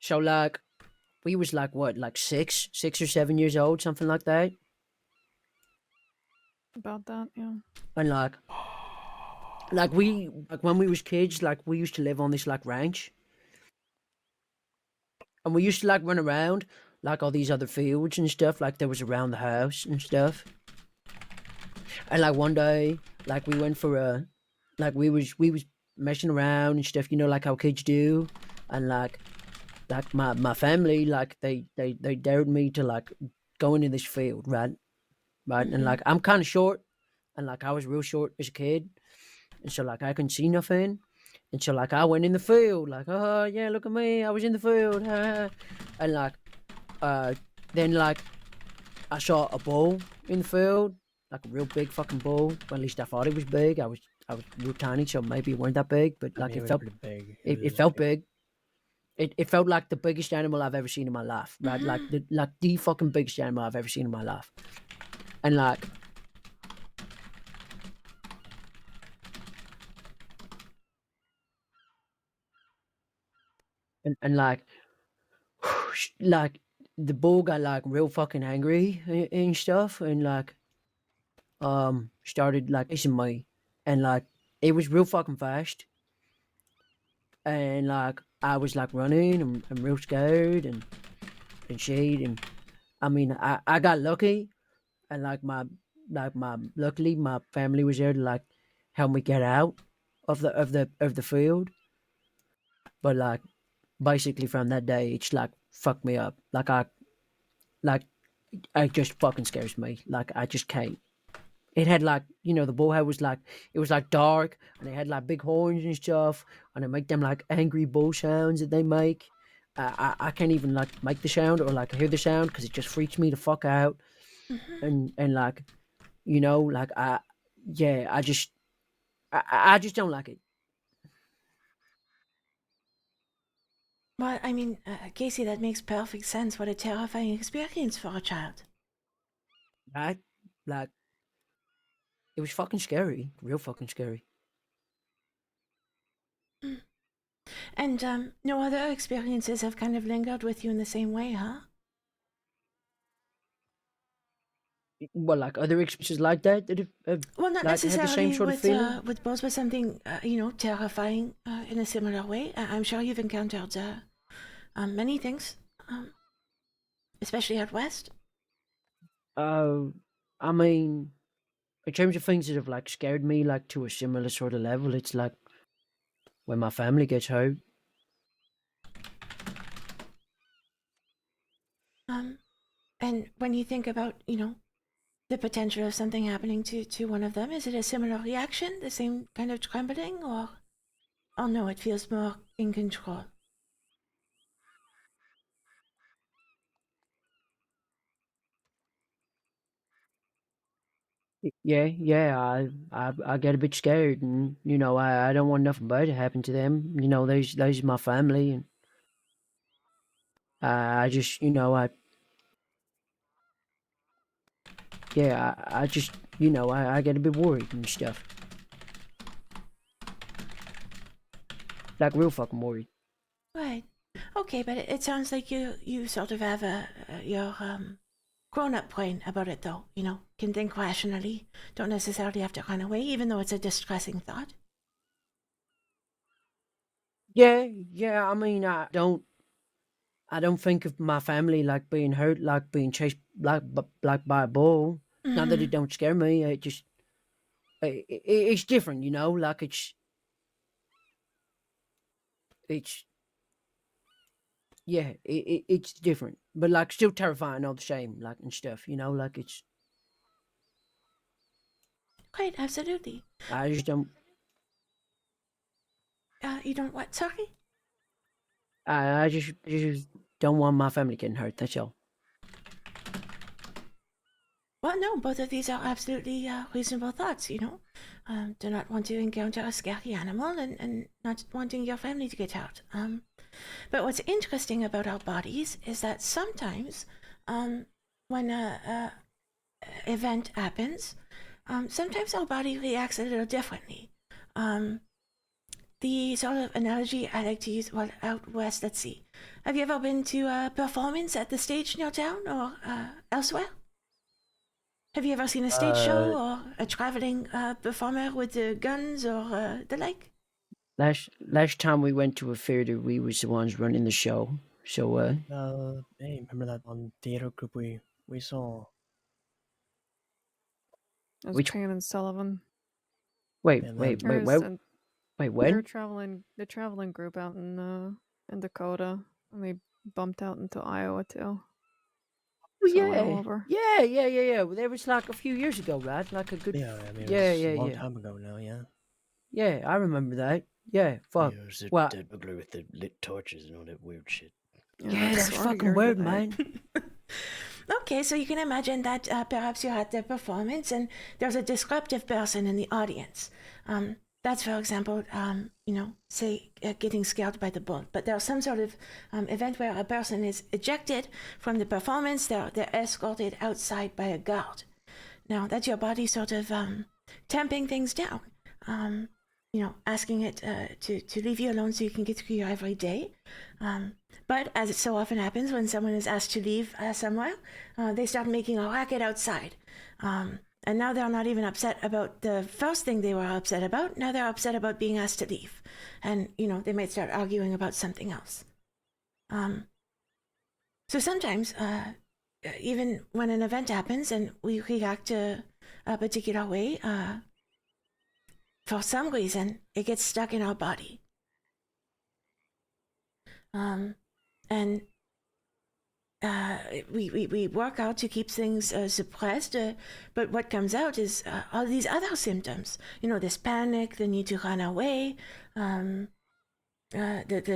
So like, we was like what, like 6 or 7 years old, something like that. About that, yeah. And like when we was kids, like we used to live on this like ranch, and we used to like run around like all these other fields and stuff, like there was around the house and stuff. And like one day, like we went for a, like we was messing around and stuff, you know, like how kids do, and like my family, like they dared me to like go into this field, right, and like I'm kind of short, and like I was real short as a kid, and so like I couldn't see nothing, and so like I went in the field, like, oh yeah, look at me, I was in the field, and like then like I saw a bull in the field, like a real big fucking bull. Well, at least I thought it was big. I was real tiny, so maybe it weren't that big, but like it felt big. It felt big. It felt like the biggest animal I've ever seen in my life, right? Like the fucking biggest animal I've ever seen in my life, and like. And like like the bull got like real fucking angry and stuff, and like started like chasing me, and like it was real fucking fast, and like I was like running and real scared and shit, and I mean I got lucky, and like my luckily my family was there to like help me get out of the field, but like basically from that day it's like fucked me up, like it just fucking scares me. Like I just can't. It had like, you know, the bullhead was like, it was like dark, and it had like big horns and stuff, and it make them like angry bull sounds that they make. I can't even like make the sound or like hear the sound because it just freaks me the fuck out. And like, you know, like I just don't like it. Well, I mean, Casey, that makes perfect sense. What a terrifying experience for a child. Right? Like, it was fucking scary. Real fucking scary. And no other experiences have kind of lingered with you in the same way, huh? Well, like other experiences like that have Well, not like, had the necessarily same sort of feeling. with Bose, but something you know, terrifying in a similar way. I'm sure you've encountered many things, especially out west. I mean, in terms of things that have like scared me, like to a similar sort of level, it's like when my family gets hurt. And when you think about, you know, the potential of something happening to one of them, is it a similar reaction, the same kind of trembling, or oh no, it feels more in control? Yeah, I get a bit scared, and you know, I don't want nothing bad to happen to them. You know, those my family, and I just, you know, I just, you know, I get a bit worried and stuff. Like real fucking worried. Right. Okay, but it sounds like you sort of have your grown-up brain about it, though. You know, can think rationally. Don't necessarily have to run away, even though it's a distressing thought. Yeah. I mean, I don't think of my family like being hurt, like being chased like by a bull. Not that it don't scare me. It just it's different, you know. Like it's yeah, it's different, but like still terrifying all the same, like and stuff, you know. Like it's Right, absolutely. I just don't. You don't what? Sorry. I just don't want my family getting hurt. That's all. Well, no, both of these are absolutely reasonable thoughts, you know. Do not want to encounter a scary animal and not wanting your family to get hurt. But what's interesting about our bodies is that sometimes when a event happens, sometimes our body reacts a little differently. The sort of analogy I like to use, well, out west, let's see. Have you ever been to a performance at the stage in your town or elsewhere? Have you ever seen a stage show or a traveling performer with guns or the like? Last time we went to a theater, we was the ones running the show. So Hey, remember that one theater group we saw? It was Which- Payne and Sullivan. wait, And wait, then- wait, There's wait, an- wait, They're when? the traveling group out in Dakota, and they bumped out into Iowa too. Oh, So I went yeah. all over. Yeah. Well, that was like a few years ago, right? Like a good. Yeah, I mean, yeah, it was a long yeah. time ago now, yeah. Yeah, I remember that. Yeah, fuck. Yeah, it was the Well, dead burglar with the lit torches and all that weird shit. yeah, that's fucking weird, man. Okay, so you can imagine that perhaps you're at the performance and there's a disruptive person in the audience. That's, for example, say getting scared by the bull. But there's some sort of event where a person is ejected from the performance. They're escorted outside by a guard. Now, that's your body sort of tamping things down. Asking it to leave you alone so you can get through your everyday. But as it so often happens when someone is asked to leave somewhere, they start making a racket outside. And now they're not even upset about the first thing they were upset about. Now they're upset about being asked to leave. And, they might start arguing about something else. So sometimes, even when an event happens and we react to a particular way, for some reason, it gets stuck in our body. We work out to keep things suppressed, but what comes out is all these other symptoms. This panic, the need to run away, the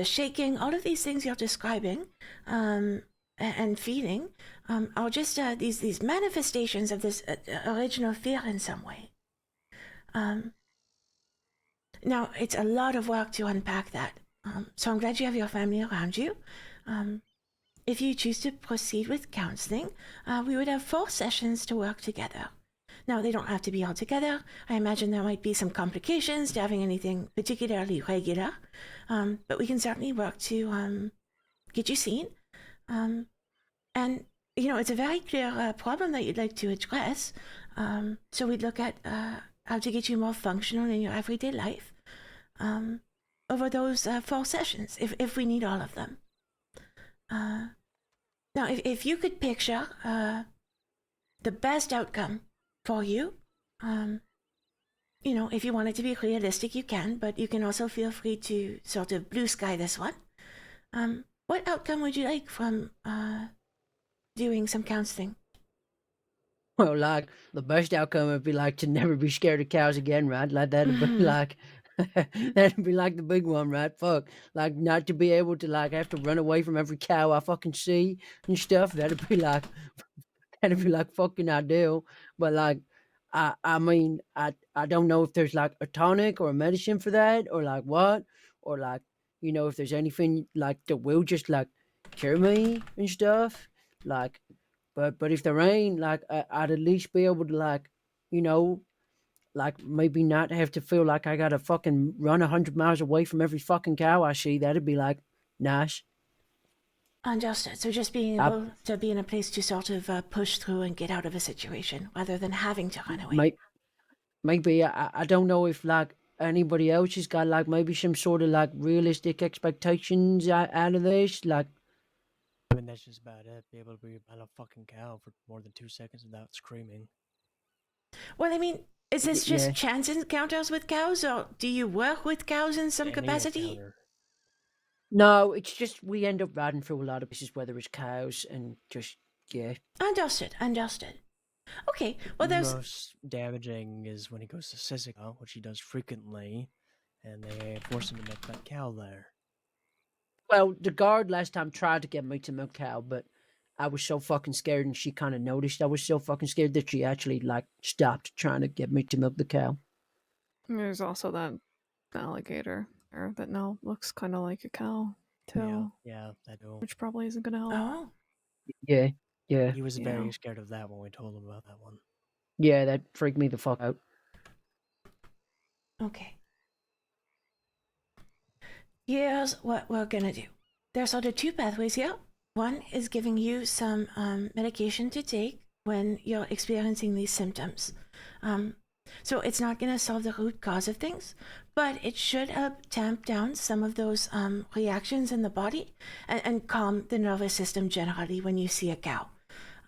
shaking, all of these things you're describing and feeling are just these manifestations of this original fear in some way. Now, it's a lot of work to unpack that. So I'm glad you have your family around you. If you choose to proceed with counseling, we would have 4 sessions to work together. Now, they don't have to be all together. I imagine there might be some complications to having anything particularly regular, but we can certainly work to get you seen. And, it's a very clear problem that you'd like to address. So we'd look at how to get you more functional in your everyday life over those 4 sessions, if we need all of them. Now, if you could picture the best outcome for you, if you want it to be realistic, you can, but you can also feel free to sort of blue sky this one. What outcome would you like from doing some counseling? Well, like, the best outcome would be, like, to never be scared of cows again, right? Like, that'd be, like, that'd be, like, the big one, right? Fuck. Like, not to be able to, like, have to run away from every cow I fucking see and stuff. That'd be, like, fucking ideal. But, like, I mean, I don't know if there's, like, a tonic or a medicine for that or, like, what? Or, like, if there's anything, like, that will just, like, cure me and stuff. Like, but if there ain't, like, I'd at least be able to, like, like, maybe not have to feel like I gotta fucking run 100 miles away from every fucking cow I see. That'd be, like, nice. Understood. So just being able to be in a place to sort of push through and get out of a situation rather than having to run away. Maybe, I don't know if, like, anybody else has got, like, maybe some sort of, like, realistic expectations out of this. Like, I mean, that's just about it. Be able to be on a fucking cow for more than 2 seconds without screaming. Well, I mean, is this just chance encounters with cows, or do you work with cows in some capacity? no, it's just we end up riding through a lot of places where there is cows and just, yeah. Understood. Okay, well, there's... Most damaging is when he goes to Sisica, which he does frequently, and they force him to milk that cow there. Well, the guard last time tried to get me to milk cow, but I was so fucking scared, and she kind of noticed I was so fucking scared that she actually, like, stopped trying to get me to milk the cow. There's also that alligator there that now looks kind of like a cow, too. Yeah, that do. Which probably isn't going to help. Oh. Yeah. Yeah. He was you very know. scared of that when we told him about that one. Yeah, that freaked me the fuck out. Okay. Here's what we're gonna do. There's sort of two pathways here. One is giving you some medication to take when you're experiencing these symptoms. So it's not gonna solve the root cause of things, but it should help tamp down some of those reactions in the body and calm the nervous system generally when you see a cow.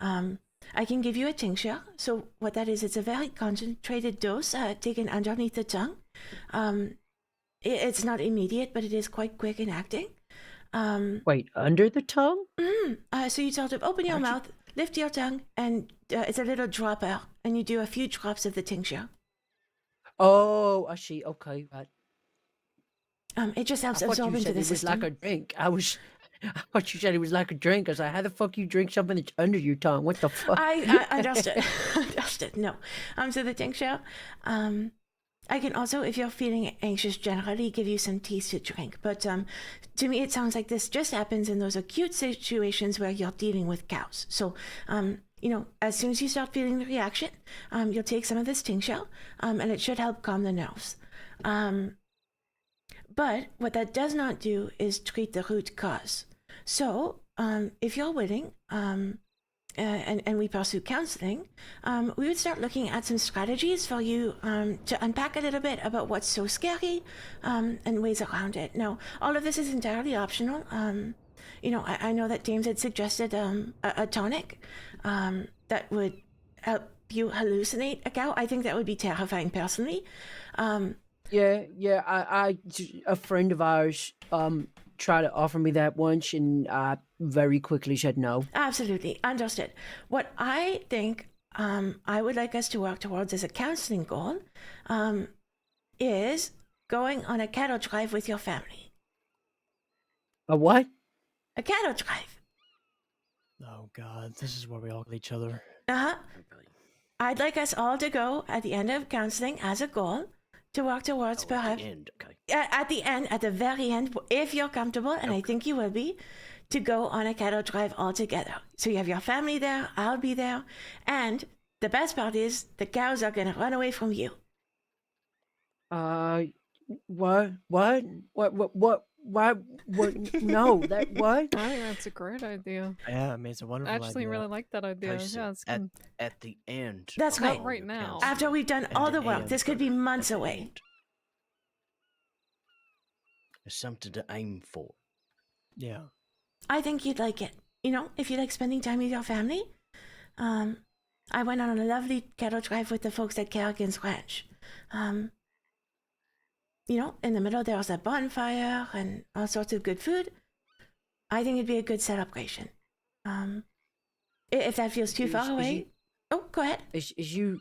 I can give you a tincture. So what that is, it's a very concentrated dose taken underneath the tongue. It's not immediate, but it is quite quick in acting. Wait, under the tongue? So you sort of open your mouth, lift your tongue, and it's a little dropper, and you do a few drops of the tincture. Oh, I see. Okay, right. It just helps I thought absorb you into said the it was system. like a drink. I thought you said it was like a drink. I was like, how the fuck you drink something that's under your tongue? What the fuck? I understood. Understood. No. So the tincture. I can also, if you're feeling anxious generally, give you some teas to drink. But to me, it sounds like this just happens in those acute situations where you're dealing with cows. So, as soon as you start feeling the reaction, you'll take some of this tincture, and it should help calm the nerves. But what that does not do is treat the root cause. So, if you're willing, and we pursue counseling, we would start looking at some strategies for you to unpack a little bit about what's so scary and ways around it. Now, all of this is entirely optional. I know that James had suggested a tonic that would help you hallucinate a cow. I think that would be terrifying personally. Yeah. I a friend of ours tried to offer me that once, and I very quickly said no. Absolutely. Understood. What I think I would like us to work towards as a counseling goal is going on a cattle drive with your family. A what? A cattle drive. Oh God, this is where we all kill each other. I'd like us all to go at the end of counseling as a goal to work towards perhaps... At the end, okay. At the end, at the very end, if you're comfortable, and I think you will be, to go on a cattle drive all together. So you have your family there, I'll be there, and the best part is the cows are gonna run away from you. What? Why? No, that what? I think that's a great idea. Yeah, I mean, it's a wonderful I actually idea. really like that idea. Tyson, Yeah, it's at, good. at the end. That's of right. all Right your now. counseling, After we've done at all the the work, end, this could be months away. There's something to aim for. Yeah. I think you'd like it. If you like spending time with your family. I went on a lovely cattle drive with the folks at Kerrigan's Ranch. In the middle there was a bonfire and all sorts of good food. I think it'd be a good celebration. If that feels too far away. Oh, go ahead. Is you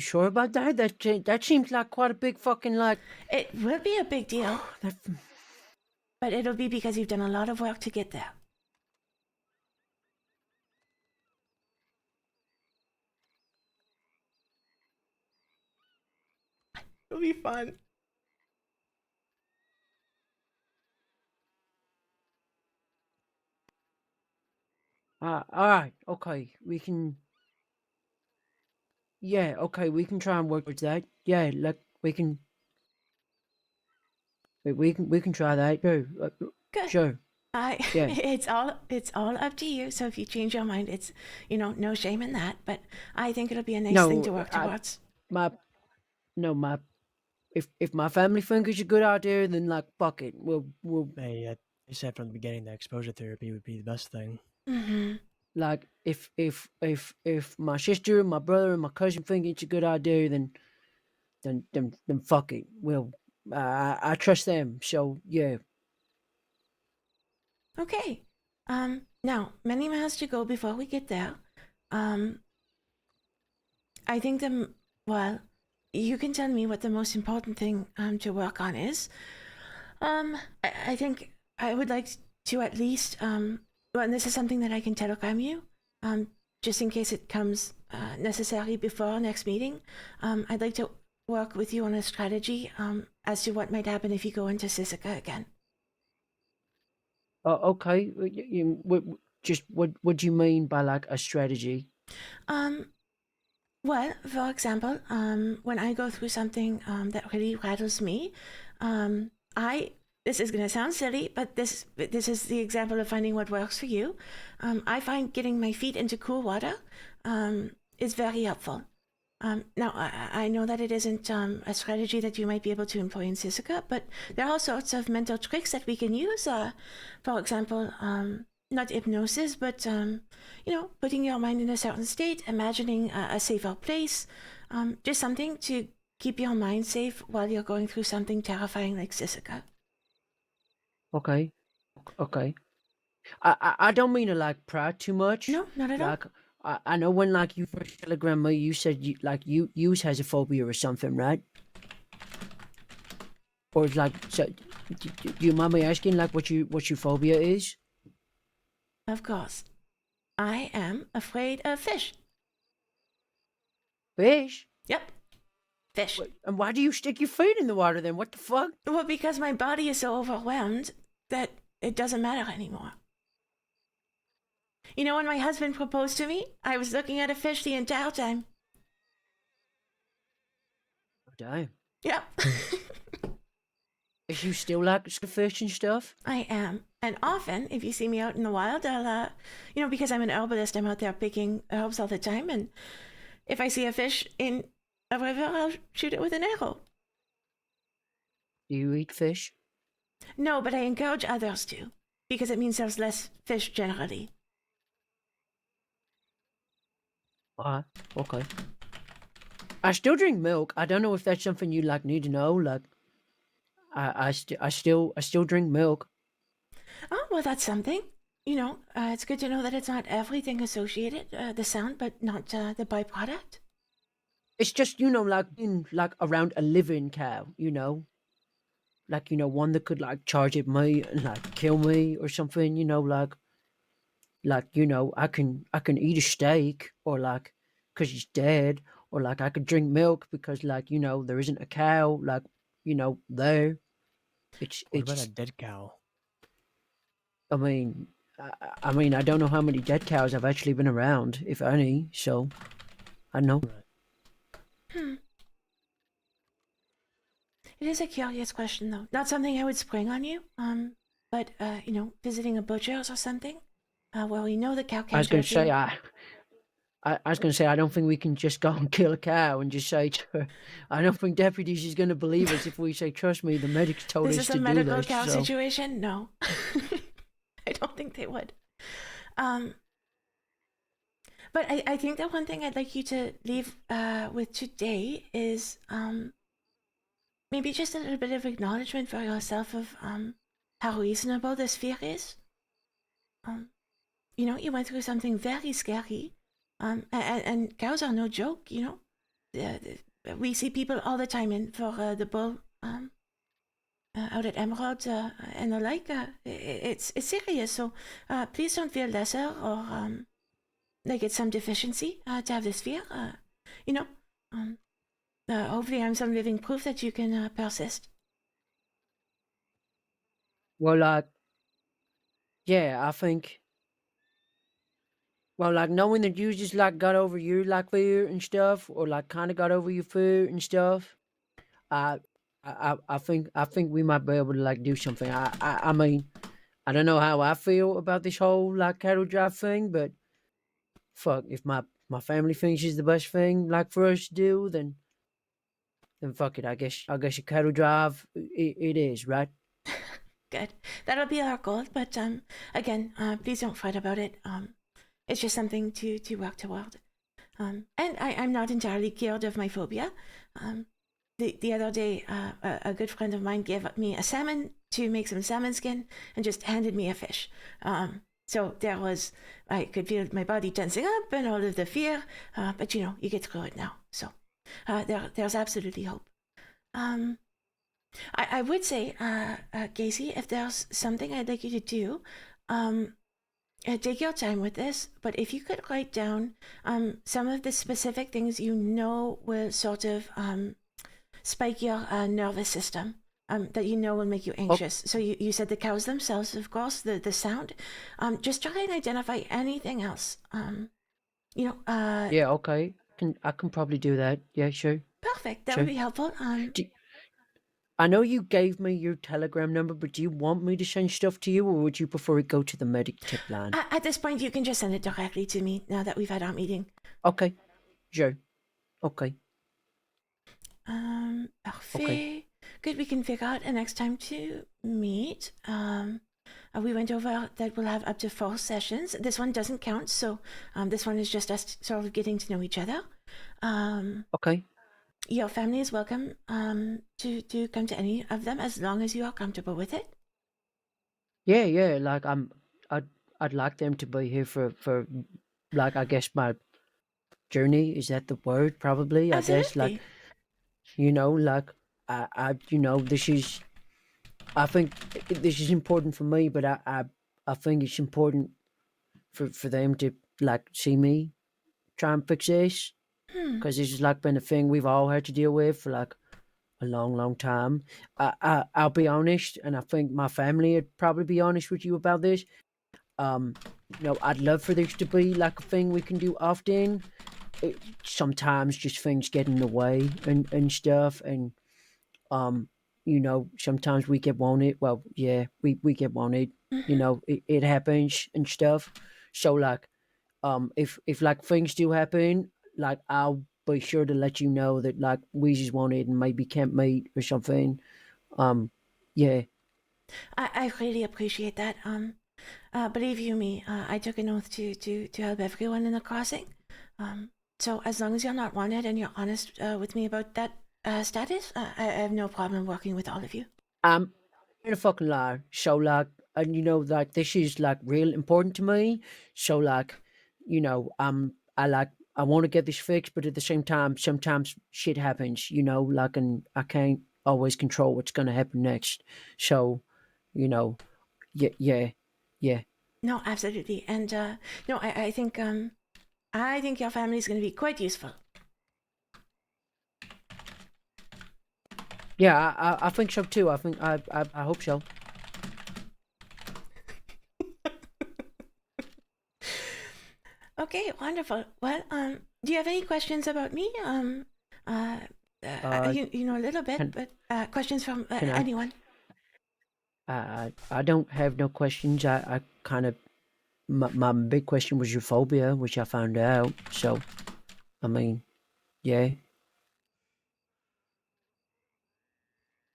sure about that? That seems like quite a big fucking like. It will be a big deal. But it'll be because you've done a lot of work to get there. It'll be fun. All right, okay, we can. Yeah, okay, we can try and work towards that. Yeah, like we can. We can try that. Sure. Good. Sure. Yeah. It's all up to you. So if you change your mind, it's no shame in that. But I think it'll be a nice thing to work towards. If my family think it's a good idea, then like fuck it, we'll. Hey, they said from the beginning that exposure therapy would be the best thing. Mm-hmm. Like if my sister and my brother and my cousin think it's a good idea, then fuck it. Well, I trust them. So yeah. Okay. Now many miles to go before we get there. I think you can tell me what the most important thing to work on is. I think I would like to at least and this is something that I can telegram you, just in case it comes necessary before our next meeting. I'd like to work with you on a strategy as to what might happen if you go into Sisika again. Okay. just what do you mean by like a strategy? Well, for example, when I go through something that really rattles me, this is gonna sound silly, but this is the example of finding what works for you. I find getting my feet into cool water is very helpful. Now, I know that it isn't a strategy that you might be able to employ in Sisika, but there are all sorts of mental tricks that we can use. For example, not hypnosis, but putting your mind in a certain state, imagining a safer place, just something to keep your mind safe while you're going through something terrifying like Sisika. Okay. I don't mean to like pry too much. No, not at all. Like I know when like you first telegram me, you said you has a phobia or something, right? Or it's like, so do you mind me asking like what your phobia is? Of course. I am afraid of fish. Fish? Yep. Fish. And why do you stick your feet in the water then? What the fuck? Well, because my body is so overwhelmed that it doesn't matter anymore. You know, when my husband proposed to me, I was looking at a fish the entire time. Damn. Yep. Is you still like fish and stuff? I am. And often, if you see me out in the wild, I'll, because I'm an herbalist, I'm out there picking herbs all the time. And if I see a fish in a river, I'll shoot it with an arrow. Do you eat fish? No, but I encourage others to, because it means there's less fish generally. Okay. I still drink milk. I don't know if that's something you like need to know. Like, I still drink milk. Oh, well, that's something. It's good to know that it's not everything associated, the sound, but not the byproduct. It's just, like being like around a living cow, like, one that could like charge at me and like kill me or something, I can eat a steak or like, cause he's dead, or like I could drink milk because like, there isn't a cow, like, there. What about a dead cow? I mean, I don't know how many dead cows have actually been around, if any. So, I don't know. It is a curious question, though. Not something I would spring on you. But visiting a butcher's or something, where we know the cow can't. I was going to say, I don't think we can just go and kill a cow and just say, I don't think deputies is going to believe us if we say, trust me, the medics told us to do this. This is a medical cow situation? No. I don't think they would. But I think that one thing I'd like you to leave with today is maybe just a little bit of acknowledgement for yourself of how reasonable this fear is. You went through something very scary. And cows are no joke, we see people all the time in for the bull out at Emerald and the like. It's serious, so please don't feel lesser or like it's some deficiency to have this fear. Hopefully I'm some living proof that you can persist. Well, like, yeah, I think. Well, like knowing that you just like got over your like fear and stuff, or like kind of got over your fear and stuff, I think we might be able to like do something. I mean, I don't know how I feel about this whole like cattle drive thing, but fuck, if my family thinks it's the best thing like for us to do, then fuck it. I guess a cattle drive it is, right? Good. That'll be our goal. But again, please don't fret about it. It's just something to work toward. And I'm not entirely cured of my phobia. The other day, a good friend of mine gave me a salmon to make some salmon skin and just handed me a fish. So I could feel my body tensing up and all of the fear, but you get through it now. So there's absolutely hope. I would say, Casey, if there's something I'd like you to do, take your time with this, but if you could write down some of the specific things will sort of spike your nervous system. that you know will make you anxious. So you said the cows themselves, of course, the sound. Just try and identify anything else. Yeah, okay. I can probably do that. Yeah, sure. Perfect. That Sure. would be helpful. I know you gave me your Telegram number, but do you want me to send stuff to you, or would you prefer it go to the medic tip line? At this point, you can just send it directly to me now that we've had our meeting. Okay, sure. Okay. Parfait. Okay. Good. We can figure out a next time to meet. We went over that we'll have up to 4 sessions. This one doesn't count, so this one is just us sort of getting to know each other. Okay. Your family is welcome to come to any of them as long as you are comfortable with it. Yeah. Like I'd like them to be here for like, I guess, my journey. Is that the word? Probably. I guess, like, like I this is. I think this is important for me, but I think it's important for them to like see me try and fix this, because this has like been a thing we've all had to deal with for like a long time. I'll be honest, and I think my family would probably be honest with you about this. I'd love for this to be like a thing we can do often. Sometimes just things get in the way and stuff, and sometimes we get wanted. Well, yeah, we get wanted. It happens and stuff. So like, if like things do happen, like I'll be sure to let you know that like we just wanted and maybe can't meet or something. Yeah. I really appreciate that. Believe you me, I took an oath to help everyone in the crossing. So as long as you're not wanted and you're honest with me about that status, I have no problem working with all of you. I'm a fucking liar. So like, and like this is like real important to me. So like, I want to get this fixed, but at the same time, sometimes shit happens. Like, and I can't always control what's gonna happen next. So, yeah. No, absolutely, and no, I think your family is going to be quite useful. Yeah, I think so too. I hope so. Okay, wonderful. Well, do you have any questions about me? You know a little bit, but questions from anyone? I don't have no questions. I kind of my big question was your phobia, which I found out. So, I mean, yeah.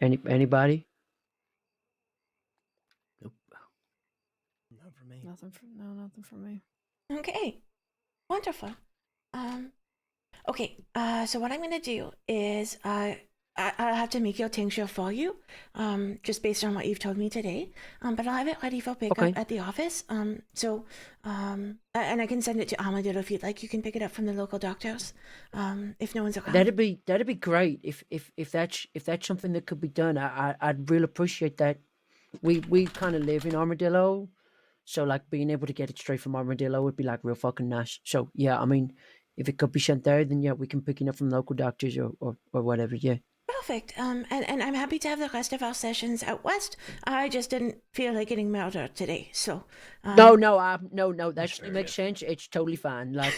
Anybody? Nope. Not for me. Nothing for me. Okay, wonderful. Okay, so what I'm going to do is I'll have to make your tincture for you, just based on what you've told me today. But I'll have it ready for pickup at the office. And I can send it to Armadillo if you'd like. You can pick it up from the local doctors, if no one's around. That'd be great if that's something that could be done. I'd really appreciate that. We kind of live in Armadillo, so like being able to get it straight from Armadillo would be like real fucking nice. So yeah, I mean, if it could be sent there, then yeah, we can pick it up from local doctors or whatever. Yeah. Perfect. And I'm happy to have the rest of our sessions out west. I just didn't feel like getting murdered today, so. No, that actually makes sense. It's totally fine. Like,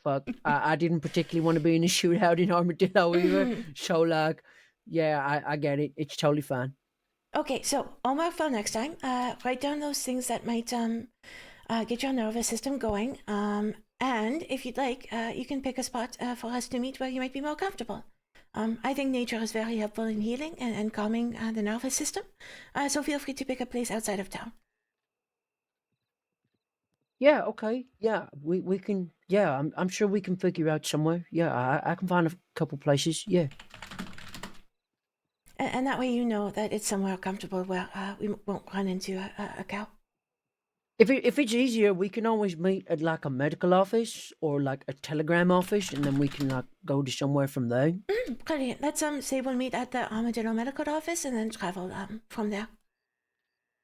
but I didn't particularly want to be in a shootout in Armadillo either. So like, yeah, I get it. It's totally fine. Okay, so homework for next time. Write down those things that might get your nervous system going. And if you'd like, you can pick a spot for us to meet where you might be more comfortable. I think nature is very helpful in healing and calming the nervous system. So feel free to pick a place outside of town. Yeah. Okay. Yeah. We can. Yeah. I'm sure we can figure out somewhere. Yeah. I can find a couple places. Yeah. And that way you know that it's somewhere comfortable where we won't run into a cow. If it's easier, we can always meet at like a medical office or like a telegram office, and then we can like go to somewhere from there. Brilliant. Let's say we'll meet at the Armadillo Medical Office and then travel from there.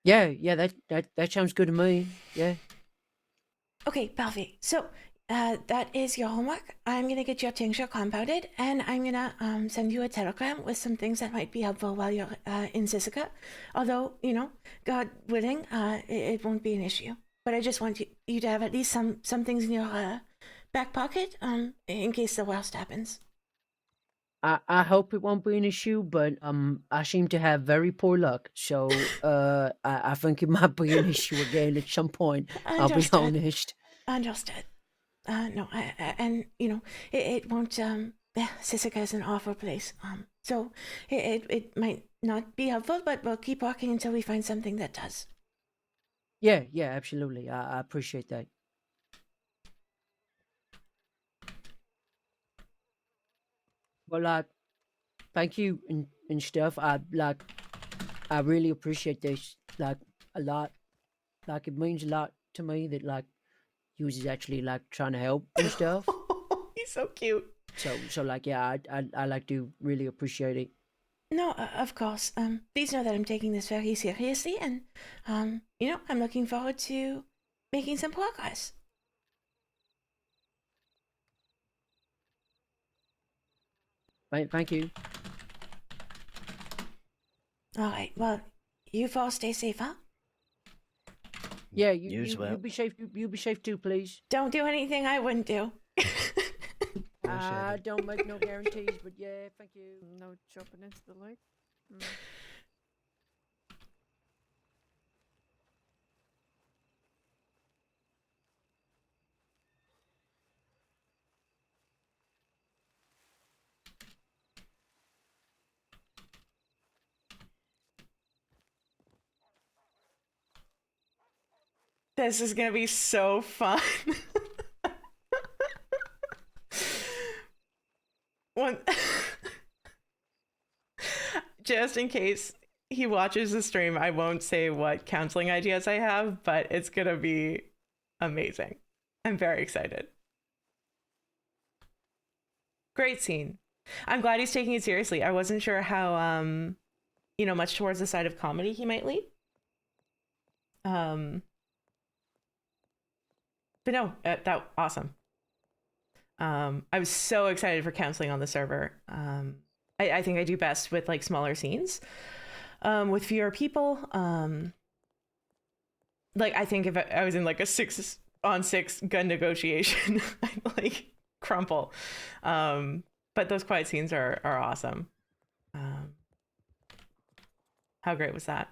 Yeah. That sounds good to me. Yeah. Okay, perfect. So that is your homework. I'm gonna get your tincture compounded, and I'm gonna send you a telegram with some things that might be helpful while you're in Sisika. Although, you know, God willing, it won't be an issue. But I just want you to have at least some things in your back pocket in case the worst happens. I hope it won't be an issue, but I seem to have very poor luck, so I think it might be an issue again at some point. I'll be Understood. honest. Understood. No, and you know, it won't. Sisika is an awful place. So it might not be helpful, but we'll keep walking until we find something that does. Yeah, absolutely. I appreciate that. Well, thank you and stuff. I really appreciate this like a lot. Like it means a lot to me that like you is actually like trying to help and stuff. He's so cute. So like yeah, I like to really appreciate it. No, of course. Please know that I'm taking this very seriously, and you know, I'm looking forward to making some progress. Thank you. All right. Well, you four stay safe, huh? Yeah, You as well. you be safe. You be safe too, please. Don't do anything I wouldn't do. I don't make no guarantees, but yeah, thank you. No jumping into the lake. This is gonna be so fun. One, just in case he watches the stream, I won't say what counseling ideas I have, but it's gonna be amazing. I'm very excited. Great scene. I'm glad he's taking it seriously. I wasn't sure how you know, much towards the side of comedy he might lean. But no, that awesome. I was so excited for counseling on the server. I think I do best with like smaller scenes, with fewer people. Like I think if I was in like a 6-on-6 gun negotiation, I'd like crumple. But those quiet scenes are awesome. How great was that?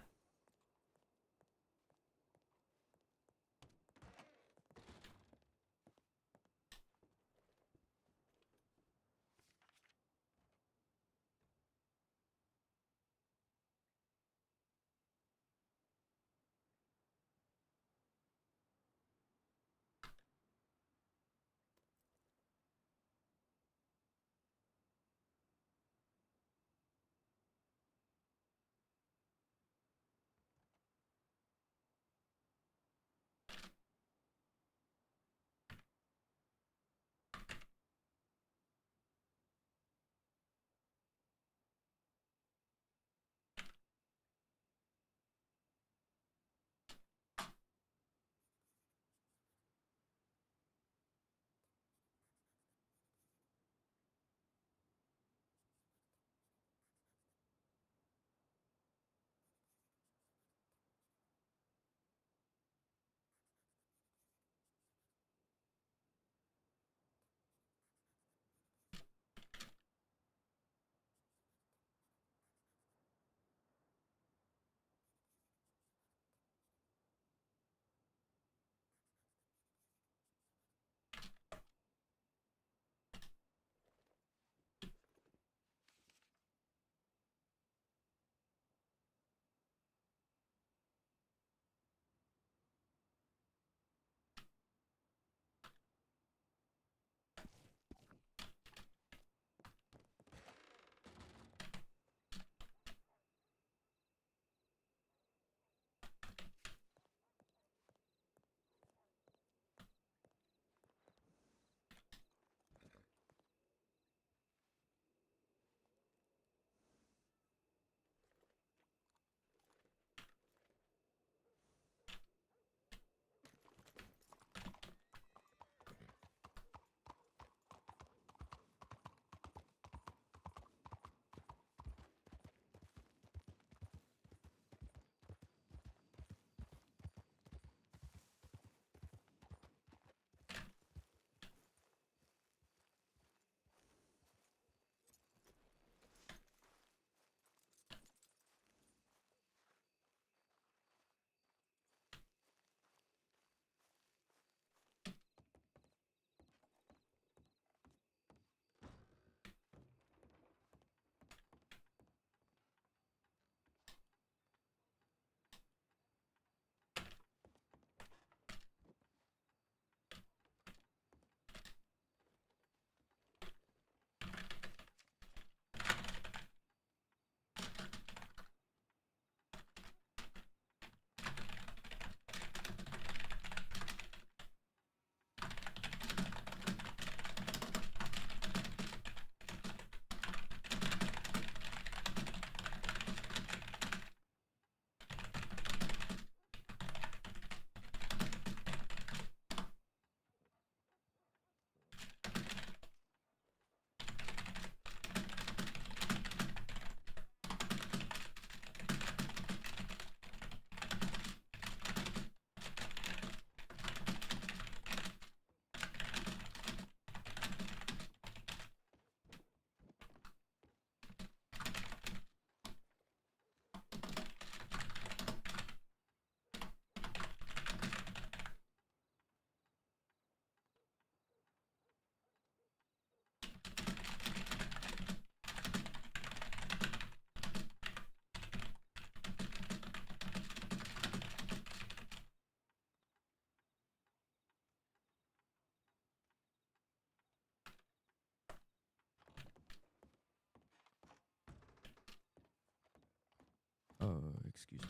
excuse me.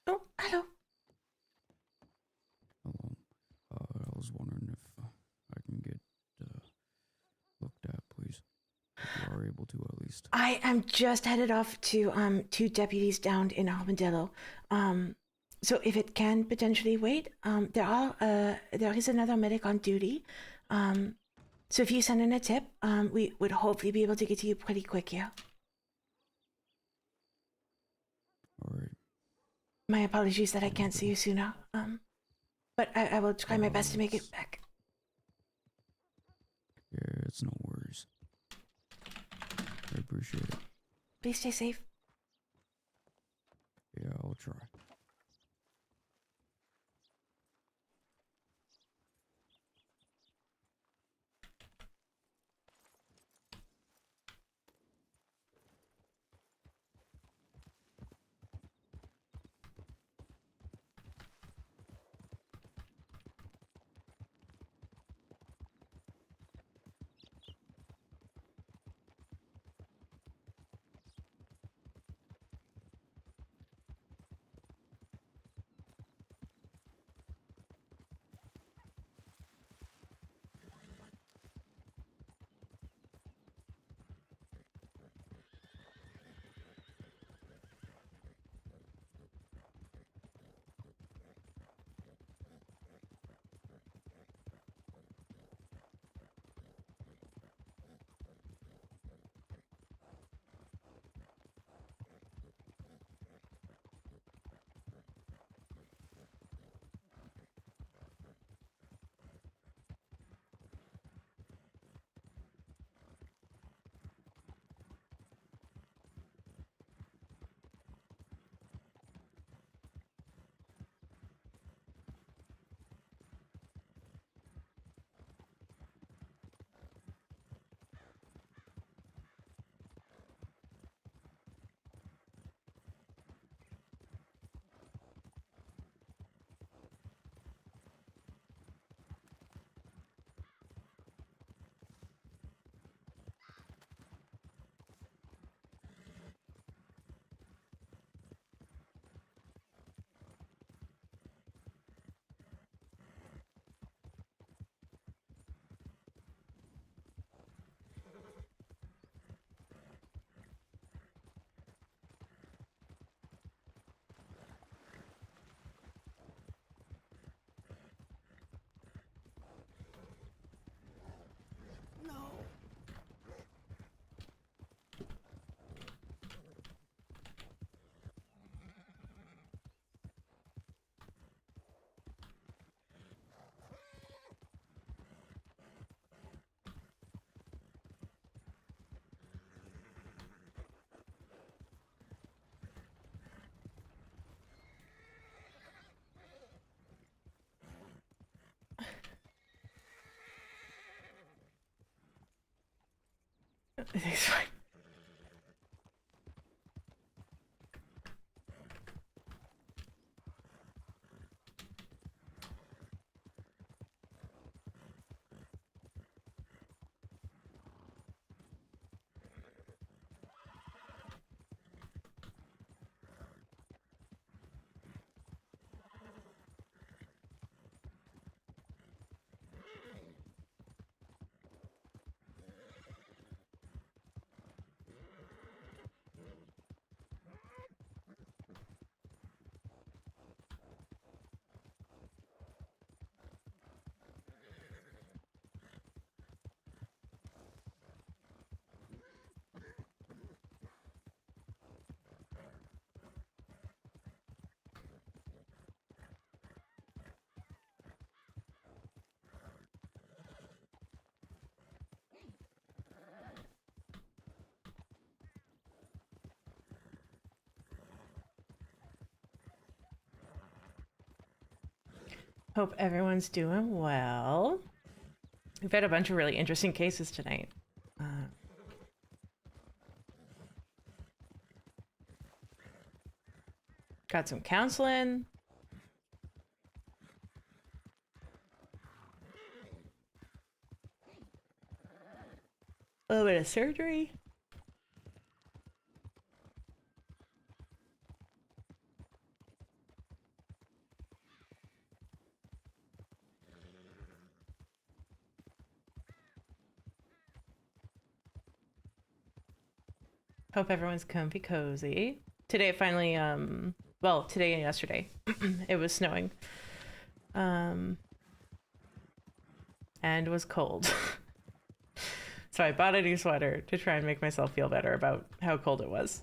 Oh, hello. Hello. I was wondering if I can get looked at, please. If you are able to, at least. I am just headed off to 2 deputies down in Armadillo. So if it can potentially wait, there is another medic on duty. So if you send in a tip, we would hopefully be able to get to you pretty quick here. All right. My apologies that I can't see you sooner. But I will try my best to make it back. Yeah, it's no worries. I appreciate it. Please stay safe. Yeah, I'll try. It's fine. Hope everyone's doing well. We've had a bunch of really interesting cases tonight. Got some counseling. A little bit of surgery. Hope everyone's comfy cozy. Today it finally, well, today and yesterday, it was snowing. And was cold. So I bought a new sweater to try and make myself feel better about how cold it was.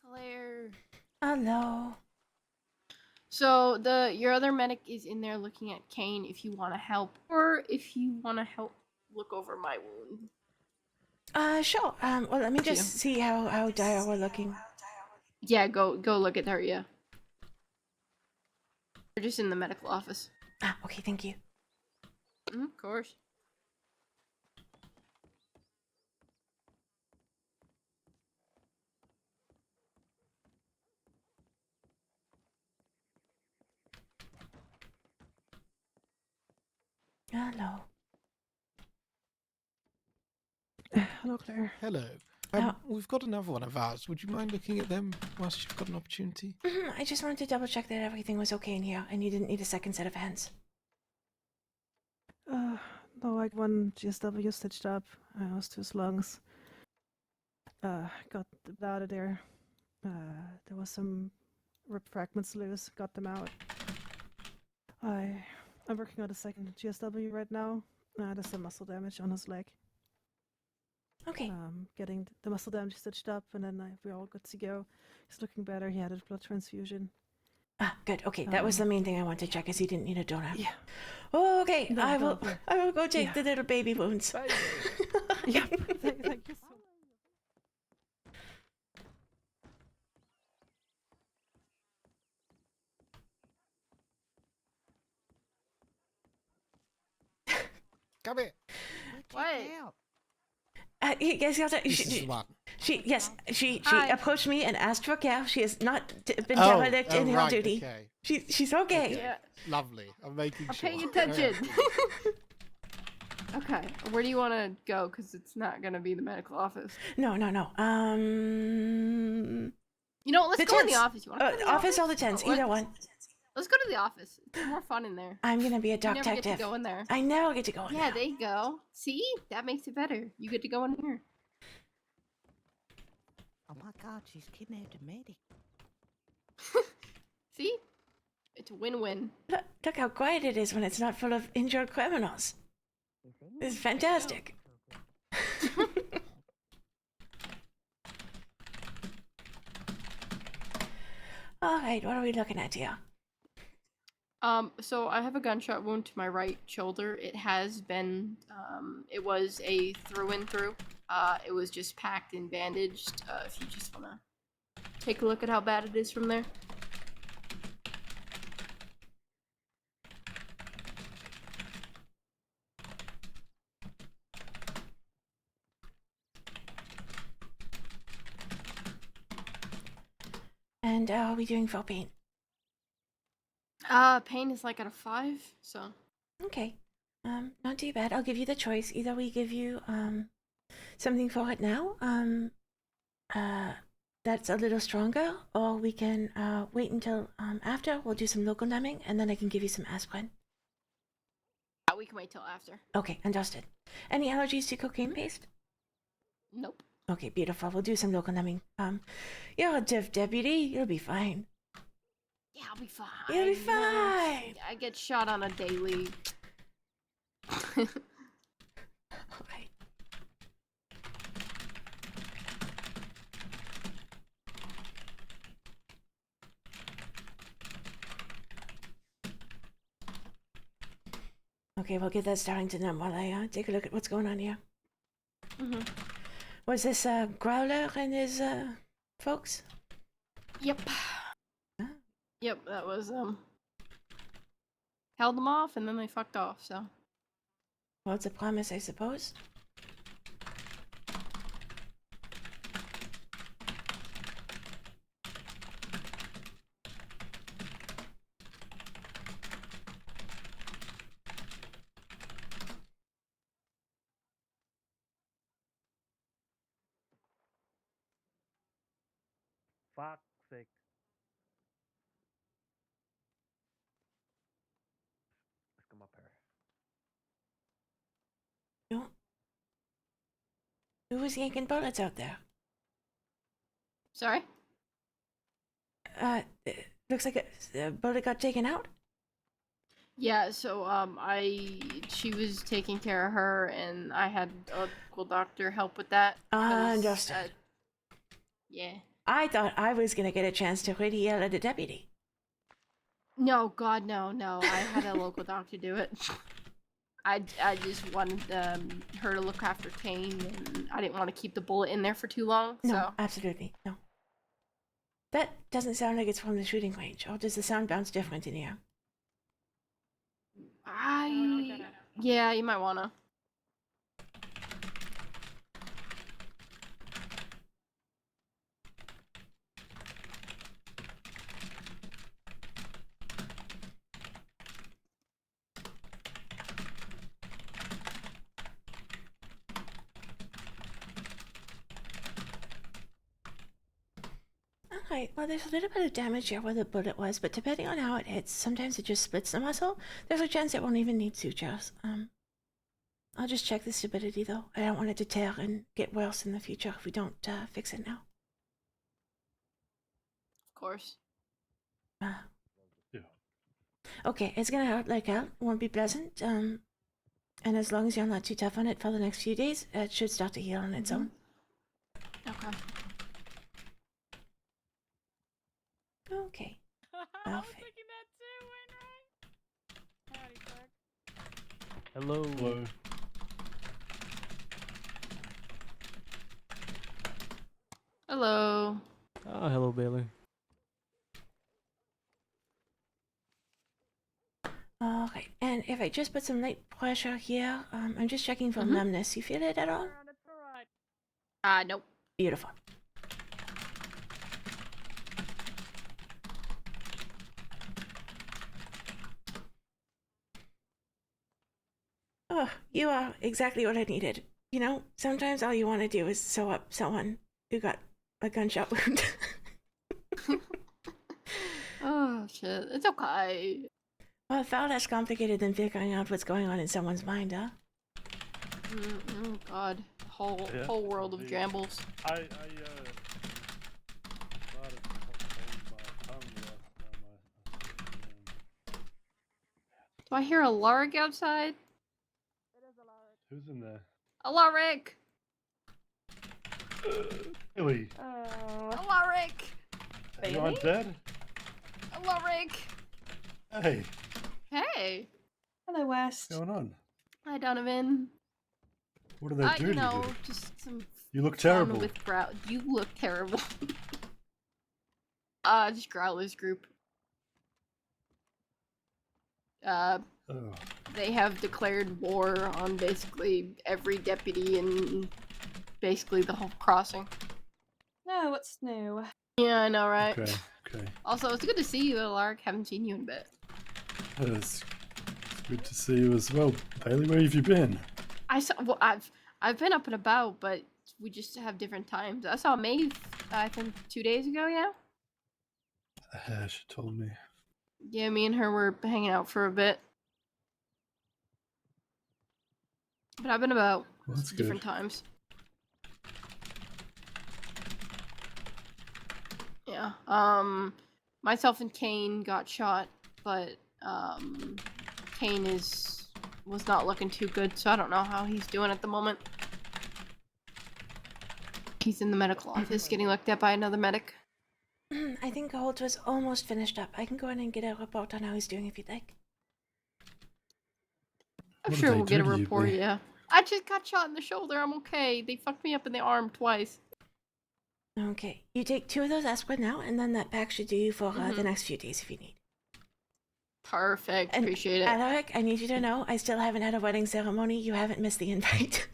Claire. Hello. So your other medic is in there looking at Kane if you want to help, or if you want to help look over my wound. Sure. Well, let me Up to just you. see how dire we're looking. Yeah, go look at her. Yeah. They're just in the medical office. Ah, okay, thank you. Of course. Hello. Hello, Claire. Hello. We've got another one of ours. Would you mind looking at them whilst you've got an opportunity? I just wanted to double check that everything was okay in here and you didn't need a second set of hands. No, I got one GSW stitched up. I was to his lungs. Got them out of there. There was some rib fragments loose. Got them out. I'm working on a second GSW right now. There's some muscle damage on his leg. Okay. Getting the muscle damage stitched up, and then we're all good to go. He's looking better. He had a blood transfusion. Ah, good. Okay, that was the main thing I wanted to check, is he didn't need a donut. Yeah. Oh, okay. No, I no, will go take the little baby wounds. Yeah. Thank you so much. Come here. What? Yes, This is the one. she Hi. approached me and asked for care. She has not been Oh, derelict in her right, duty. okay. She's okay. Yeah. Lovely. I'm making I'm sure. paying attention. Okay, where do you want to go? Because it's not gonna be the medical office. No. You know, let's The go in the tents. office. You want to go to the Office or the tents, Oh, either one. Let's go to the office. It's more fun in there. I'm gonna be a You never get detective. to go in there. I never get to go in Yeah, there. there you go. See, that makes it better. You get to go in here. Oh my god, she's kidnapped a medic. See, it's a win-win. Look how quiet it is when it's not full of injured criminals. It's fantastic. All right, what are we looking at here? So I have a gunshot wound to my right shoulder. It has been, it was a through and through. It was just packed and bandaged. If you just wanna take a look at how bad it is from there. And how are we doing for pain? Pain is like at a 5, so. Okay. Not too bad. I'll give you the choice. Either we give you something for it now, that's a little stronger, or we can wait until after. We'll do some local numbing, and then I can give you some aspirin. We can wait till after. Okay, understood. Any allergies to cocaine paste? Nope. Okay, beautiful. We'll do some local numbing. You're a div deputy. You'll be fine. Yeah, I'll be fine. You'll be you know, fine. I get shot on a daily. Okay. Okay, we'll get that starting to numb while I take a look at what's going on here. Was this Growler and his folks? Yep. Yep, that was held them off and then they fucked off, so. Well, it's a promise, I suppose. Fuck's sake. Let's come up here. No. Who was yanking bullets out there? Sorry? Looks like a bullet got taken out. Yeah, so she was taking care of her and I had a local doctor help with that. Understood. Yeah. I thought I was gonna get a chance to really yell at the deputy. No, God, no. I had a local doctor do it. I just wanted her to look after Kane, and I didn't want to keep the bullet in there for too long. No, So absolutely no. That doesn't sound like it's from the shooting range, or does the sound bounce different in here? yeah, you might wanna. Alright, well there's a little bit of damage here where the bullet was, but depending on how it hits, sometimes it just splits the muscle. There's a chance it won't even need sutures. I'll just check the stability though. I don't want it to tear and get worse in the future if we don't fix it now. Of course. Okay, it's gonna hurt like hell. Won't be pleasant. And as long as you're not too tough on it for the next few days, it should start to heal on its own. Okay. Okay. I was thinking that too, Wainwright. Howdy, Clark. Hello. Hello. Hello. Oh, hello, Bailey. Okay, and if I just put some light pressure here, I'm just checking for numbness. You feel it at all? Nope. Beautiful. Oh, you are exactly what I needed. You know, sometimes all you want to do is sew up someone who got a gunshot wound. Oh, shit. It's okay. Well, it felt less complicated than figuring out what's going on in someone's mind, huh? God. Whole world of jambles. I got it by tongue last time. Do I hear a Lark outside? Who's in there? Alaric! Billy. Alaric! You aren't dead? Alaric! Hey. Hey! Hello, West. What's going on? Hi, Donovan. What do they do you to know, you? just some You look fun terrible. with you look terrible. Just Growler's group. They have declared war on basically every deputy in basically the whole crossing. No, what's new? Yeah, I know, right? Okay. Also, it's good to see you, Lark. Haven't seen you in a bit. It's good to see you as well. Bailey, where have you been? Well, I've been up and about, but we just have different times. I saw Maeve I think 2 days ago, yeah? She told me. Yeah, me and her were hanging out for a bit. But I've been about Well, that's different good. times. Yeah. Myself and Kane got shot, but Kane was not looking too good, so I don't know how he's doing at the moment. He's in the medical office getting looked at by another medic. I think Holt was almost finished up. I can go in and get a report on how he's doing if you'd like. I'm What did sure they we'll get a do to you, report, Blee? yeah. I just got shot in the shoulder, I'm okay. They fucked me up in the arm twice. Okay, you take 2 of those aspirin now, and then that pack should do you for the Mhm. next few days if you need. Perfect, And appreciate it. Alaric, I need you to know I still haven't had a wedding ceremony. You haven't missed the invite.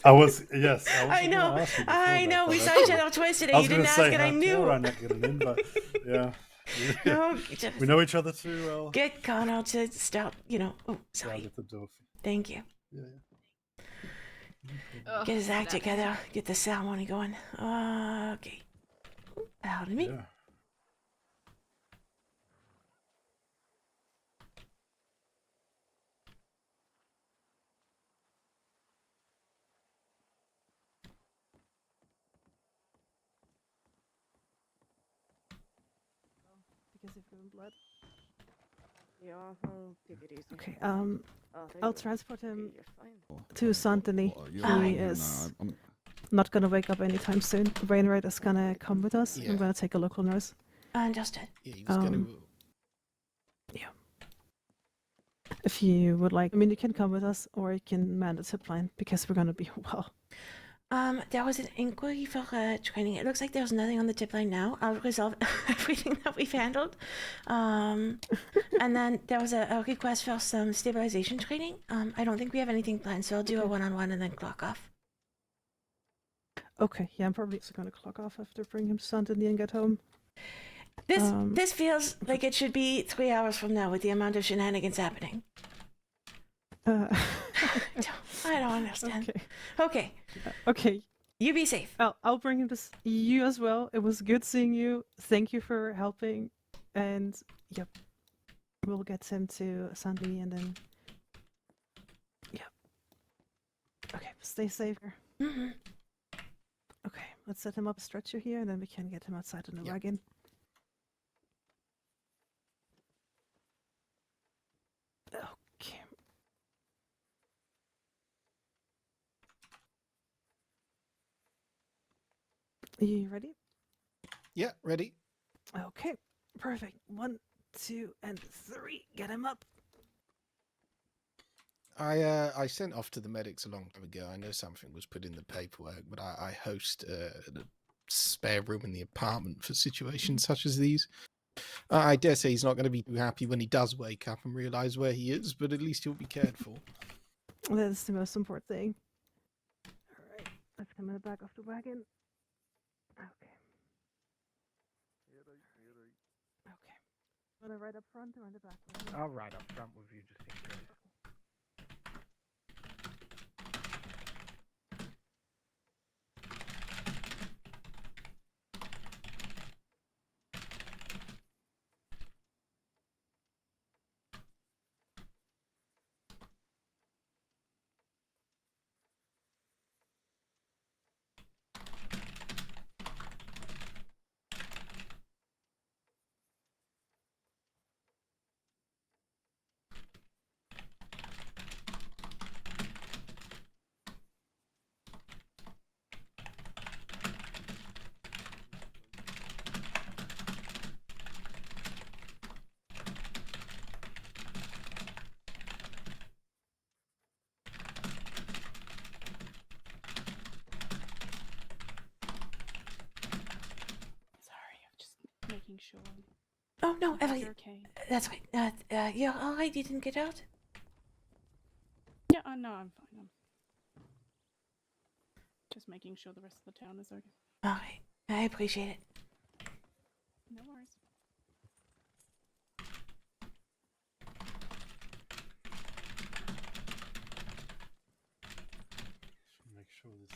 I was yes. I know. Gonna ask you before I that, know. but We saw actually- each other twice today. I was You didn't gonna ask, say, and I how knew. dare I not get an invite? Yeah. No, We know each other too well. Get Connell to stop. You know. Oh, Yeah, I'll sorry. get the door. Thank you. Yeah. Ugh, Get his act that- together. Get the ceremony going. Okay. Pardon me. Yeah. Because you've given blood. Yeah, I'll take it easy. Okay, Oh, there I'll you go. transport him Okay, you're fine. to Saint Denis. He is not gonna wake up anytime soon. Wainwright is gonna come with us. Yeah. I'm gonna take a local nurse. Understood. Yeah, he was gonna. Yeah. If you would like, I mean, you can come with us, or you can man the zip line because we're gonna be well. There was an inquiry for training. It looks like there's nothing on the tip line now. I'll resolve everything that we've handled. And then there was a request for some stabilization training. I don't think we have anything planned, so I'll do a one-on-one and then clock off. Okay, yeah, I'm probably also gonna clock off after bring him to Saint Denis and get home. This feels like it should be 3 hours from now with the amount of shenanigans happening. I don't understand. Okay. Okay. You be safe. I'll bring him to you as well. It was good seeing you. Thank you for helping. And yep, we'll get him to Saint Denis and then. Yep. Okay, stay safe. Mm-hmm. Okay, let's set him up a stretcher here, and then we can get him outside in the wagon. Okay. Are you ready? Yeah, ready. Okay, perfect. 1, 2, and 3. Get him up. I sent off to the medics a long time ago. I know something was put in the paperwork, but I host a spare room in the apartment for situations such as these. I dare say he's not going to be too happy when he does wake up and realise where he is, but at least he'll be cared for. That's the most important thing. Alright, let's come in the back of the wagon. Okay. Okay. Want to ride up front or in the back? I'll ride up front with you just in case. Making sure. Oh no, that Emily. you're okay. That's right. You're all right. You didn't get out. Yeah, no, I'm fine. I'm just making sure the rest of the town is okay. All right. I appreciate it. No worries. Make sure this.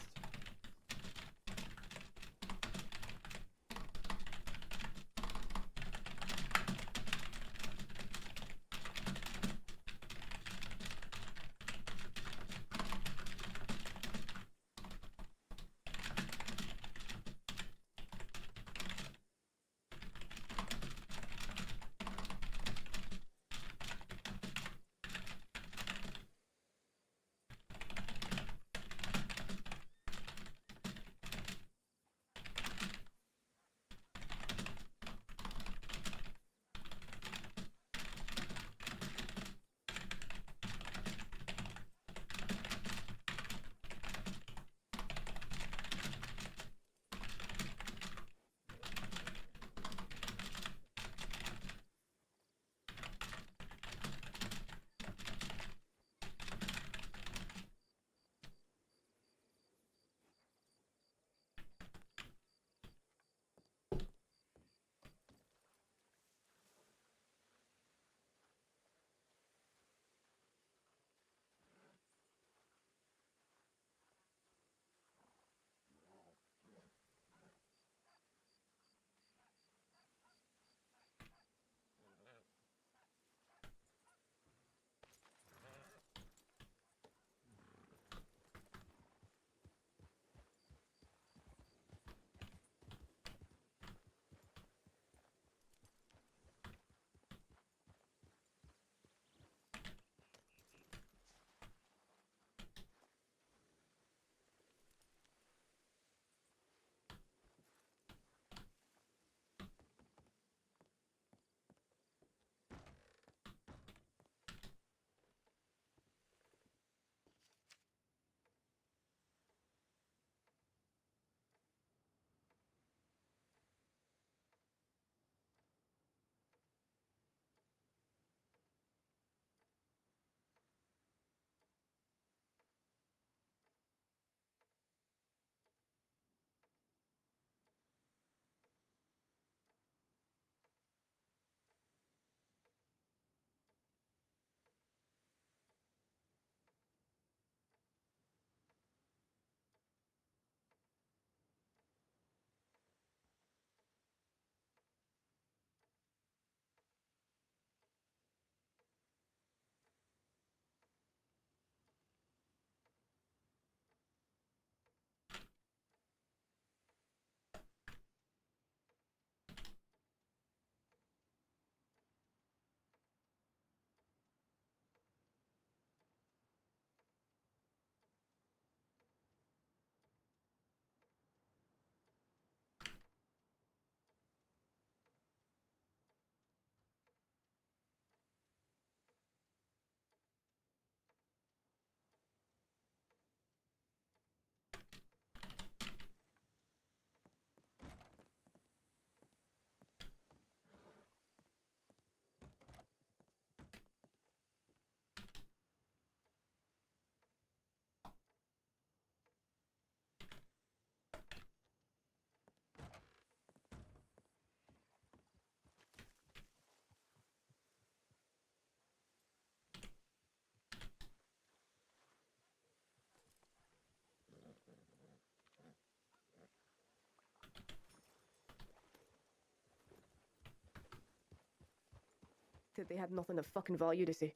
that they had nothing of fucking value to say.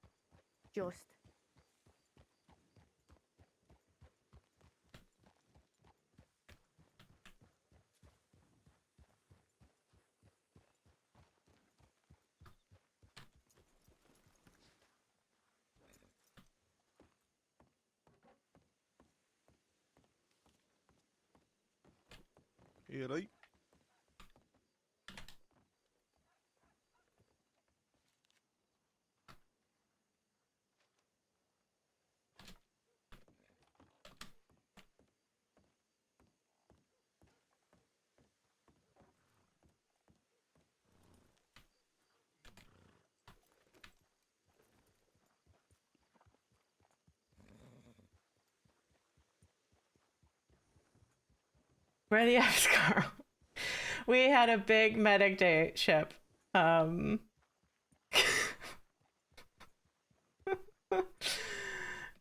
Just. Yeah, right. Ready, Carl. We had a big medic day ship.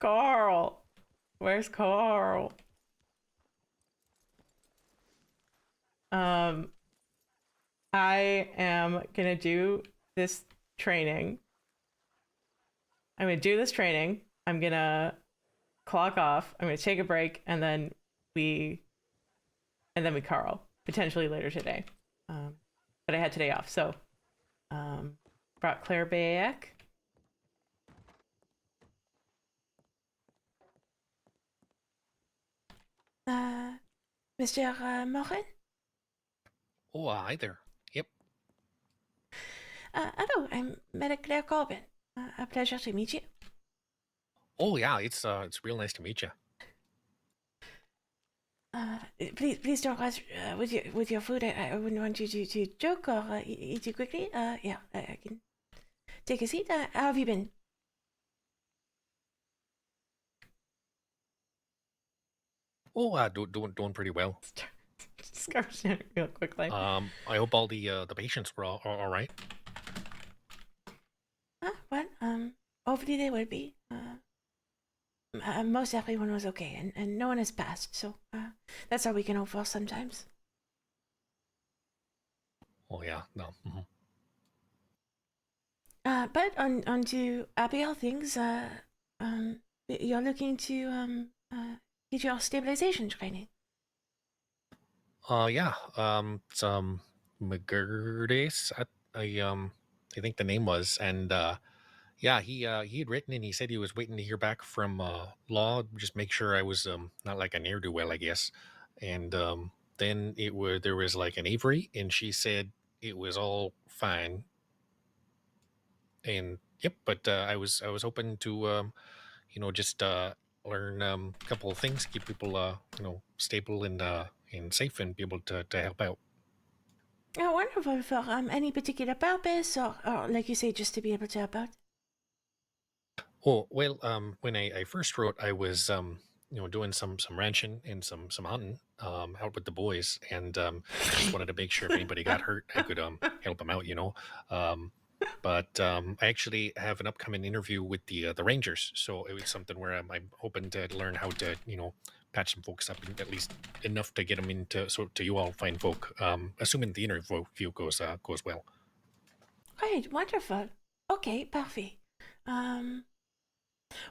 Carl. Where's Carl? I am gonna do this training. I'm gonna do this training. I'm gonna clock off. I'm gonna take a break, and then we Carl potentially later today. But I had today off, so brought Claire back. Mr. Morin? Oh, hi there. Yep. Hello, I'm Medic Claire Corbin. A pleasure to meet you. Oh, yeah, it's real nice to meet you. Please don't rush with your food. I wouldn't want you to choke or eat too quickly. Yeah, I can take a seat. How have you been? Oh, doing pretty well. Scarf's in real quickly. I hope all the patients were all right. Well, hopefully they will be. Most everyone was okay, and no one has passed, so that's all we can hope for sometimes. Oh, yeah, no. But on to happier things. You're looking to get your stabilization training. Yeah, it's McGurtis, I think the name was, and yeah, he had written and he said he was waiting to hear back from Law, just make sure I was not like a ne'er-do-well, I guess. And then there was like an Avery, and she said it was all fine. And yep, but I was hoping to just learn a couple of things, keep people stable and safe, and be able to help out. Oh, wonderful. For any particular purpose, or like you say, just to be able to help out? Oh, well, when I first wrote, I was doing some ranching and some hunting out with the boys, and just wanted to make sure if anybody got hurt, I could help them out, But I actually have an upcoming interview with the Rangers, so it was something where I'm hoping to learn how to patch some folks up, at least enough to get them into to you all fine folk. Assuming the interview goes well. Right, wonderful. Okay, perfect.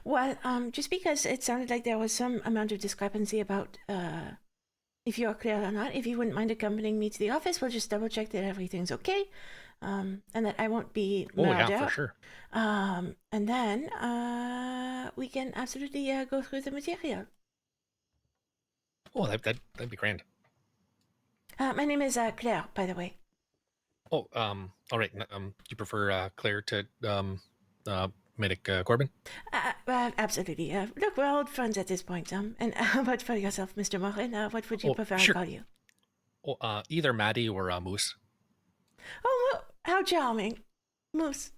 Well, just because it sounded like there was some amount of discrepancy about if you're clear or not, if you wouldn't mind accompanying me to the office, we'll just double check that everything's okay, and that I won't be mailed out. For sure. And then we can absolutely go through the material. Oh, that'd be grand. My name is Claire, by the way. Oh, all right. You prefer Claire to Medic Corbin? Absolutely. Look, we're old friends at this point. And how about for yourself, Mr. Morin? What would you prefer sure. I call you? Oh, either Maddie or Moose. Oh, how charming, Moose.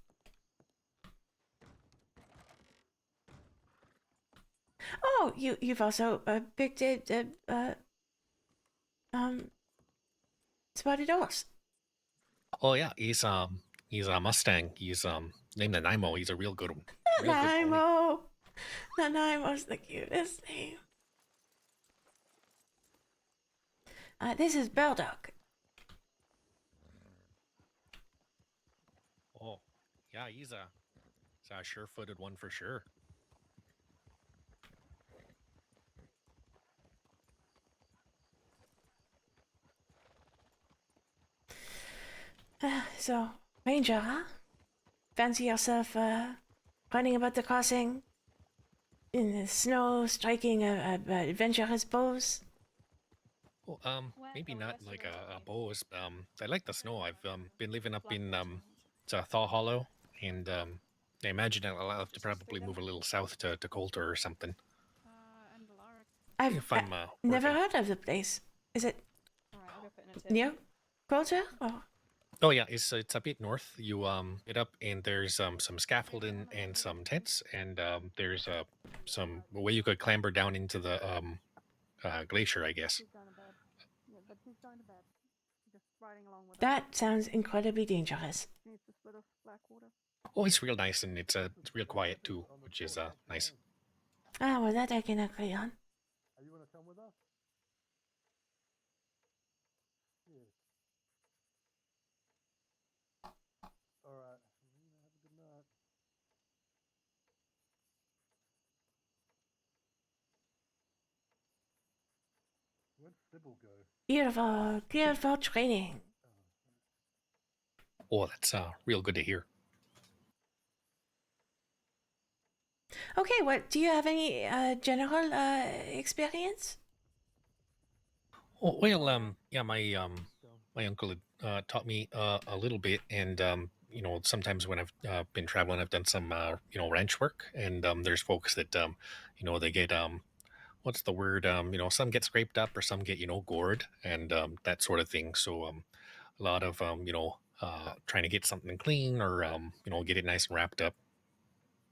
Oh, you've also picked a spotted horse. Oh yeah, he's a Mustang. He's named Nanaimo. He's a real good one. Nanaimo. Nanaimo's the cutest name. This is Beldock. Oh, Yeah, he's a sure-footed one for sure. So, Ranger, huh? Fancy yourself running about the crossing in the snow, striking adventurous pose? Well, maybe not like a bows. I like the snow. I've been living up in Thaw Hollow, and I imagine I'll have to probably move a little south to Coulter or something. I've If I'm never working. heard of the place. Is it near Coulter? Or? Oh yeah, it's a bit north. You get up and there's some scaffolding and some tents, and there's some way you could clamber down into the glacier, I guess. That sounds incredibly dangerous. Oh, it's real nice and it's real quiet too, which is nice. Ah, well, that I can agree on. Are you want to come with us? Yeah. All right. Have a good night. Where'd Sybil go? Beautiful, cleared for training. Oh, that's real good to hear. Okay, well, do you have any general experience? Oh, well, yeah, my uncle had taught me a little bit, and you know, sometimes when I've been traveling, I've done some you know, ranch work, and there's folks that you know, they get what's the word, you know, some get scraped up or some get, you know, gored and that sort of thing. So a lot of you know, trying to get something clean or you know, get it nice and wrapped up,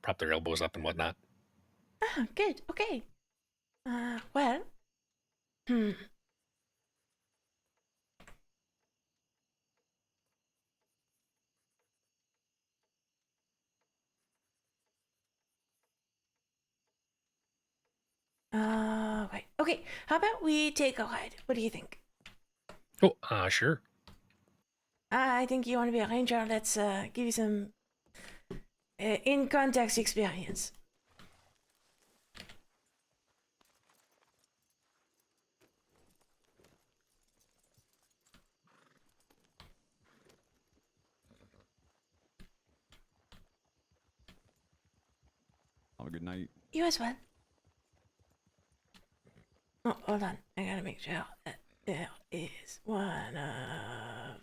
prop their elbows up and whatnot. Ah, good. Okay. Well. Right. Okay. How about we take a ride? What do you think? Oh, sure. I think you want to be a ranger. Let's give you some in context experience. Have a good night. You as well. Oh, hold on. I gotta make sure that there is one of.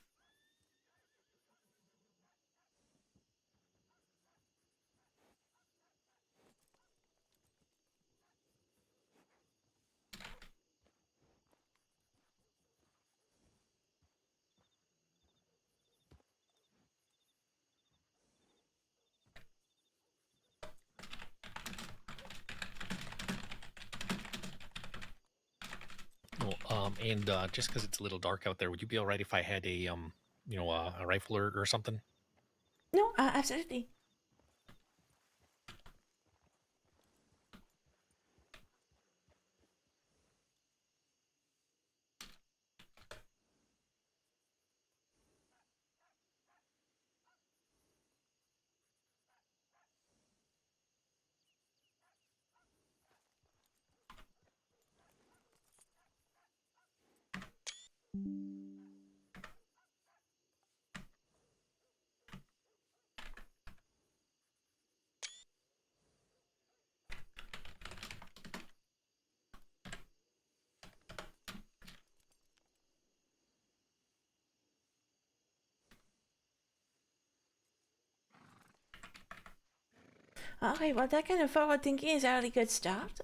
Oh, and just because it's a little dark out there, would you be all right if I had a you know, a rifle or something? No, absolutely. Okay, well, that kind of forward thinking is a really good start.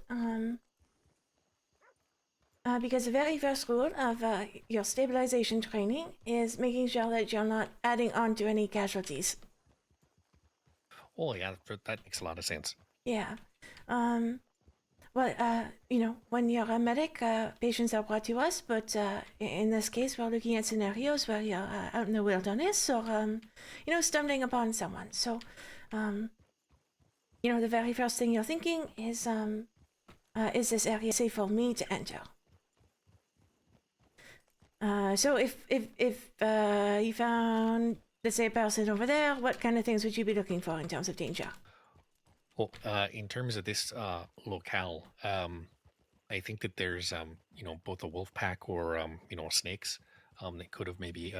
Because the very first rule of your stabilization training is making sure that you're not adding on to any casualties. Oh yeah, that makes a lot of sense. Yeah. Well, you know, when you're a medic, patients are brought to us, but in this case, we're looking at scenarios where you're out in the wilderness or, you know, stumbling upon someone. So, you know, the very first thing you're thinking is this area safe for me to enter? So if you found the same person over there, what kind of things would you be looking for in terms of danger? Well, in terms of this locale, I think that there's both a wolf pack or snakes that could have maybe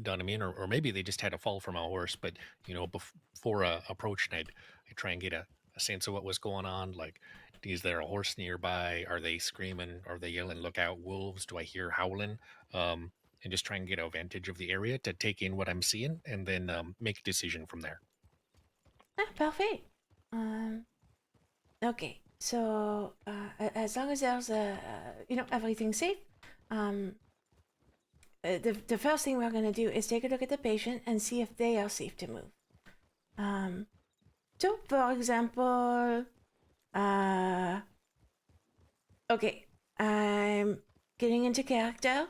done him in, or maybe they just had a fall from a horse. But before approaching, I'd try and get a sense of what was going on. Like, is there a horse nearby? Are they screaming? Are they yelling, "Look out, wolves"? Do I hear howling? And just try and get a vantage of the area to take in what I'm seeing, and then make a decision from there. Parfait. Okay, so as long as there's everything's safe, the first thing we're gonna do is take a look at the patient and see if they are safe to move. So for example, okay, I'm getting into character.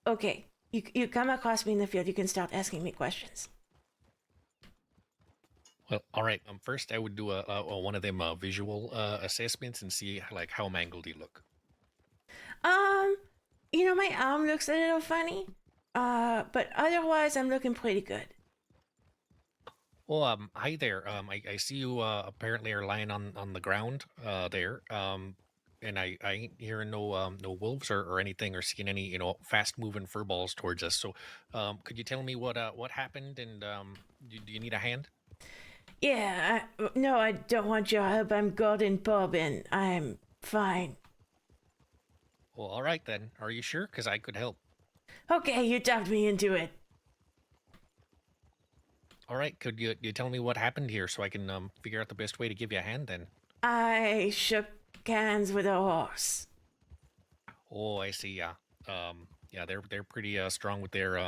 Okay, you come across me in the field, you can start asking me questions. Well, all right. First, I would do a one of them visual assessments and see like how mangled you look. My arm looks a little funny, but otherwise I'm looking pretty good. Well, hi there. I see you apparently are lying on the ground there. And I ain't hearing no wolves or anything, or seeing any fast moving furballs towards us. So, could you tell me what happened, and do you need a hand? Yeah, no, I don't want your help. I'm Gordon Corbin. I'm fine. Well, all right then. Are you sure? Because I could help. Okay, you talked me into it. All right. Could you tell me what happened here so I can figure out the best way to give you a hand then? I shook hands with a horse. Oh, I see. Yeah. Yeah, they're pretty strong with their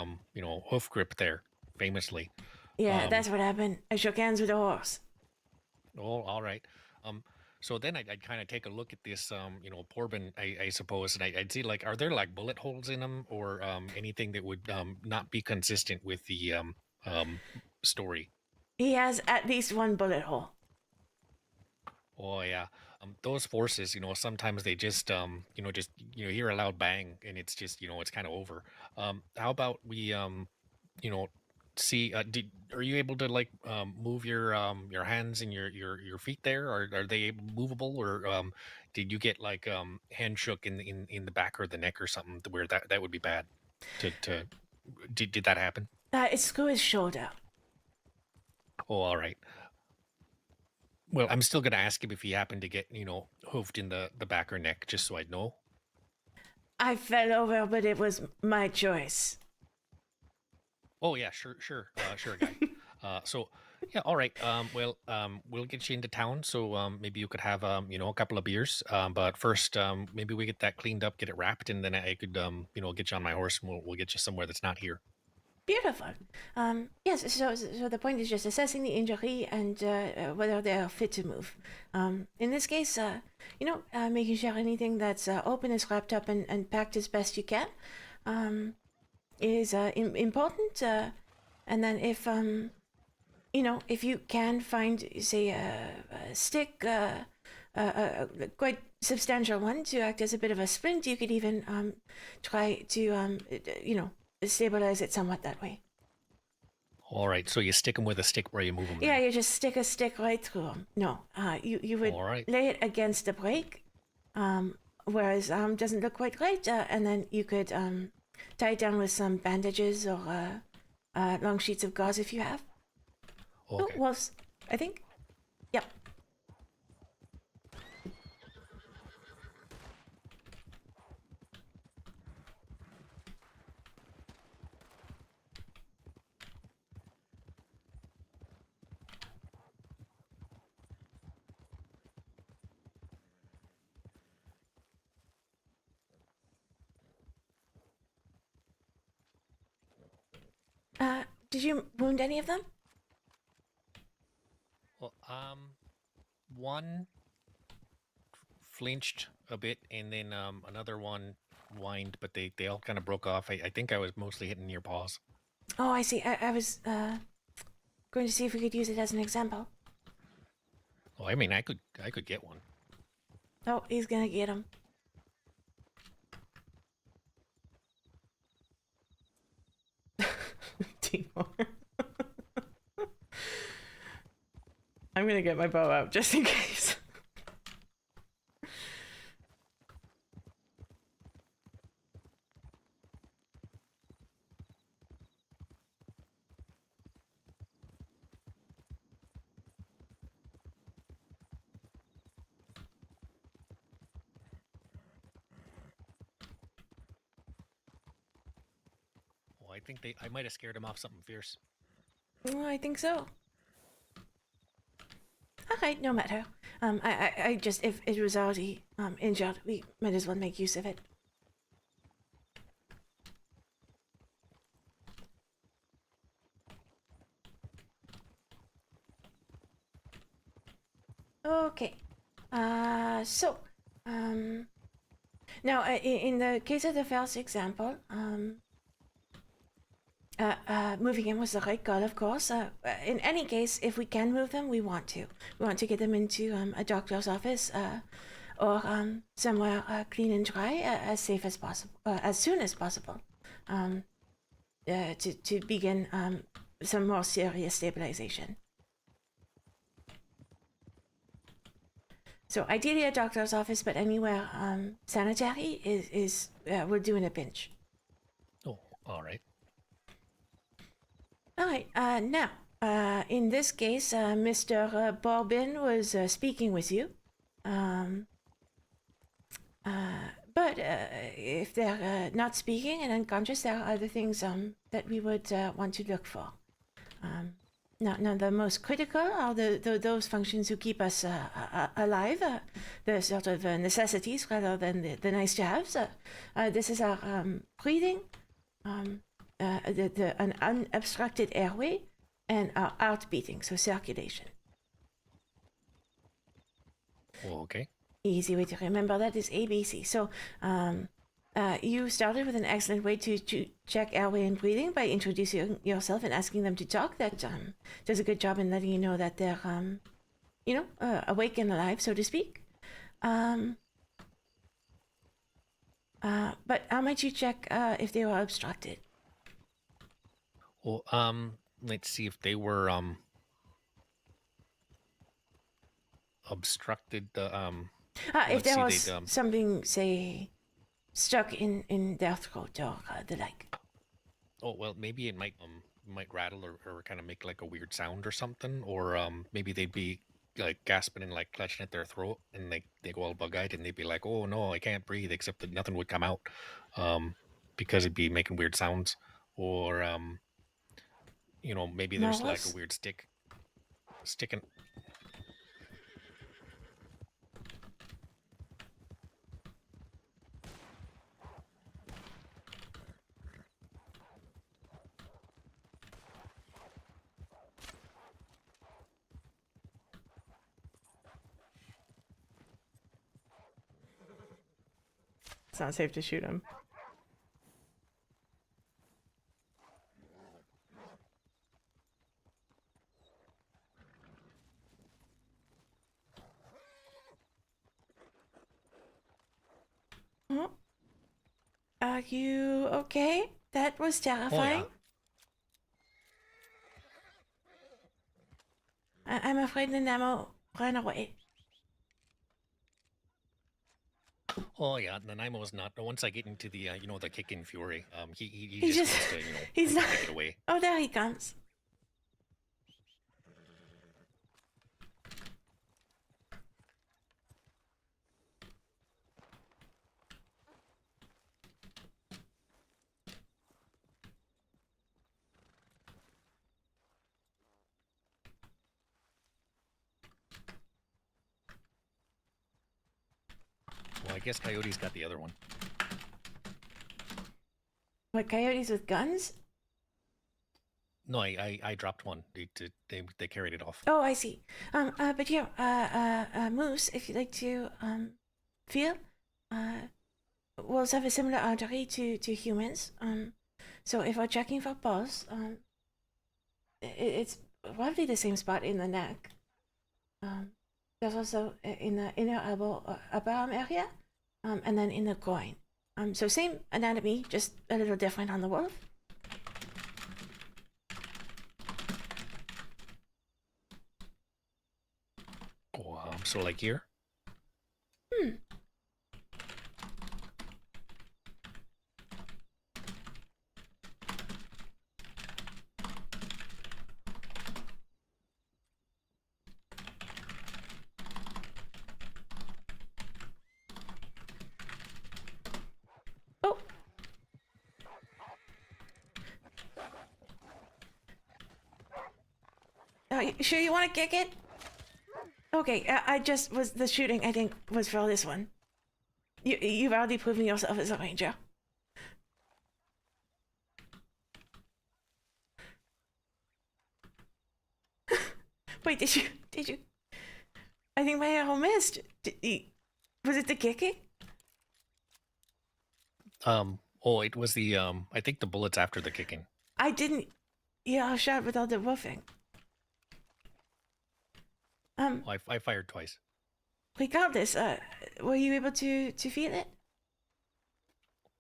hoof grip there, famously. Yeah, that's what happened. I shook hands with a horse. Oh, all right. So then I'd kind of take a look at this, Corbin, I suppose, and I'd see, like, are there like bullet holes in them, or anything that would not be consistent with the story? He has at least one bullet hole. Oh yeah. Those forces, sometimes they just hear a loud bang and it's just, it's kind of over. How about we see, are you able to like move your hands and your feet there? Are they movable, or did you get like hand shook in the back or the neck or something where that would be bad? Did that happen? It's screw his shoulder. Oh, all right. Well, I'm still gonna ask him if he happened to get hoofed in the back or neck, just so I'd know. I fell over, but it was my choice. Oh yeah, sure, guy. So yeah, all right. We'll get you into town, so maybe you could have a couple of beers. But first, maybe we get that cleaned up, get it wrapped, and then I could get you on my horse, and we'll get you somewhere that's not here. Beautiful. Yes, so the point is just assessing the injury and whether they are fit to move. In this case, making sure anything that's open is wrapped up and packed as best you can is important. And then if you can find, say, a stick, a quite substantial one to act as a bit of a splint, you could even try to, stabilize it somewhat that way. All right, so you stick them with a stick where you move them. Yeah, you just stick a stick right through them. No, you would lay it against the brake, whereas doesn't look quite right, and then you could tie it down with some bandages or long sheets of gauze if you have. Okay. Oh, wolves, I think. Yep. Did you wound any of them? Well, one flinched a bit, and then another one whined, but they all kind of broke off. I think I was mostly hitting your paws. Oh, I see. I was going to see if we could use it as an example. Oh, I mean, I could get one. Oh, he's gonna get him. Timor. I'm gonna get my bow out just in case. Oh, I think I might have scared him off something fierce. Oh, I think so. Alright, no matter. I just, if it was already injured, we might as well make use of it. Okay. Now, in the case of the first example, moving in was the right call, of course. In any case, if we can move them, we want to. We want to get them into a doctor's office or somewhere clean and dry as safe as possible, as soon as possible, to begin some more serious stabilization. So ideally a doctor's office, but anywhere sanitary is will do in a pinch. Oh, all right. All right. Now, in this case, Mr. Corbin was speaking with you. But if they're not speaking and unconscious, there are other things that we would want to look for. Now, the most critical are those functions who keep us alive, the sort of necessities rather than the nice to haves. This is our breathing, an unobstructed airway, and our heart beating, so circulation. Oh, okay. Easy way to remember that is ABC. So you started with an excellent way to check airway and breathing by introducing yourself and asking them to talk. That does a good job in letting you know that they're, awake and alive, so to speak. But how might you check if they were obstructed? Well, let's see if they were obstructed. If there was something, say, stuck in their throat or the like. Oh well, maybe it might rattle or kind of make like a weird sound or something, or maybe they'd be like gasping and like clutching at their throat, and they go all bug-eyed and they'd be like, "Oh no, I can't breathe," except that nothing would come out, because it'd be making weird sounds, or maybe there's like a weird sticking. It's not safe to shoot him. Oh. Are you okay? That was terrifying. Oh, yeah. I'm afraid the Nemo ran away. Oh yeah, Nanaimo's not. Once I get into the the kick-in fury, he He's just just wants to he's not. take it away. Oh, there he comes. Well, I guess Coyote's got the other one. What, coyotes with guns? No, I dropped one. They carried it off. Oh, I see. But here, Moose, if you'd like to feel, wolves have a similar artery to humans. So if we're checking for pulse, it's roughly the same spot in the neck. There's also in the inner elbow, upper arm area, and then in the groin. So same anatomy, just a little different on the wolf. So like here? Hmm. Oh. You sure you want to kick it? Okay, I just was the shooting. I think was for this one. You've already proven yourself as a ranger. Wait, did you? I think my arrow missed. Was it the kicking? Oh, it was the I think the bullets after the kicking. I didn't. Yeah, I shot without the woofing. I fired twice. Regardless, were you able to feel it?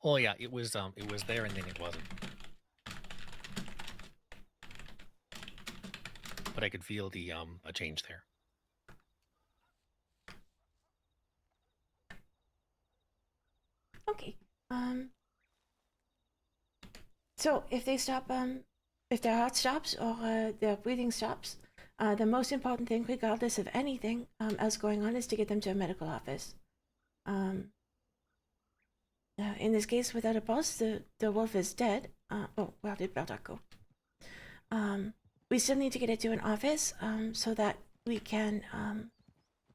Oh yeah, it was there and then it wasn't. But I could feel the a change there. Okay. So if they stop, if their heart stops or their breathing stops, the most important thing, regardless of anything else going on, is to get them to a medical office. In this case, without a pulse, the wolf is dead. Oh, where did Beldock go? We still need to get it to an office so that we can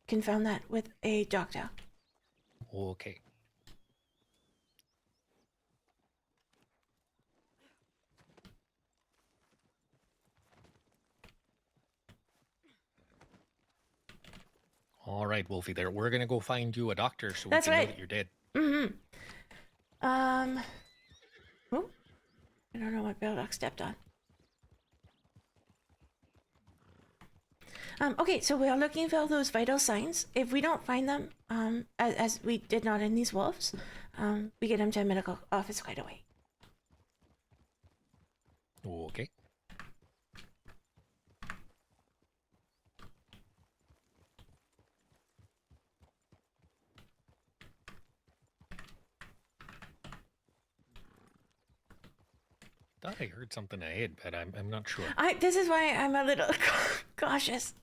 confirm that with a doctor. Okay. All right, Wolfie. There, we're gonna go find you a doctor so That's we can right. know that you're dead. Mm-hmm. Oh, I don't know what Beldock stepped on. Okay, so we are looking for those vital signs. If we don't find them, as we did not in these wolves, we get them to a medical office right away. Okay. Thought I heard something ahead, but I'm not sure. This is why I'm a little cautious.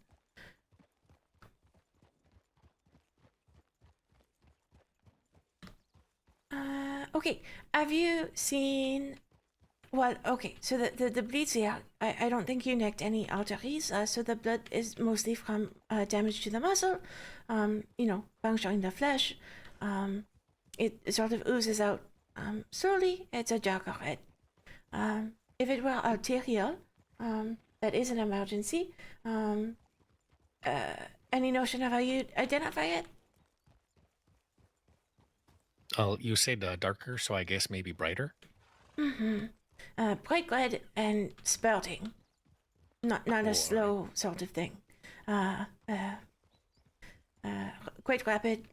Okay, have you seen what? Okay, so the bleeds here, I don't think you nicked any arteries, so the blood is mostly from damage to the muscle, you know, puncturing the flesh. It sort of oozes out slowly. It's a darker red. If it were arterial, that is an emergency. Any notion of how you'd identify it? Oh, you said darker, so I guess maybe brighter. Mm-hmm. Bright red and spouting. Not a slow sort of thing. Quite rapid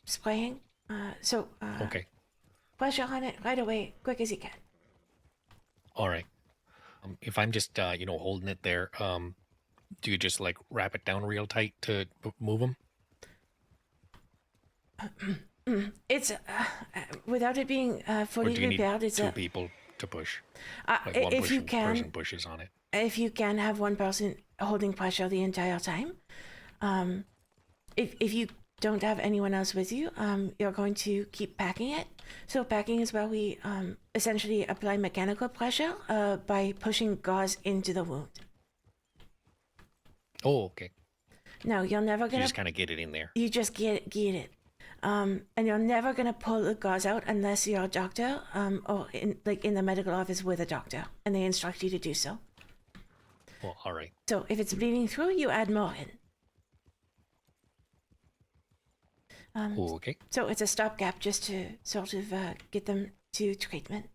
spraying. So okay. Pressure on it right away, quick as you can. All right. If I'm just you know, holding it there, do you just like wrap it down real tight to move them? It's without it being fully repaired. It's two people to push. Like one if you can, person pushes on it. If you can have one person holding pressure the entire time, if you don't have anyone else with you, you're going to keep packing it. So packing is where we essentially apply mechanical pressure by pushing gauze into the wound. Oh, okay. No, you're never gonna. You just kind of get it in there. You just get it. And you're never gonna pull the gauze out unless you're a doctor, or in the medical office with a doctor, and they instruct you to do so. Well, all right. So if it's bleeding through, you add more in. Okay. So it's a stopgap just to sort of get them to treatment.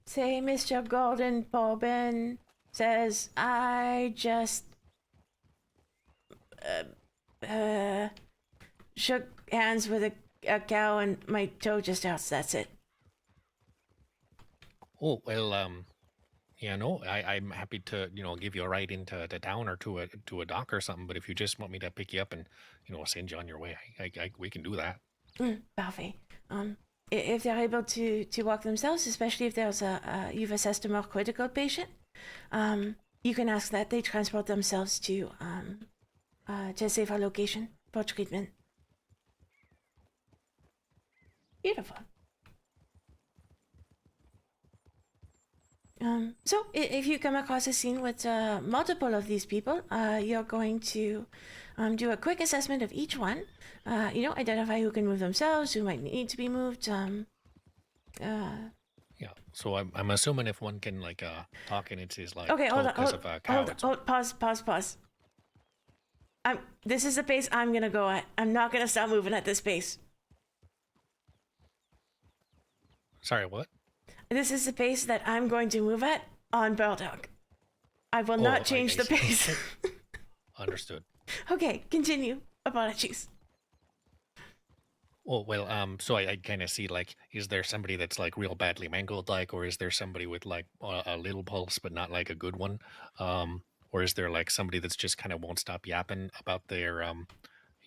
Say Mr. Golden Corbin says, I just shook hands with a cow and my toe just hurts, that's it. Oh, well, Yeah, no, I'm happy to, give you a ride into the town or to a dock or something. But if you just want me to pick you up and, send you on your way, we can do that. Parfait. If they're able to walk themselves, especially if there's you've assessed a more critical patient, you can ask that they transport themselves to a safer location for treatment. Beautiful. So if you come across a scene with multiple of these people, you're going to do a quick assessment of each one. Identify who can move themselves, who might need to be moved. Yeah. So I'm assuming if one can talk and it's like Okay, hold on. because of a cow. Pause. This is the pace I'm gonna go at. I'm not gonna stop moving at this pace. Sorry, what? This is the pace that I'm going to move at on Bulldog. I will not change the pace. Understood. Okay, continue. Apologies. Oh, well, so I kind of see, is there somebody that's, real badly mangled, or is there somebody with, a little pulse, but not, a good one? Or is there, somebody that's just kind of won't stop yapping about their,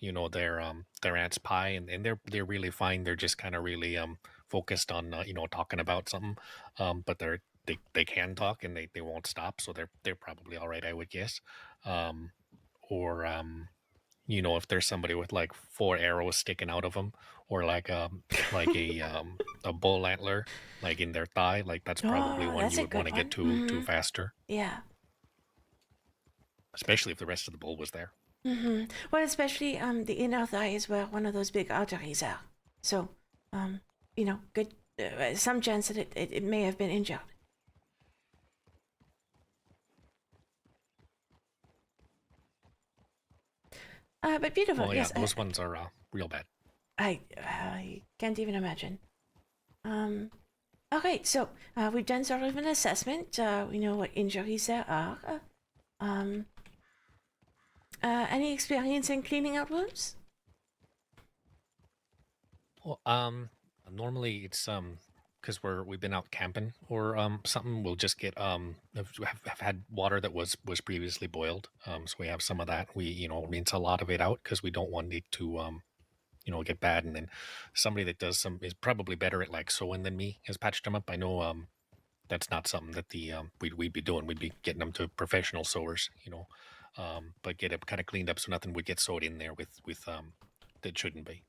their aunt's pie, and they're really fine. They're just kind of really, focused on, talking about something, but they can talk and they won't stop, so they're probably all right, I would guess. Or, if there's somebody with 4 arrows sticking out of them, or a bull antler in their thigh, that's probably one that's you a would want to good get to faster, Yeah. especially if the rest of the bull was there. Well, especially the inner thigh is where one of those big arteries are. So, good. Some chance that it may have been injured. But beautiful. Well, yeah, yes, those ones are real bad. I can't even imagine. Okay, so we've done sort of an assessment. We know what injuries there are. Any experience in cleaning out wounds? Well, normally it's because we've been out camping or something. We'll just get have had water that was previously boiled. So we have some of that. We rinse a lot of it out because we don't want it to get bad. And then somebody that does some is probably better at sewing than me has patched them up. I know that's not something that we'd be doing. We'd be getting them to professional sewers, but get it kind of cleaned up so nothing would get sewed in there with that shouldn't be.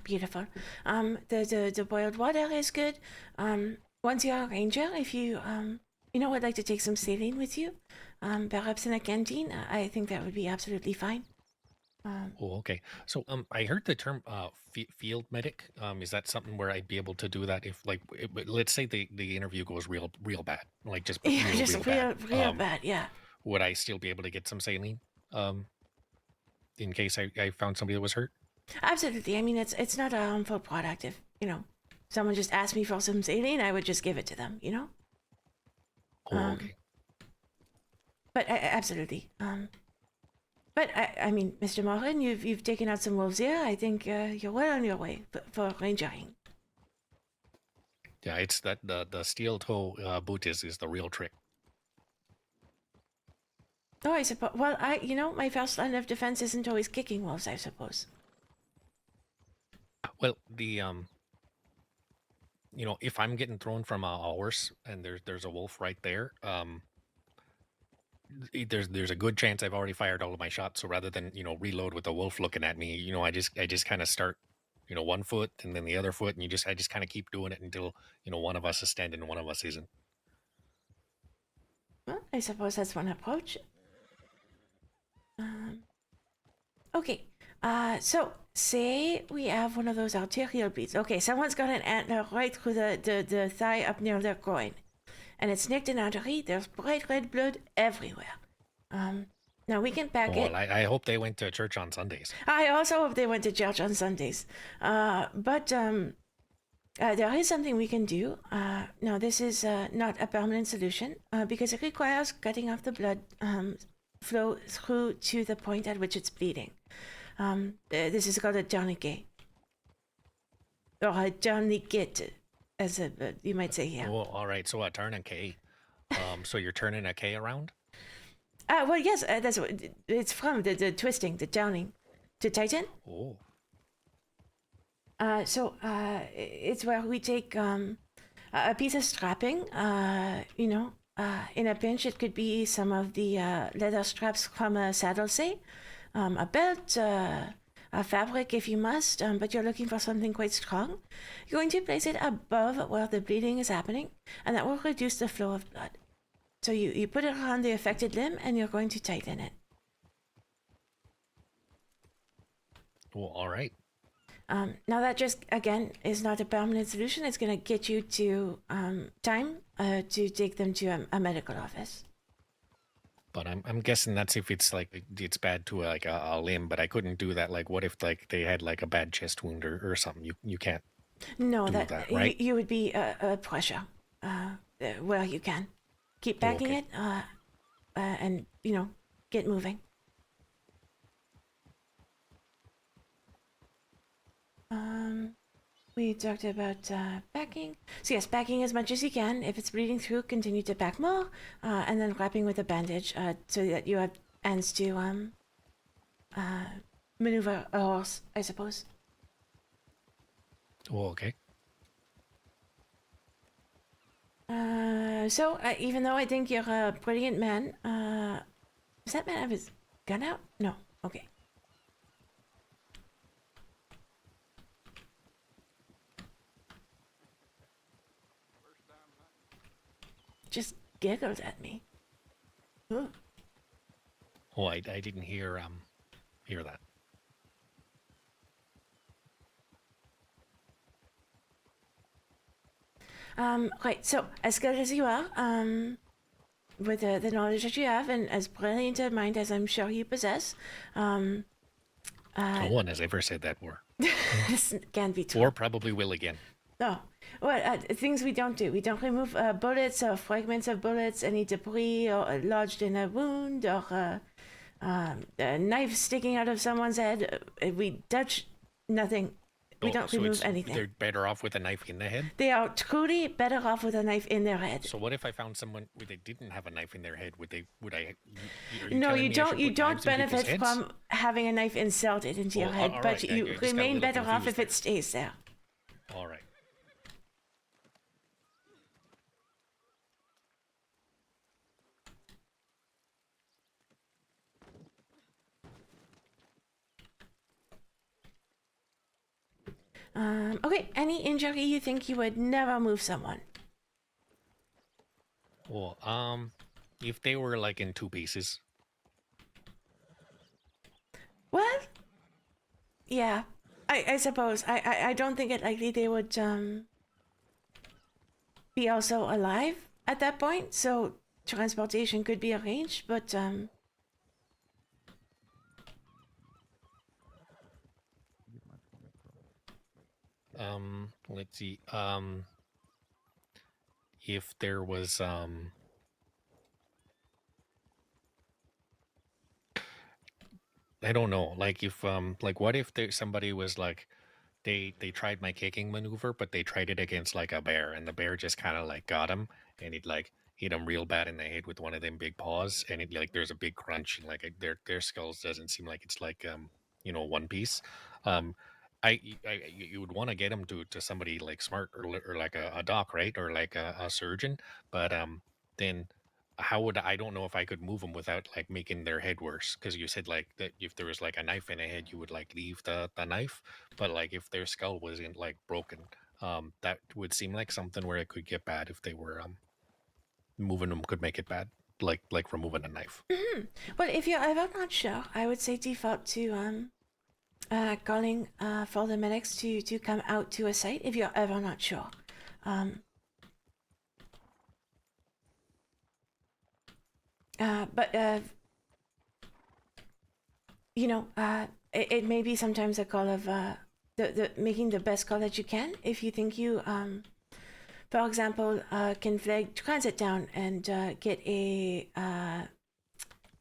Beautiful. The boiled water is good. Once you're a ranger, if you would like to take some saline with you, perhaps in a canteen, I think that would be absolutely fine. Oh, okay. So I heard the term field medic. Is that something where I'd be able to do that if let's say the interview goes real bad, just real bad, yeah. Would I still be able to get some saline in case I found somebody that was hurt? Absolutely. I mean, it's not a harmful product. If someone just asked me for some saline, I would just give it to them. Oh, okay. But absolutely. But I mean, Mr. Morin, you've taken out some wolves here. I think you're well on your way for rangering. Yeah, it's that the steel toe boot is the real trick. Oh, I suppose. Well, my first line of defense isn't always kicking wolves, I suppose. Well, the if I'm getting thrown from a horse and there's a wolf right there, there's a good chance I've already fired all of my shots. So rather than reload with the wolf looking at me, I just kind of start one foot and then the other foot, and I just kind of keep doing it until one of us is standing and one of us isn't. Well, I suppose that's one approach. Okay. So say we have one of those arterial bleeds. Okay, someone's got an antler right through the thigh up near their groin, and it's nicked an artery. There's bright red blood everywhere. Now we can pack it. I hope they went to church on Sundays. I also hope they went to church on Sundays. But there is something we can do. Now this is not a permanent solution because it requires cutting off the blood flow through to the point at which it's bleeding. This is called a tourniquet. Or a tourniquet, as you might say here. Oh, all right. So a tourniquet. So you're turning a K around? Well, yes, that's what it's from, the twisting, the downing to tighten. Oh. So it's where we take a piece of strapping, in a pinch it could be some of the leather straps from a saddle, say, a belt, a fabric if you must, but you're looking for something quite strong. You're going to place it above where the bleeding is happening, and that will reduce the flow of blood. So you put it around the affected limb, and you're going to tighten it. Well, all right. Now that just, again, is not a permanent solution. It's going to get you to time to take them to a medical office. But I'm guessing that's if it's like it's bad to like a limb, but I couldn't do that. Like, what if like they had like a bad chest wound or something? You can't. No, do that right? you would be pressure where you can. Keep backing it and, get moving. We talked about backing. So yes, backing as much as you can. If it's bleeding through, continue to back more, and then wrapping with a bandage so that you have hands to maneuver a horse, I suppose. Oh, okay. So even though I think you're a brilliant man, does that man have his gun out? No. Okay. Just giggled at me. Ooh. Oh, I didn't hear that. Right, so as good as you are, with the knowledge that you have, and as brilliant a mind as I'm sure you possess, No one has ever said that word. this can't be true. Or probably will again. No. Well, things we don't do. We don't remove bullets or fragments of bullets, any debris or lodged in a wound, or a knife sticking out of someone's head. We touch nothing. We don't remove anything. They're better off with a knife in the head? They are truly better off with a knife in their head. So what if I found someone where they didn't have a knife in their head? Would I? No, you don't. You don't benefit from having a knife inserted into your head, but right. you remain better off if it stays there. All right. Okay, any injury you think you would never move someone? Well, if they were like in two pieces. Well, yeah, I suppose. I don't think it likely they would be also alive at that point, so transportation could be arranged, but let's see. If there was I don't know, like if like what if somebody was like they tried my kicking maneuver, but they tried it against like a bear, and the bear just kind of like got him, and it like hit him real bad in the head with one of them big paws, and it like there's a big crunch, and like their skulls doesn't seem like it's like one piece. You would want to get them to somebody like smart or like a doc, right, or like a surgeon, but then how would I don't know if I could move them without like making their head worse, because you said like that if there was like a knife in a head you would like leave the knife, but like if their skull wasn't like broken, that would seem like something where it could get bad if they were moving them could make it bad, like removing a knife. Well, if you're ever not sure, I would say default to calling for the medics to come out to a site if you're ever not sure. But it may be sometimes a call of the making the best call that you can. If you think you, for example, can flag transit down and get a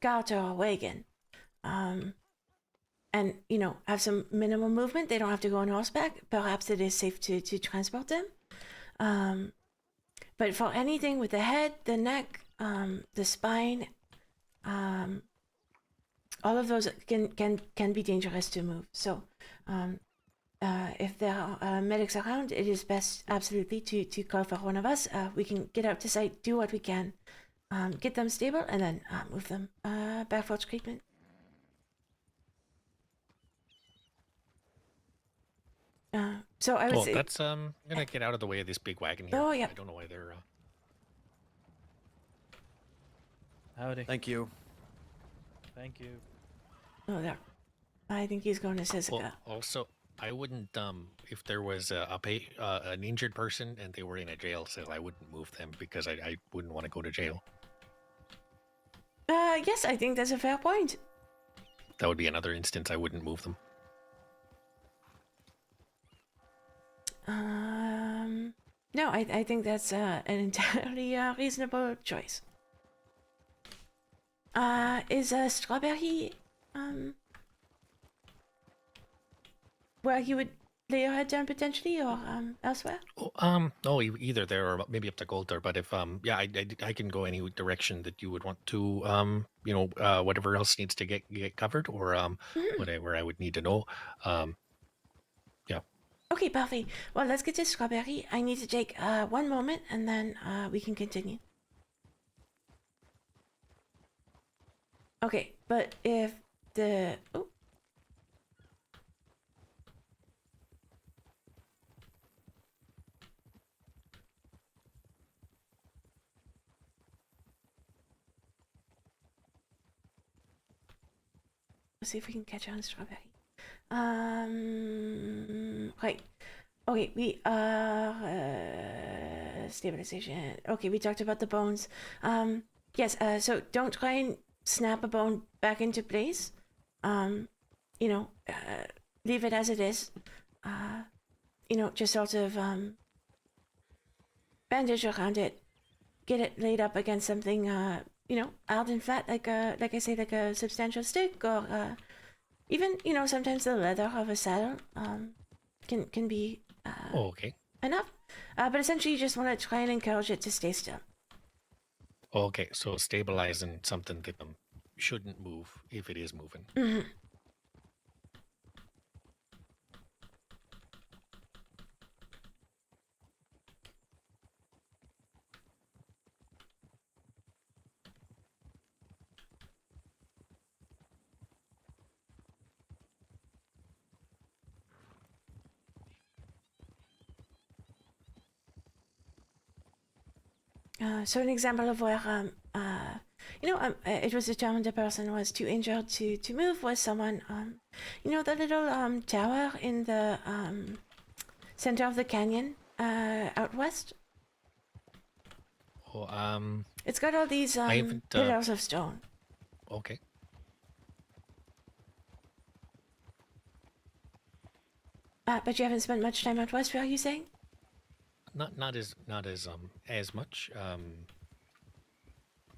cart or a wagon, and have some minimal movement, they don't have to go on horseback. Perhaps it is safe to transport them. but for anything with the head, the neck, the spine, all of those can be dangerous to move. So if there are medics around, it is best absolutely to call for one of us. We can get out to site, do what we can, get them stable, and then move them back for treatment. So I would say that's I'm gonna get out of the way of this big wagon here. Oh, yeah. I don't know why they're. Howdy. Thank you. Thank you. Oh, there. I think he's going to Sissica. Well, also, I wouldn't if there was an injured person and they were in a jail cell, I wouldn't move them because I wouldn't want to go to jail. Yes, I think that's a fair point. That would be another instance I wouldn't move them. No, I think that's an entirely reasonable choice. Is Strawberry where you would lay your head down potentially, or elsewhere? No, either there or maybe up to Goldar. But if yeah, I can go any direction that you would want to. Whatever else needs to get covered, or whatever I would need to know. Yeah. Okay, perfect. Well, let's get to Strawberry. I need to take one moment, and then we can continue. Okay, but if the... Oh. Let's see if we can catch on Strawberry. Right. Okay, we are... stabilization. Okay, we talked about the bones. Yes, so don't try and snap a bone back into place. Leave it as it is. Just sort of bandage around it. Get it laid up against something, hard and flat, like a substantial stick, or even, sometimes the leather of a saddle can be okay. enough. But essentially, you just want to try and encourage it to stay still. Okay, so stabilizing something that shouldn't move if it is moving. Mm-hmm. So an example of where, it was determined a person was too injured to move was someone, the little tower in the center of the canyon out west. Oh, it's got all these pillars of stone. Okay. But you haven't spent much time out west, were you saying? Not as much.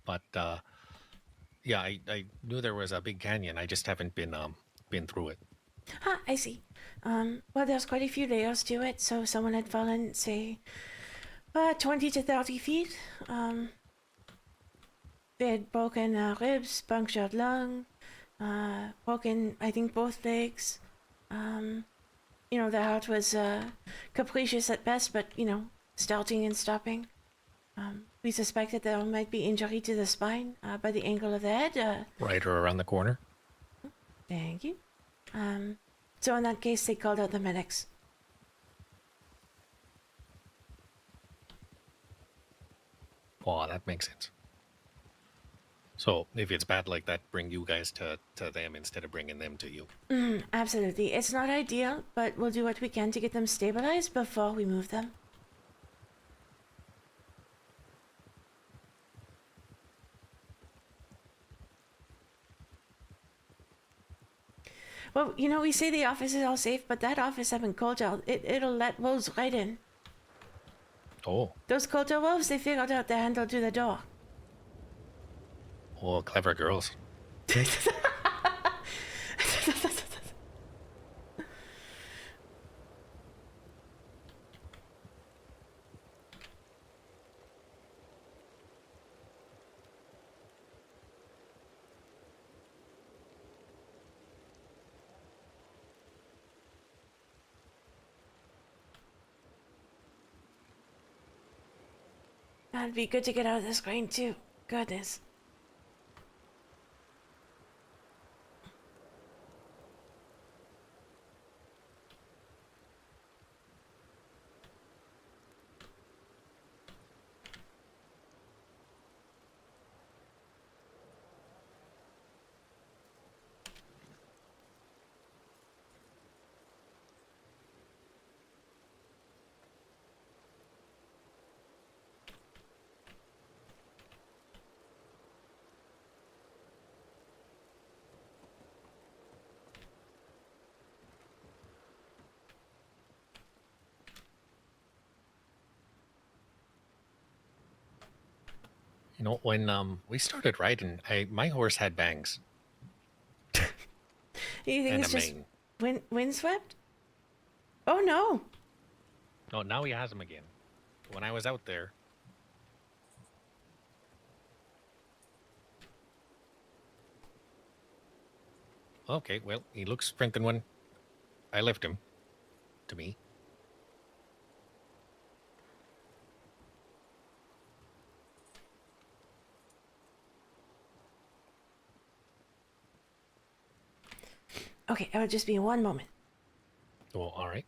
But yeah, I knew there was a big canyon. I just haven't been through it. I see. Well, there's quite a few layers to it. So someone had fallen, say, 20 to 30 feet. They had broken ribs, punctured lung, broken, I think, both legs. The heart was capricious at best, but, starting and stopping. We suspect that there might be injury to the spine by the angle of the head. Right or around the corner. Thank you. So in that case, they called out the medics. Oh, that makes sense. So if it's bad like that, bring you guys to them instead of bringing them to you. Absolutely. It's not ideal, but we'll do what we can to get them stabilized before we move them. Well, we say the office is all safe, but that office up in Coulter, it'll let wolves right in. Oh. Those Coulter wolves, they figured out the handle to the door. Oh, clever girls. That'd be good to get out of this grain too. Goodness. You know, when we started riding, my horse had bangs. You think And it's a just mane. windswept? Oh no. No, now he has them again. When I was out there, okay, well, he looks strengthened when I left him. To me. Okay, it'll just be 1 moment. Oh, all right.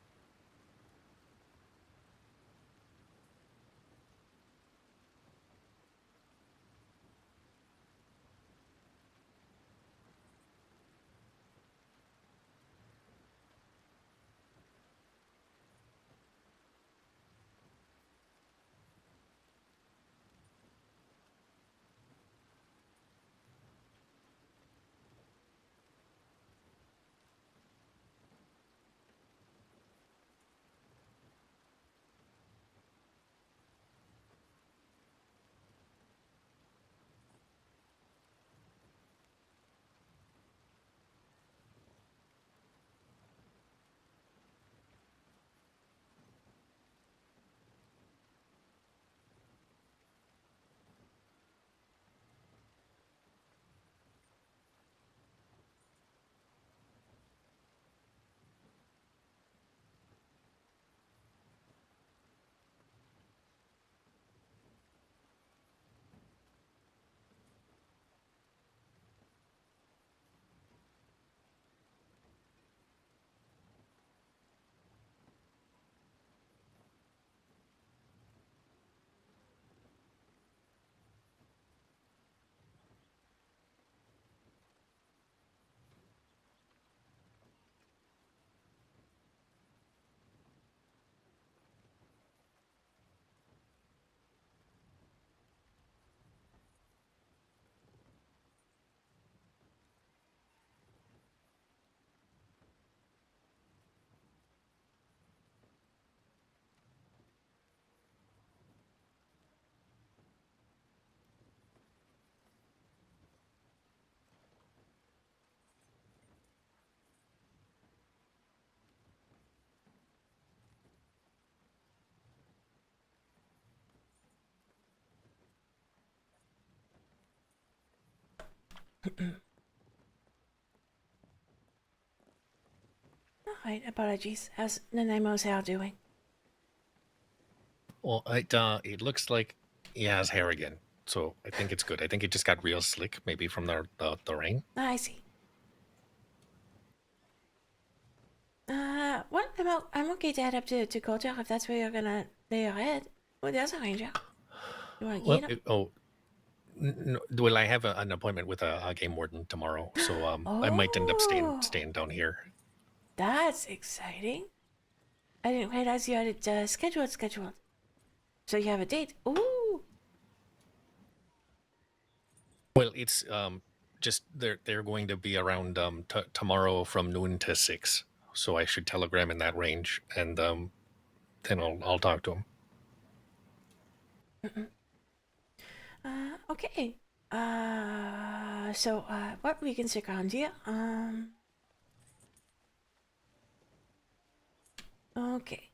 Alright, apologies. How's Nanaimo's hair doing? Well, it looks like he has hair again, so I think it's good. I think it just got real slick, maybe from the rain. I see. Well, I'm okay to head up to Culture if that's where you're gonna lay your head. Oh, there's a ranger. You wanna Well, get him? well, I have an appointment with a game warden tomorrow, so I might end up staying down here. That's exciting. I didn't realize you had it scheduled. So you have a date. Ooh. Well, it's just they're going to be around tomorrow from noon to 6, so I should telegram in that range, and then I'll talk to him. Okay. So what we can stick around here. Okay.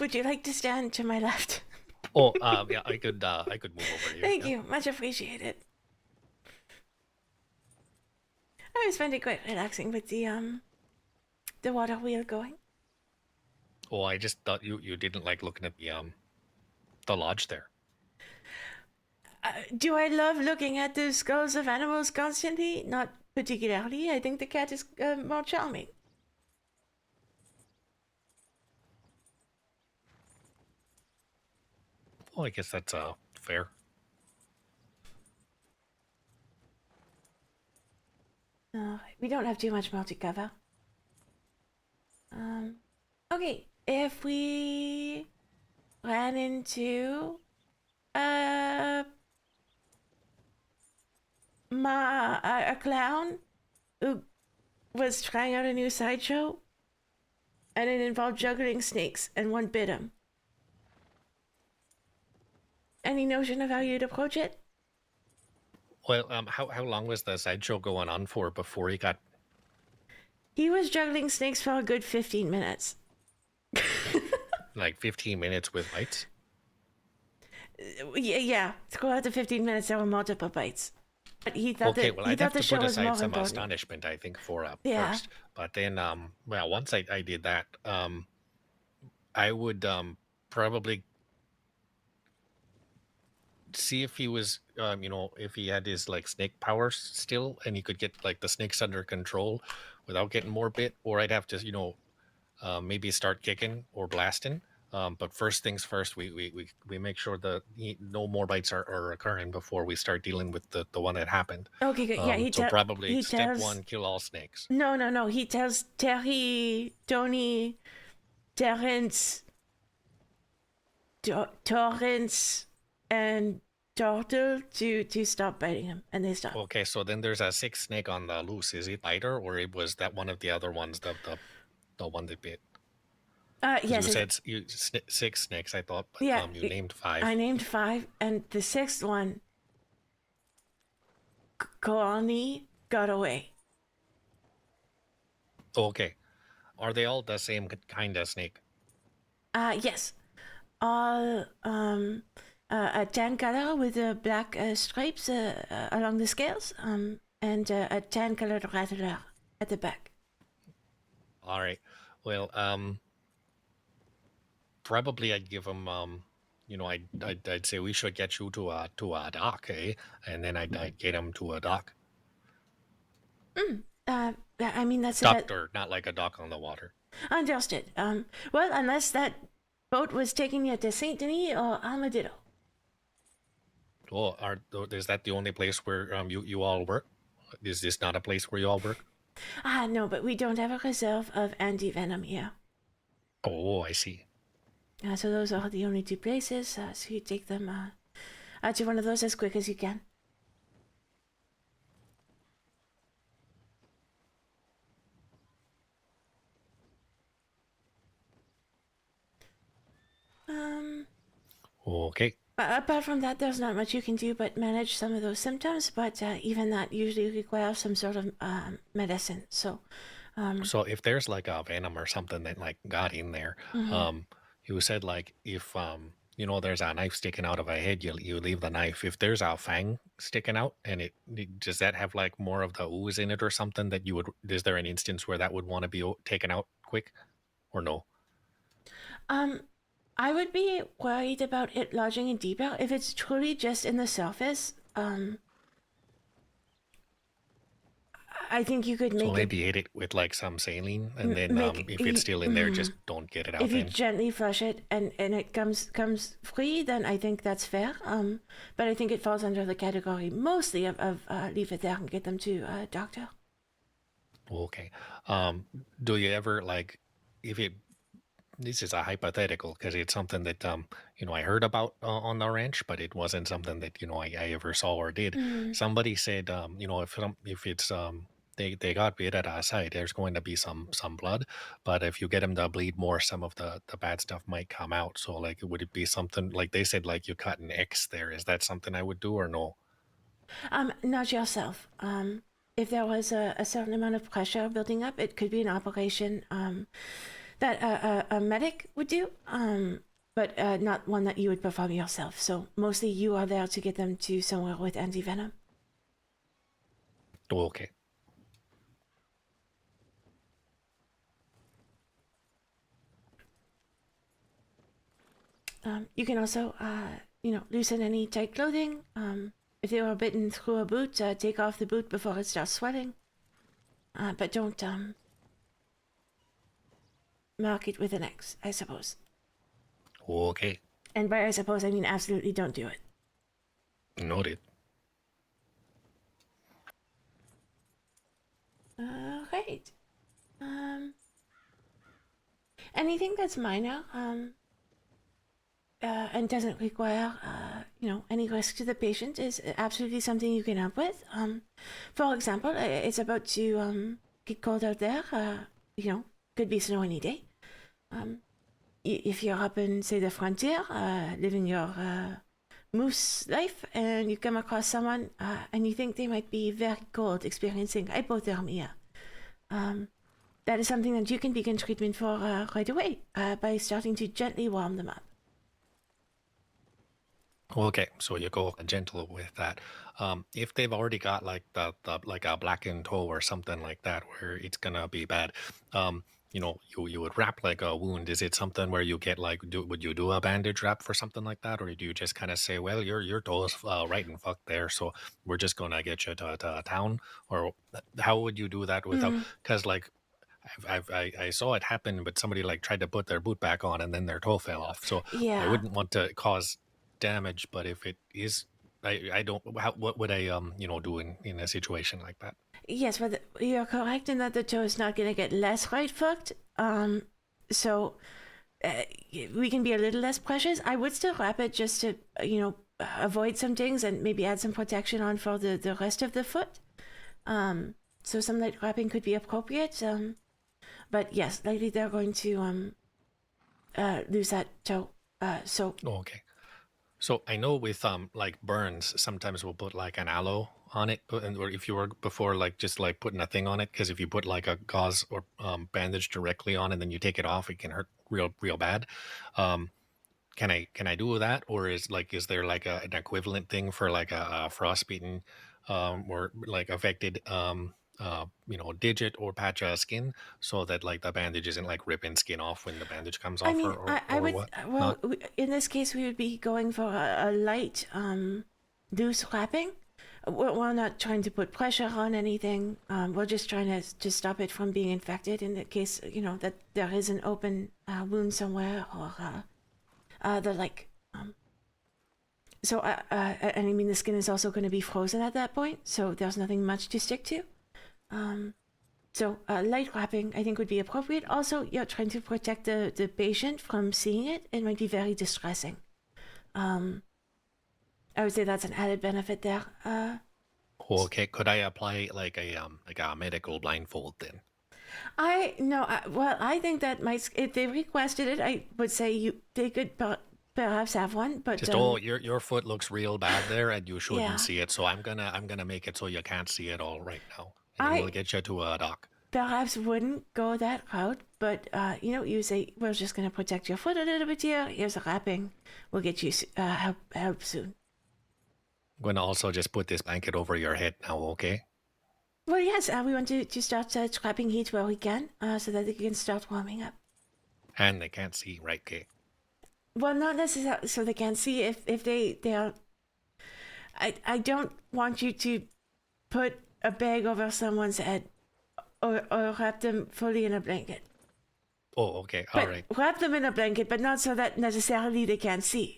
would you like to stand to my left? Oh, yeah, I could move over here. Thank yeah. you, much appreciated. I was finding it quite relaxing with the water wheel going. Oh, I just thought you didn't like looking at the lodge there. Do I love looking at the skulls of animals constantly? Not particularly. I think the cat is more charming. Well, I guess that's fair. We don't have too much more to cover. Okay, if we ran into a clown who was trying out a new sideshow, and it involved juggling snakes, and one bit him. Any notion of how you'd approach it? Well, how long was the sideshow going on for before he got? He was juggling snakes for a good 15 minutes. Like 15 minutes with bites? Yeah. Throughout the 15 minutes, there were multiple bites. But he thought Okay, that well, he I'd thought have the to show put was more aside some important. astonishment, I think, for Yeah. first. But then, well, once I did that, I would probably see if he was, if he had his like snake powers still, and he could get like the snakes under control without getting more bit, or I'd have to, maybe start kicking or blasting. But first things first, we make sure that no more bites are occurring before we start dealing with the one that happened. Okay, good. Yeah, so probably he step tells... one, kill all snakes. No. He tells Terry, Tony, Terrence, Torrance, and Turtle to stop biting him, and they stop. Okay, so then there's a sixth snake on the loose. Is it biter, or it was that one of the other ones, the one that bit? Yes. You said six snakes, I thought, but yeah, you named 5. I named 5, and the 6th one, Corny, got away. Okay. Are they all the same kind of snake? Yes. All a tan color with black stripes along the scales, and a tan colored rattler at the back. All right. Well, probably I'd give him, I'd say we should get you to a dock, eh? And then I'd get him to a dock. I mean, that's Doctor, not like a dock on the water. Understood. Well, unless that boat was taking you to Saint Denis or Armadillo. Oh, is that the only place where you all work? Is this not a place where you all work? No, but we don't have a reserve of anti-venom here. Oh, I see. So those are the only 2 places. So you take them to one of those as quick as you can. Okay. Apart from that, there's not much you can do but manage some of those symptoms, but even that usually requires some sort of medicine. So if there's like a venom or something that like got in there, you said like if there's a knife sticking out of a head, you leave the knife. If there's a fang sticking out, and does that have like more of the ooze in it or something that you would? Is there an instance where that would want to be taken out quick, or no? I would be worried about it lodging in deeper. If it's truly just in the surface, I think you could make so maybe hit it with like some saline, and then if it's still in there, just don't get it out. If you gently flush it and it comes free, then I think that's fair. But I think it falls under the category mostly of leave it there and get them to a doctor. Okay. Do you ever like if it? This is a hypothetical because it's something that I heard about on the ranch, but it wasn't something that I ever saw or did. Somebody said if it's they got bit at a site, there's going to be some blood, but if you get them to bleed more, some of the bad stuff might come out. So like, would it be something like they said like you cut an X there? Is that something I would do or no? Not yourself. If there was a certain amount of pressure building up, it could be an operation. that a medic would do, but not one that you would perform yourself. So mostly you are there to get them to somewhere with anti-venom. Oh, okay. You can also, loosen any tight clothing. If they were bitten through a boot, take off the boot before it starts sweating. But don't mark it with an X, I suppose. Okay. And by I suppose, I mean absolutely don't do it. Noted. Right. Anything that's minor, and doesn't require, any risk to the patient is absolutely something you can help with. For example, it's about to get cold out there. Could be snow any day. If you're up in, say, the frontier, living your moose life, and you come across someone and you think they might be very cold, experiencing hypothermia, that is something that you can begin treatment for right away by starting to gently warm them up. Okay, so you go gentle with that. If they've already got like the like a blackened toe or something like that, where it's gonna be bad, you would wrap like a wound. Is it something where you get like would you do a bandage wrap for something like that, or do you just kind of say, well, your toe is right and fucked there, so we're just gonna get you to town, or how would you do that without? Because like I saw it happen, but somebody like tried to put their boot back on and then their toe fell off. So I wouldn't want to cause damage, but if it is, I don't. What would I do in a situation like that? Yes, but you're correct in that the toe is not going to get less right fucked. So we can be a little less precious. I would still wrap it just to avoid some things and maybe add some protection on for the rest of the foot. So some light wrapping could be appropriate. But yes, likely they're going to lose that toe. Okay. So I know with like burns, sometimes we'll put like an aloe on it, or if you were before like just like putting a thing on it, because if you put like a gauze or bandage directly on and then you take it off, it can hurt real bad. Can I do that, or is there like an equivalent thing for like a frostbitten or like affected digit or patch of skin, so that like the bandage isn't like ripping skin off when the bandage comes off? I mean, I would. What? Well, in this case, we would be going for a light, loose wrapping. We're not trying to put pressure on anything. We're just trying to stop it from being infected in the case, that there is an open wound somewhere or the like. And I mean, the skin is also going to be frozen at that point, so there's nothing much to stick to. So light wrapping, I think, would be appropriate. Also, you're trying to protect the patient from seeing it. It might be very distressing. I would say that's an added benefit there. Okay, could I apply like a medical blindfold then? I think that if they requested it, I would say they could perhaps have one, but just your foot looks real bad there and you shouldn't see it, so I'm gonna make it so you can't see it all right now, and we'll get you to a doc. Perhaps wouldn't go that route, but you say we're just gonna protect your foot a little bit here. Here's a wrapping. We'll get you help soon. I'm gonna also just put this blanket over your head now, okay? Well, yes, we want to start trapping heat where we can, so that they can start warming up. And they can't see, right, Kay? Well, not necessarily so they can't see if they are. I don't want you to put a bag over someone's head or wrap them fully in a blanket. Oh, okay, all right. Wrap them in a blanket, but not so that necessarily they can't see.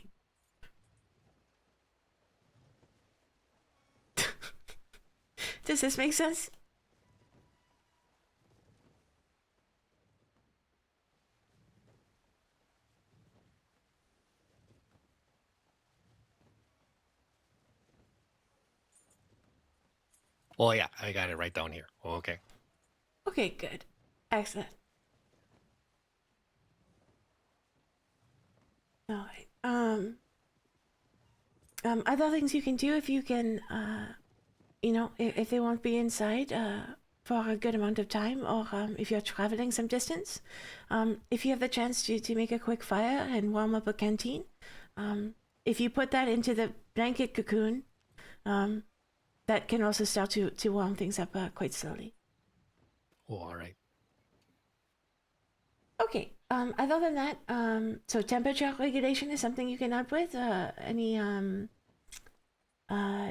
Does this make sense? Oh yeah, I got it right down here. Okay. Okay, good. Excellent. All right. Other things you can do if you can, if they won't be inside, for a good amount of time, or if you're traveling some distance, if you have the chance to make a quick fire and warm up a canteen, if you put that into the blanket cocoon, that can also start to warm things up quite slowly. Oh, all right. Okay. Other than that, so temperature regulation is something you can help with. Any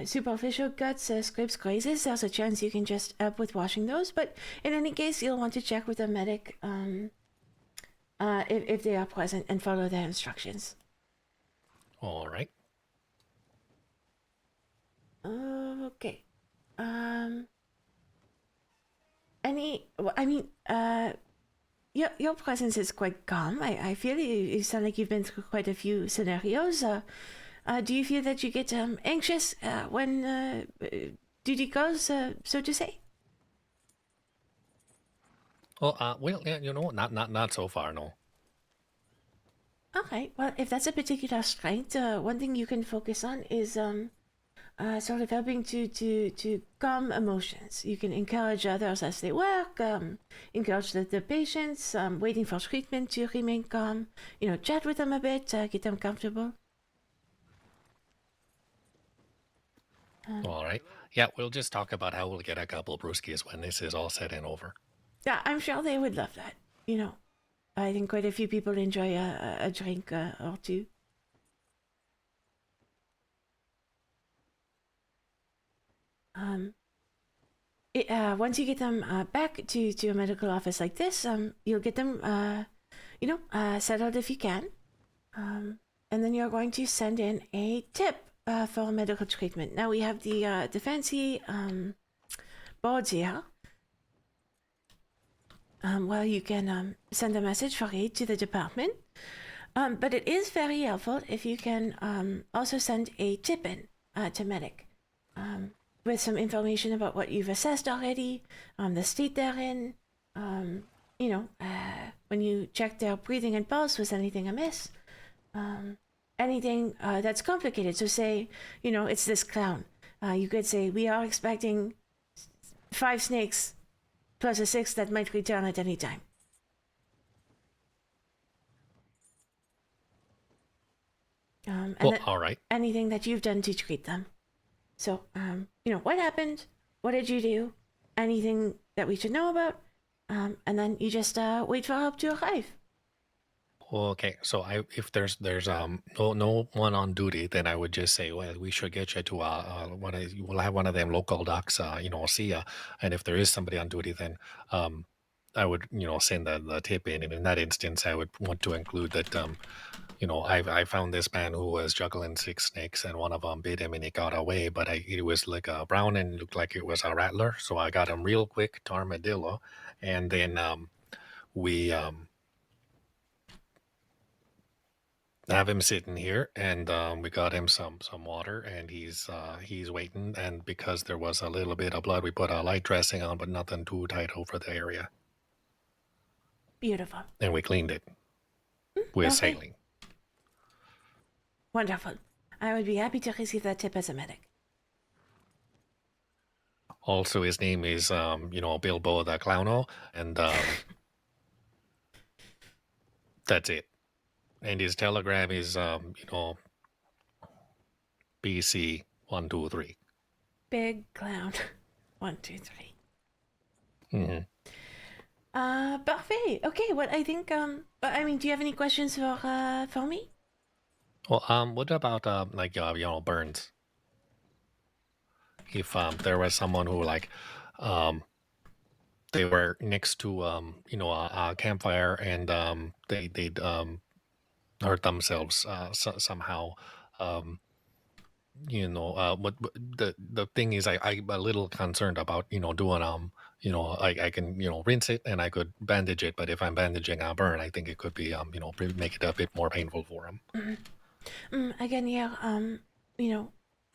superficial cuts, scrapes, grazes, there's a chance you can just help with washing those. But in any case, you'll want to check with a medic if they are present and follow their instructions. All right. Okay. Your presence is quite calm. I feel you sound like you've been through quite a few scenarios. Do you feel that you get anxious when duty calls, so to say? Oh, well, yeah, not so far, no. Okay. Well, if that's a particular strength, one thing you can focus on is sort of helping to calm emotions. You can encourage others as they work, encourage the patients waiting for treatment to remain calm, chat with them a bit, get them comfortable. All right. Yeah, we'll just talk about how we'll get a couple of brewskis when this is all said and over. Yeah, I'm sure they would love that. I think quite a few people enjoy a drink or two. Once you get them back to a medical office like this, you'll get them, settled if you can. And then you're going to send in a tip for medical treatment. Now we have the fancy boards here. Well, you can send a message for aid to the department. But it is very helpful if you can also send a tip in to medic. With some information about what you've assessed already, the state they're in, when you check their breathing and pulse, was anything amiss? Anything that's complicated. So say, it's this clown. You could say, we are expecting 5 snakes plus a 6th that might return at any time. All right. Anything that you've done to treat them. So, what happened? What did you do? Anything that we should know about? And then you just wait for help to arrive. Okay, so if there's no one on duty, then I would just say, well, we should get you to we'll have one of them local docs, see ya. And if there is somebody on duty, then I would send the tip in. And in that instance, I would want to include that I found this man who was juggling 6 snakes, and one of them bit him and he got away, but it was like a brown and looked like it was a rattler, so I got him real quick to armadillo, and then we have him sitting here, and we got him some water, and he's waiting, and because there was a little bit of blood, we put a light dressing on, but nothing too tight over the area. Beautiful. And we cleaned it with okay. saline. Wonderful. I would be happy to receive that tip as a medic. Also, his name is, Bilbo the Clowno, and that's it. And his telegram is, BC 123. Big clown. 1, 2, 3. Mm-hmm. Parfait. Okay, what I think, do you have any questions for me? Well, what about, burns? If there was someone who, they were next to, a campfire, and they'd hurt themselves somehow. What the thing is, I'm a little concerned about, doing, I can, rinse it and I could bandage it, but if I'm bandaging a burn, I think it could be, make it a bit more painful for him. Again, yeah,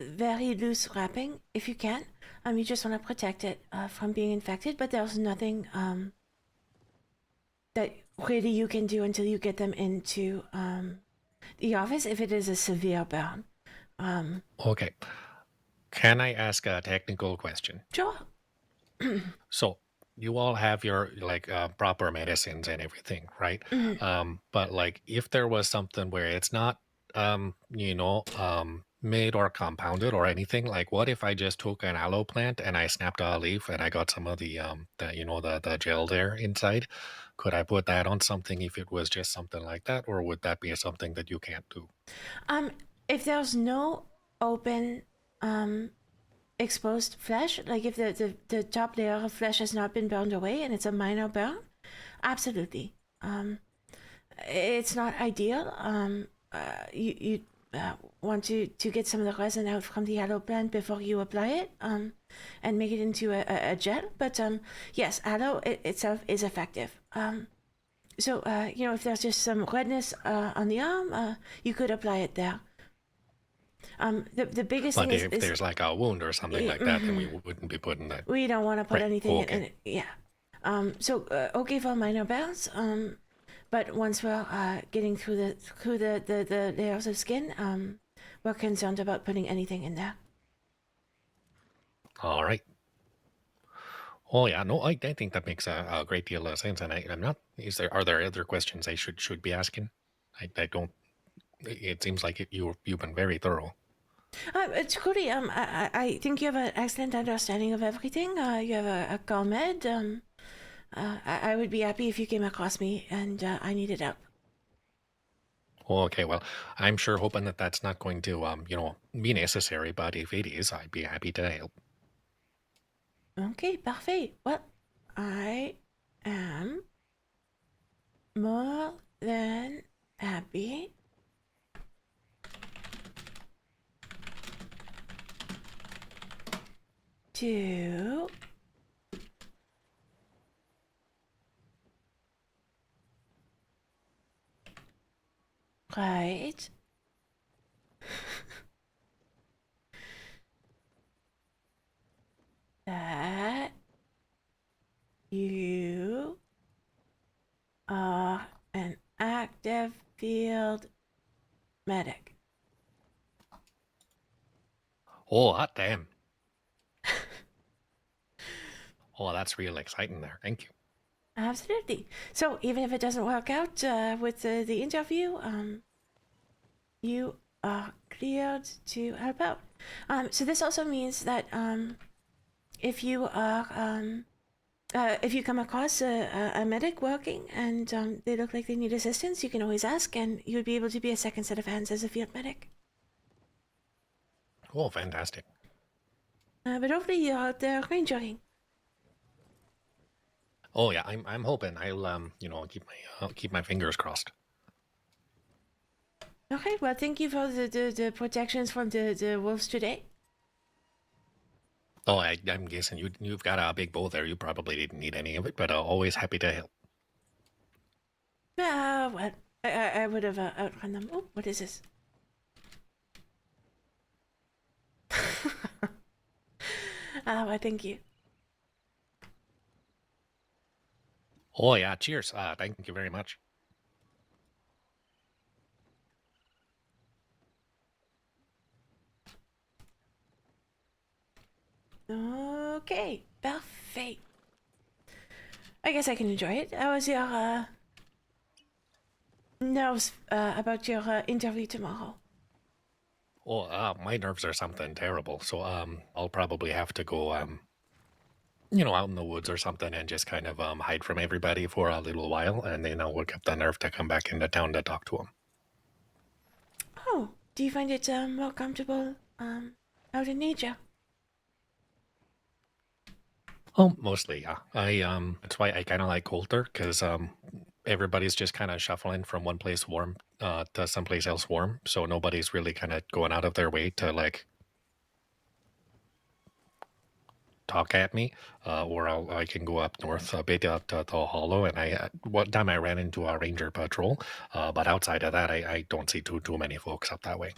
very loose wrapping if you can. You just want to protect it from being infected, but there's nothing that really you can do until you get them into the office if it is a severe burn. Okay. Can I ask a technical question? Sure. So you all have your like proper medicines and everything, right? But like if there was something where it's not made or compounded or anything, like what if I just took an aloe plant and I snapped a leaf and I got some of the gel there inside? Could I put that on something if it was just something like that, or would that be something that you can't do? If there's no open exposed flesh, like if the top layer of flesh has not been burned away and it's a minor burn, absolutely. It's not ideal. You want to get some of the resin out from the aloe plant before you apply it and make it into a gel. But yes, aloe itself is effective. So if there's just some redness on the arm, you could apply it there. The biggest But thing if is there's like a wound or something like that, then we wouldn't be putting that. we don't want to put Right, anything okay. in it. Yeah. So okay for minor burns. But once we're getting through the layers of skin, we're concerned about putting anything in there. All right. Oh yeah, no, I think that makes a great deal of sense, and I'm not. Are there other questions I should be asking? I don't. It seems like you've been very thorough. Truly, I think you have an excellent understanding of everything. You have a calm head. I would be happy if you came across me and I needed help. Oh, okay, well, I'm sure hoping that that's not going to be necessary, but if it is, I'd be happy to help. Okay, parfait. Well, I am more than happy to write that you are an active field medic. Oh, hot damn. Oh, that's real exciting there. Thank you. Absolutely. So even if it doesn't work out with the interview, you are cleared to help out. So this also means that if you are if you come across a medic working and they look like they need assistance, you can always ask, and you'd be able to be a second set of hands as a field medic. Oh, fantastic. But hopefully you're out there rangering. Oh yeah, I'm hoping I'll keep my fingers crossed. Okay, well, thank you for the protections from the wolves today. Oh, I'm guessing you've got a big bow there. You probably didn't need any of it, but always happy to help. Well, I would have outrun them. Oh, what is this? Well, thank you. Oh yeah, cheers. Thank you very much. Okay, parfait. I guess I can enjoy it. How was your nerves about your interview tomorrow? Oh, my nerves are something terrible. So I'll probably have to go out in the woods or something and just kind of hide from everybody for a little while, and then I'll work up the nerve to come back into town to talk to them. Oh, do you find it more comfortable out in nature? Oh, mostly, yeah. That's why I kind of like Coulter, because everybody's just kind of shuffling from one place warm to someplace else warm, so nobody's really kind of going out of their way to like talk at me, or I can go up north a bit up to the Hollow, and one time I ran into a ranger patrol, but outside of that, I don't see too many folks up that way.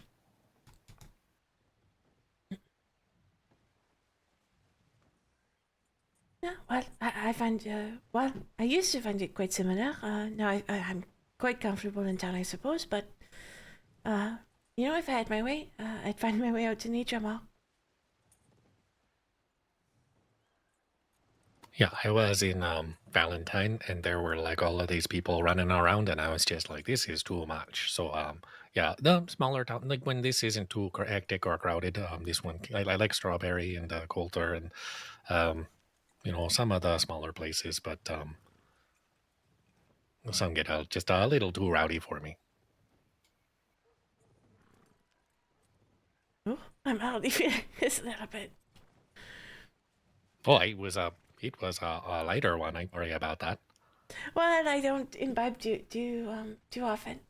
Yeah, well, I find, well, I used to find it quite similar. Now I'm quite comfortable in town, I suppose, but, if I had my way, I'd find my way out to nature more. Yeah, I was in Valentine, and there were like all of these people running around, and I was just like, this is too much. So yeah, the smaller town, like when this isn't too hectic or crowded, this one I like Strawberry and Coulter, and some of the smaller places, but some get just a little too rowdy for me. Oh, I'm already feeling this a little bit. Oh, it was a lighter one. I'm sorry about that. Well, I don't imbibe too often,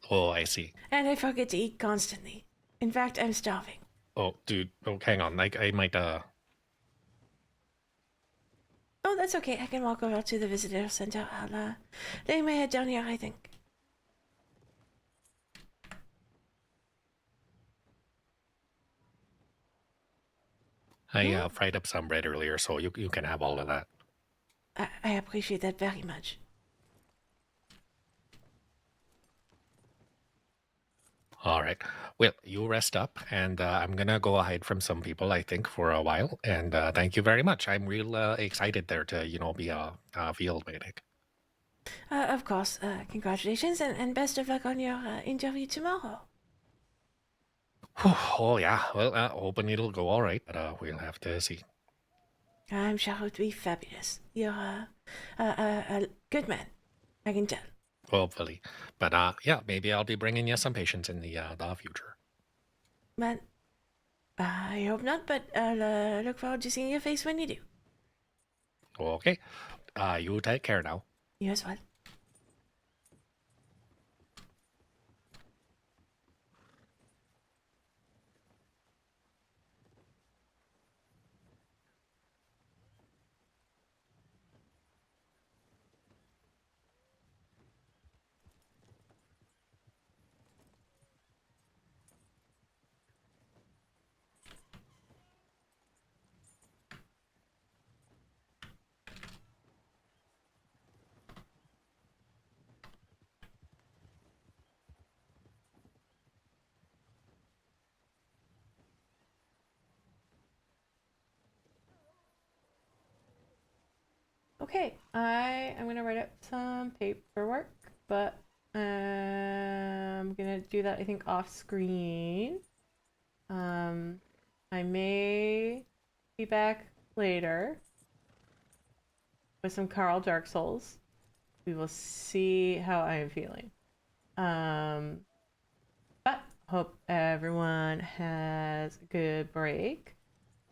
Oh, I see. and I forget to eat constantly. In fact, I'm starving. Oh, dude. Oh, hang on. I might Oh, that's okay. I can walk over to the visitor center. I'll lay my head down here, I think. I fried up some bread earlier, so you can have all of that. I appreciate that very much. All right. Well, you rest up, and I'm gonna go hide from some people, I think, for a while. And thank you very much. I'm real excited there to be a field medic. Of course. Congratulations and best of luck on your interview tomorrow. Oh yeah. Well, hoping it'll go all right, but we'll have to see. I'm sure it would be fabulous. You're a good man. I can tell. Hopefully, but yeah, maybe I'll be bringing you some patients in the future. Man, I hope not, but I'll look forward to seeing your face when you do. Okay. You take care now. You as well. Okay, I am gonna write up some paperwork, but I'm gonna do that I think off screen. I may be back later with some Carl Dark Souls. We will see how I am feeling. But hope everyone has a good break.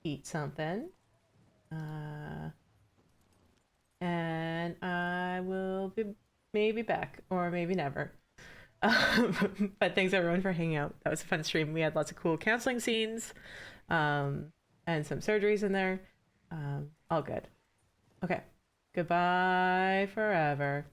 Eat something. And I will be maybe back or maybe never. But thanks everyone for hanging out. That was a fun stream. We had lots of cool counseling scenes, and some surgeries in there. All good. Okay. Goodbye forever.